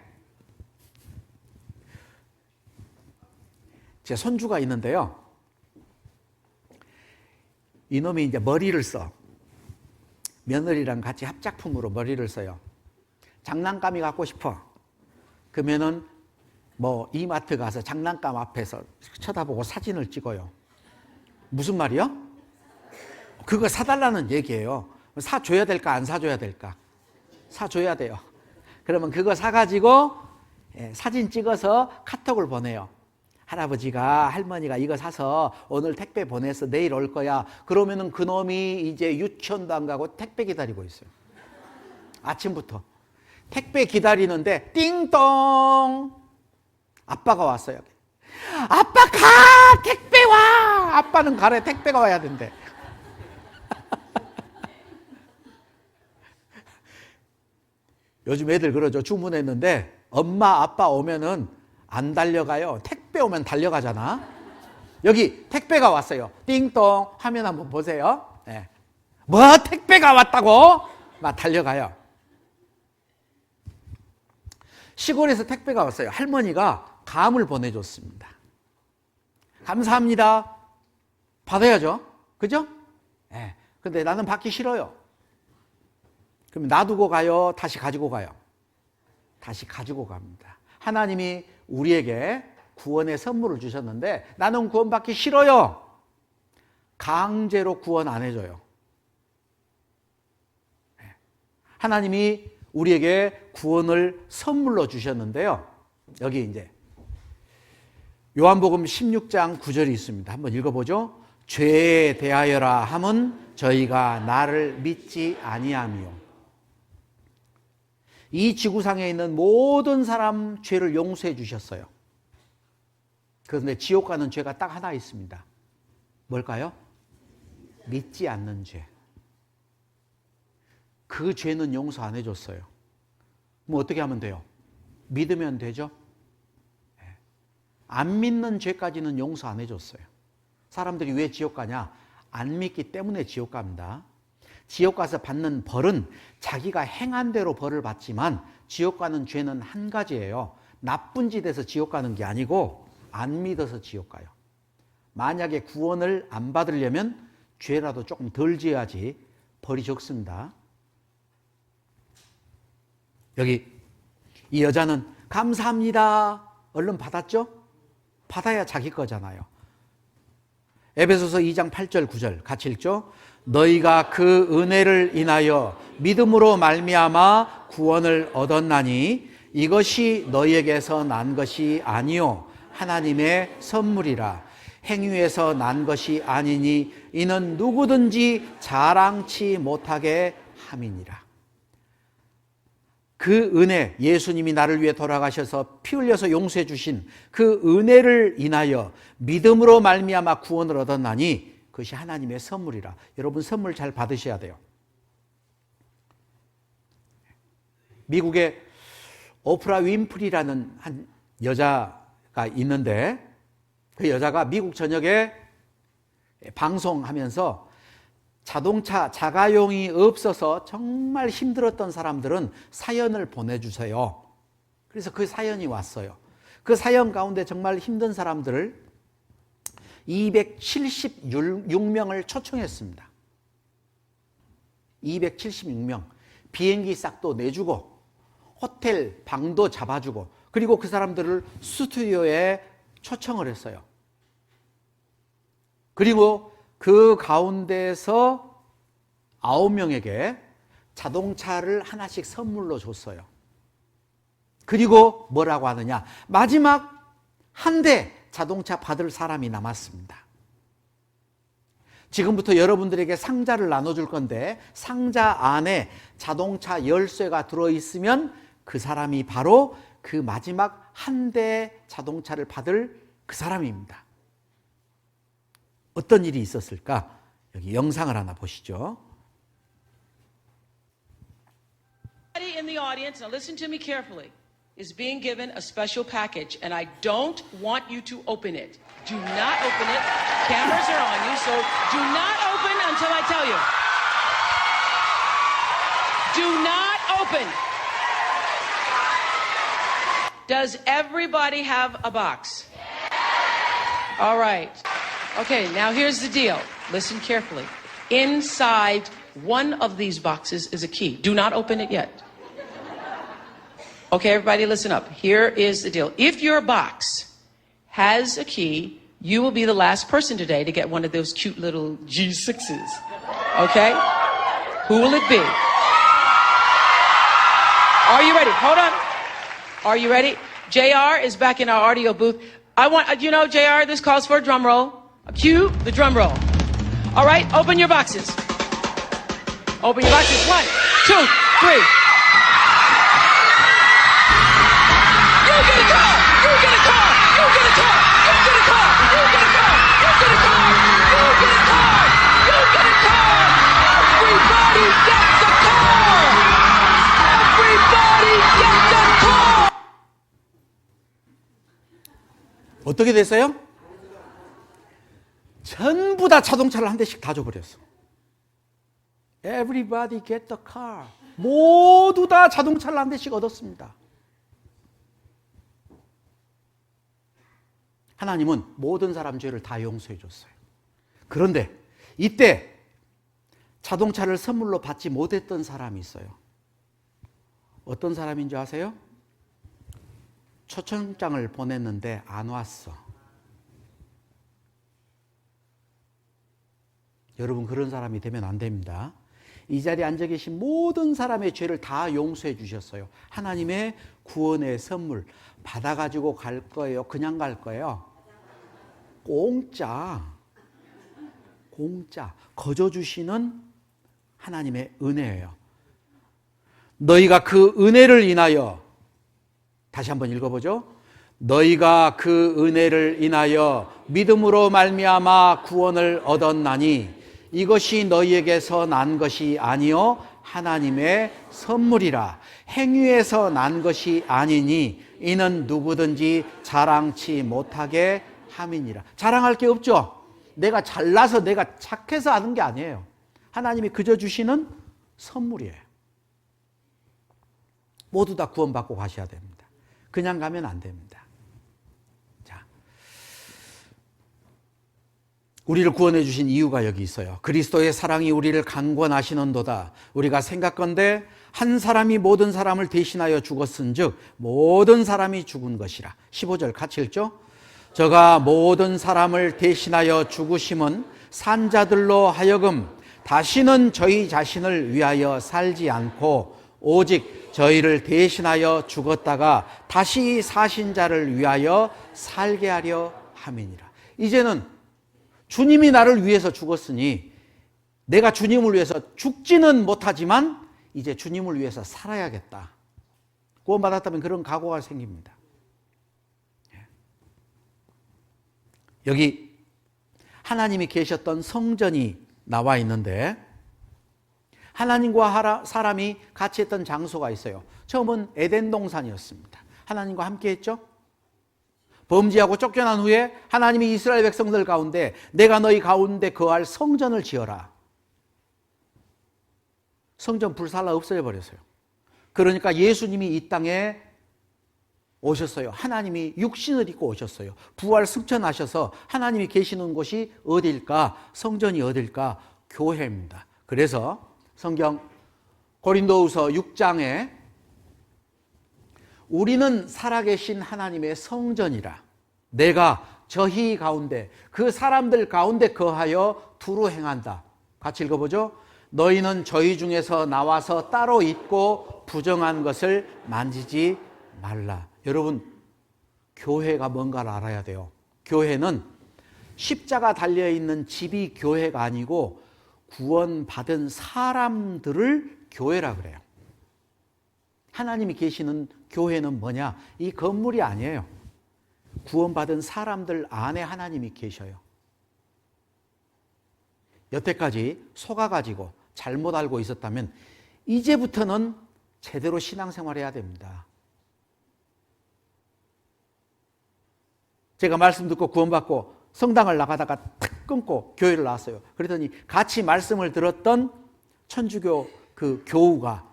제 손주가 있는데요. 이놈이 이제 머리를 써. 며느리랑 같이 합작품으로 머리를 써요. 장난감이 갖고 싶어. 그러면은 뭐 이마트 가서 장난감 앞에서 쳐다보고 사진을 찍어요. 무슨 말이요? 그거 사달라는 얘기예요. 사줘야 될까 안 사줘야 될까? 사줘야 돼요. 그러면 그거 사가지고 사진 찍어서 카톡을 보내요. 할아버지가 할머니가 이거 사서 오늘 택배 보내서 내일 올 거야. 그러면은 그놈이 이제 유치원도 안 가고 택배 기다리고 있어요. 아침부터 택배 기다리는데 띵동 아빠가 왔어요. 아빠 가! 택배 와! 아빠는 가래. 택배가 와야 된대. 요즘 애들 그러죠. 주문했는데 엄마 아빠 오면은 안 달려가요. 택배 오면 달려가잖아. 여기 택배가 왔어요. 띵동 화면 한번 보세요. 네. 뭐 택배가 왔다고? 막 달려가요. 시골에서 택배가 왔어요. 할머니가 감을 보내줬습니다. 감사합니다. 받아야죠. 그죠? 네. 근데 나는 받기 싫어요. 그럼 놔두고 가요? 다시 가지고 가요? 다시 가지고 갑니다. 하나님이 우리에게 구원의 선물을 주셨는데 나는 구원받기 싫어요. 강제로 구원 안 해줘요. 하나님이 우리에게 구원을 선물로 주셨는데요. 여기 이제 요한복음 16장 9절이 있습니다. 한번 읽어보죠. 죄에 대하여라 함은 저희가 나를 믿지 아니하며. 이 지구상에 있는 모든 사람 죄를 용서해 주셨어요. 그런데 지옥 가는 죄가 딱 하나 있습니다. 뭘까요? 믿지 않는 죄. 그 죄는 용서 안 해줬어요. 뭐 어떻게 하면 돼요? 믿으면 되죠? 안 믿는 죄까지는 용서 안 해줬어요. 사람들이 왜 지옥 가냐? 안 믿기 때문에 지옥 갑니다. 지옥 가서 받는 벌은 자기가 행한 대로 벌을 받지만 지옥 가는 죄는 한 가지예요. 나쁜 짓에서 지옥 가는 게 아니고 안 믿어서 지옥 가요. 만약에 구원을 안 받으려면 죄라도 조금 덜 지어야지 벌이 적습니다. 여기 이 여자는 감사합니다. 얼른 받았죠? 받아야 자기 거잖아요. 에베소서 2장 8절 9절 같이 읽죠. 너희가 그 은혜를 인하여 믿음으로 말미암아 구원을 얻었나니 이것이 너희에게서 난 것이 아니요 하나님의 선물이라. 행위에서 난 것이 아니니 이는 누구든지 자랑치 못하게 함이니라. 그 은혜, 예수님이 나를 위해 돌아가셔서 피 흘려서 용서해 주신 그 은혜를 인하여 믿음으로 말미암아 구원을 얻었나니 그것이 하나님의 선물이라. 여러분 선물 잘 받으셔야 돼요. 미국에 오프라 윈프리라는 한 여자가 있는데 그 여자가 미국 전역에 방송하면서 자동차 자가용이 없어서 정말 힘들었던 사람들은 사연을 보내주세요. 그래서 그 사연이 왔어요. 그 사연 가운데 정말 힘든 사람들을 276명을 초청했습니다. 276명. 비행기 싹도 내주고 호텔 방도 잡아주고 그리고 그 사람들을 스튜디오에 초청을 했어요. 그리고 그 가운데서 9명에게 자동차를 하나씩 선물로 줬어요. 그리고 뭐라고 하느냐? 마지막 한 대 자동차 받을 사람이 남았습니다. 지금부터 여러분들에게 상자를 나눠줄 건데 상자 안에 자동차 열쇠가 들어있으면 그 사람이 바로 그 마지막 한 대 자동차를 받을 그 사람입니다. 어떤 일이 있었을까? 여기 영상을 하나 보시죠. Everybody in the audience, now listen to me carefully, is being given a special package, and I don't want you to open it. Do not open it. Cameras are on you, so do not open until I tell you. Do not open. Does everybody have a box? All right. Okay, now here's the deal. Listen carefully. Inside one of these boxes is a key. Do not open it yet. Okay, everybody listen up. Here is the deal. If your box has a key, you will be the last person today to get one of those cute little G6s. Okay? Who will it be? Are you ready? Hold on. Are you ready? JR is back in our audio booth. I want, JR, this calls for a drum roll. Cue the drum roll. All right, open your boxes. Open your boxes. 1, 2, 3. You get a car! You get a car! You get a car! You get a car! You get a car! You get a car! You get a car! You get a car! Everybody gets a car! Everybody gets a car! 어떻게 됐어요? 전부 다 자동차를 한 대씩 다 줘버렸어. Everybody get the car. 모두 다 자동차를 한 대씩 얻었습니다. 하나님은 모든 사람 죄를 다 용서해 줬어요. 그런데 이때 자동차를 선물로 받지 못했던 사람이 있어요. 어떤 사람인 줄 아세요? 초청장을 보냈는데 안 왔어. 여러분, 그런 사람이 되면 안 됩니다. 이 자리에 앉아 계신 모든 사람의 죄를 다 용서해 주셨어요. 하나님의 구원의 선물 받아가지고 갈 거예요? 그냥 갈 거예요? 공짜. 거저 주시는 하나님의 은혜예요. 너희가 그 은혜를 인하여, 다시 한번 읽어보죠. 너희가 그 은혜를 인하여 믿음으로 말미암아 구원을 얻었나니 이것이 너희에게서 난 것이 아니요 하나님의 선물이라. 행위에서 난 것이 아니니 이는 누구든지 자랑치 못하게 함이니라. 자랑할 게 없죠. 내가 잘나서 내가 착해서 하는 게 아니에요. 하나님이 그저 주시는 선물이에요. 모두 다 구원받고 가셔야 됩니다. 그냥 가면 안 됩니다. 자, 우리를 구원해 주신 이유가 여기 있어요. 그리스도의 사랑이 우리를 강권하시는도다. 우리가 생각건대 한 사람이 모든 사람을 대신하여 죽었은즉 모든 사람이 죽은 것이라. 15절 같이 읽죠. 저가 모든 사람을 대신하여 죽으심은 산자들로 하여금 다시는 저희 자신을 위하여 살지 않고 오직 저희를 대신하여 죽었다가 다시 사신 자를 위하여 살게 하려 함이니라. 이제는 주님이 나를 위해서 죽었으니 내가 주님을 위해서 죽지는 못하지만 이제 주님을 위해서 살아야겠다. 구원받았다면 그런 각오가 생깁니다. 여기 하나님이 계셨던 성전이 나와 있는데 하나님과 사람이 같이 했던 장소가 있어요. 처음은 에덴 동산이었습니다. 하나님과 함께 했죠. 범죄하고 쫓겨난 후에 하나님이 이스라엘 백성들 가운데 내가 너희 가운데 거할 성전을 지어라. 성전 불살라 없어져 버렸어요. 그러니까 예수님이 이 땅에 오셨어요. 하나님이 육신을 입고 오셨어요. 부활 승천하셔서 하나님이 계시는 곳이 어딜까? 성전이 어딜까? 교회입니다. 그래서 성경 고린도후서 6장에 우리는 살아계신 하나님의 성전이라. 내가 저희 가운데 그 사람들 가운데 거하여 두루 행한다. 같이 읽어보죠. 너희는 저희 중에서 나와서 따로 있고 부정한 것을 만지지 말라. 여러분, 교회가 뭔가를 알아야 돼요. 교회는 십자가 달려있는 집이 교회가 아니고 구원받은 사람들을 교회라 그래요. 하나님이 계시는 교회는 뭐냐? 이 건물이 아니에요. 구원받은 사람들 안에 하나님이 계셔요. 여태까지 속아가지고 잘못 알고 있었다면 이제부터는 제대로 신앙생활해야 됩니다. 제가 말씀 듣고 구원받고 성당을 나가다가 탁 끊고 교회를 나왔어요. 그랬더니 같이 말씀을 들었던 천주교 그 교우가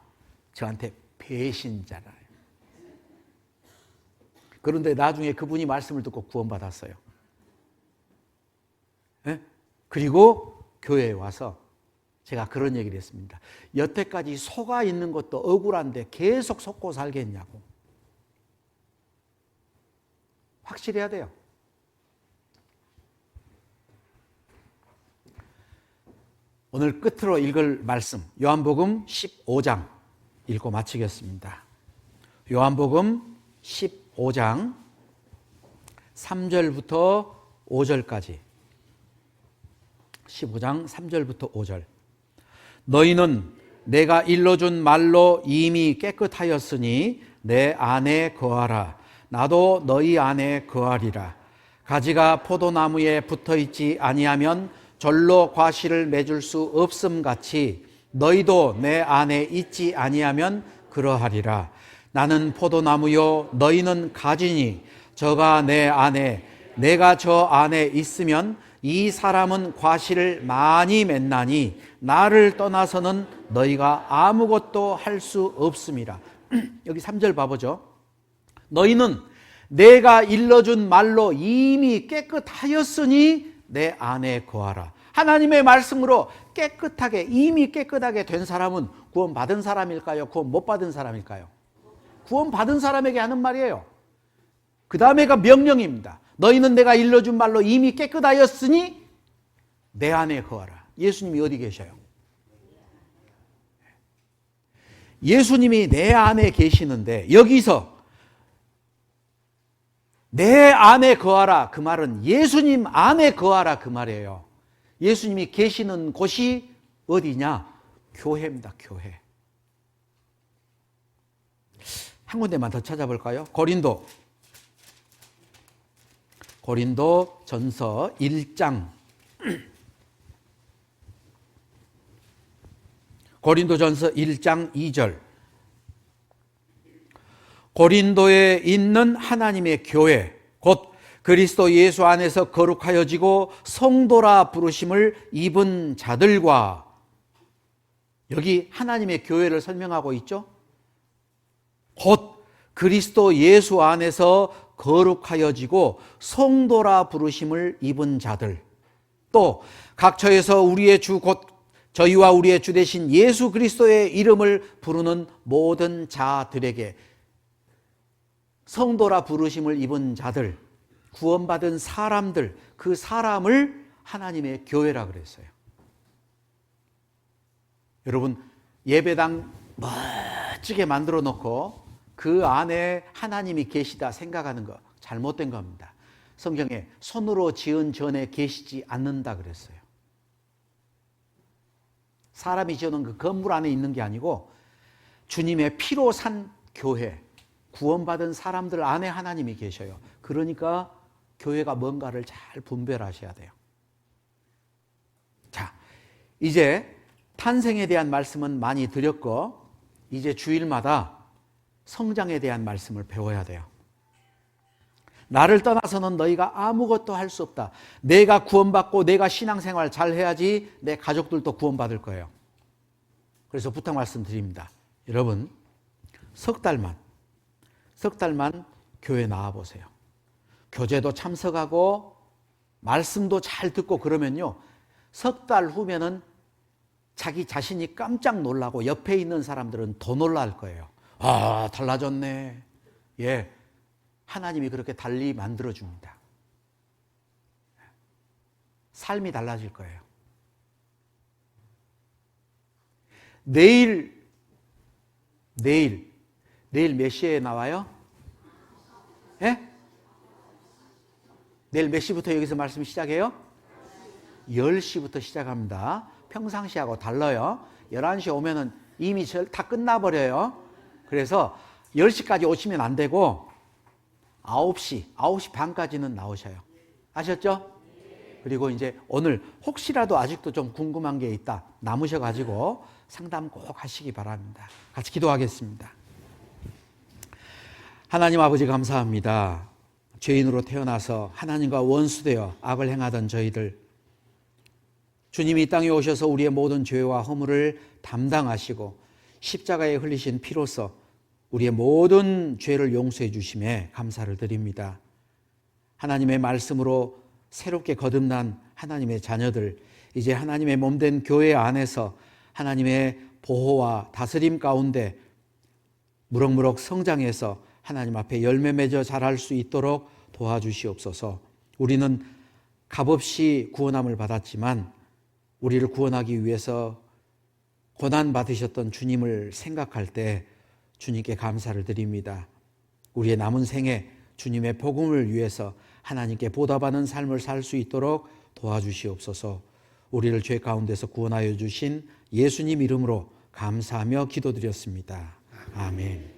저한테 배신자라요. 그런데 나중에 그분이 말씀을 듣고 구원받았어요. 네? 그리고 교회에 와서 제가 그런 얘기를 했습니다. 여태까지 속아 있는 것도 억울한데 계속 속고 살겠냐고. 확실해야 돼요. 오늘 끝으로 읽을 말씀 요한복음 15장 읽고 마치겠습니다. 요한복음 15장 3절부터 5절까지 15장 3절부터 5절. 너희는 내가 일러준 말로 이미 깨끗하였으니 내 안에 거하라. 나도 너희 안에 거하리라. 가지가 포도나무에 붙어있지 아니하면 절로 과실을 맺을 수 없음 같이 너희도 내 안에 있지 아니하면 그러하리라. 나는 포도나무요 너희는 가지니 저가 내 안에 내가 저 안에 있으면 이 사람은 과실을 많이 맺나니 나를 떠나서는 너희가 아무것도 할 수 없음이라. 여기 3절 봐보죠. 너희는 내가 일러준 말로 이미 깨끗하였으니 내 안에 거하라. 하나님의 말씀으로 깨끗하게 이미 깨끗하게 된 사람은 구원받은 사람일까요? 구원 못 받은 사람일까요? 구원받은 사람에게 하는 말이에요. 그 다음에가 명령입니다. 너희는 내가 일러준 말로 이미 깨끗하였으니 내 안에 거하라. 예수님이 어디 계셔요? 예수님이 내 안에 계시는데 여기서 내 안에 거하라 그 말은 예수님 안에 거하라 그 말이에요. 예수님이 계시는 곳이 어디냐? 교회입니다. 교회. 한 군데만 더 찾아볼까요? 고린도 전서 1장 고린도전서 1장 2절. 고린도에 있는 하나님의 교회 곧 그리스도 예수 안에서 거룩하여지고 성도라 부르심을 입은 자들과, 여기 하나님의 교회를 설명하고 있죠. 곧 그리스도 예수 안에서 거룩하여지고 성도라 부르심을 입은 자들, 또 각처에서 우리의 주 곧 저희와 우리의 주 되신 예수 그리스도의 이름을 부르는 모든 자들에게, 성도라 부르심을 입은 자들, 구원받은 사람들, 그 사람을 하나님의 교회라 그랬어요. 여러분, 예배당 멋지게 만들어 놓고 그 안에 하나님이 계시다 생각하는 거 잘못된 겁니다. 성경에 손으로 지은 전에 계시지 않는다 그랬어요. 사람이 지어놓은 그 건물 안에 있는 게 아니고 주님의 피로 산 교회, 구원받은 사람들 안에 하나님이 계셔요. 그러니까 교회가 뭔가를 잘 분별하셔야 돼요. 자, 이제 탄생에 대한 말씀은 많이 드렸고 이제 주일마다 성장에 대한 말씀을 배워야 돼요. 나를 떠나서는 너희가 아무것도 할 수 없다. 내가 구원받고 내가 신앙생활 잘 해야지 내 가족들도 구원받을 거예요. 그래서 부탁 말씀드립니다. 여러분, 석 달만 교회 나와보세요. 교제도 참석하고 말씀도 잘 듣고 그러면요, 석 달 후면은 자기 자신이 깜짝 놀라고 옆에 있는 사람들은 더 놀랄 거예요. 아, 달라졌네. 예, 하나님이 그렇게 달리 만들어줍니다. 삶이 달라질 거예요. 내일 몇 시에 나와요? 예? 내일 몇 시부터 여기서 말씀 시작해요? 10시부터 시작합니다. 평상시하고 달라요. 11시에 오면은 이미 다 끝나버려요. 그래서 10시까지 오시면 안 되고 9시 반까지는 나오셔요. 아셨죠? 그리고 이제 오늘 혹시라도 아직도 좀 궁금한 게 있다 남으셔가지고 상담 꼭 하시기 바랍니다. 같이 기도하겠습니다. 하나님 아버지 감사합니다. 죄인으로 태어나서 하나님과 원수되어 악을 행하던 저희들, 주님이 이 땅에 오셔서 우리의 모든 죄와 허물을 담당하시고 십자가에 흘리신 피로써 우리의 모든 죄를 용서해 주심에 감사를 드립니다. 하나님의 말씀으로 새롭게 거듭난 하나님의 자녀들, 이제 하나님의 몸된 교회 안에서 하나님의 보호와 다스림 가운데 무럭무럭 성장해서 하나님 앞에 열매 맺어 자랄 수 있도록 도와주시옵소서. 우리는 값없이 구원함을 받았지만 우리를 구원하기 위해서 고난받으셨던 주님을 생각할 때 주님께 감사를 드립니다. 우리의 남은 생에 주님의 복음을 위해서 하나님께 보답하는 삶을 살 수 있도록 도와주시옵소서. 우리를 죄 가운데서 구원하여 주신 예수님 이름으로 감사하며 기도드렸습니다. 아멘.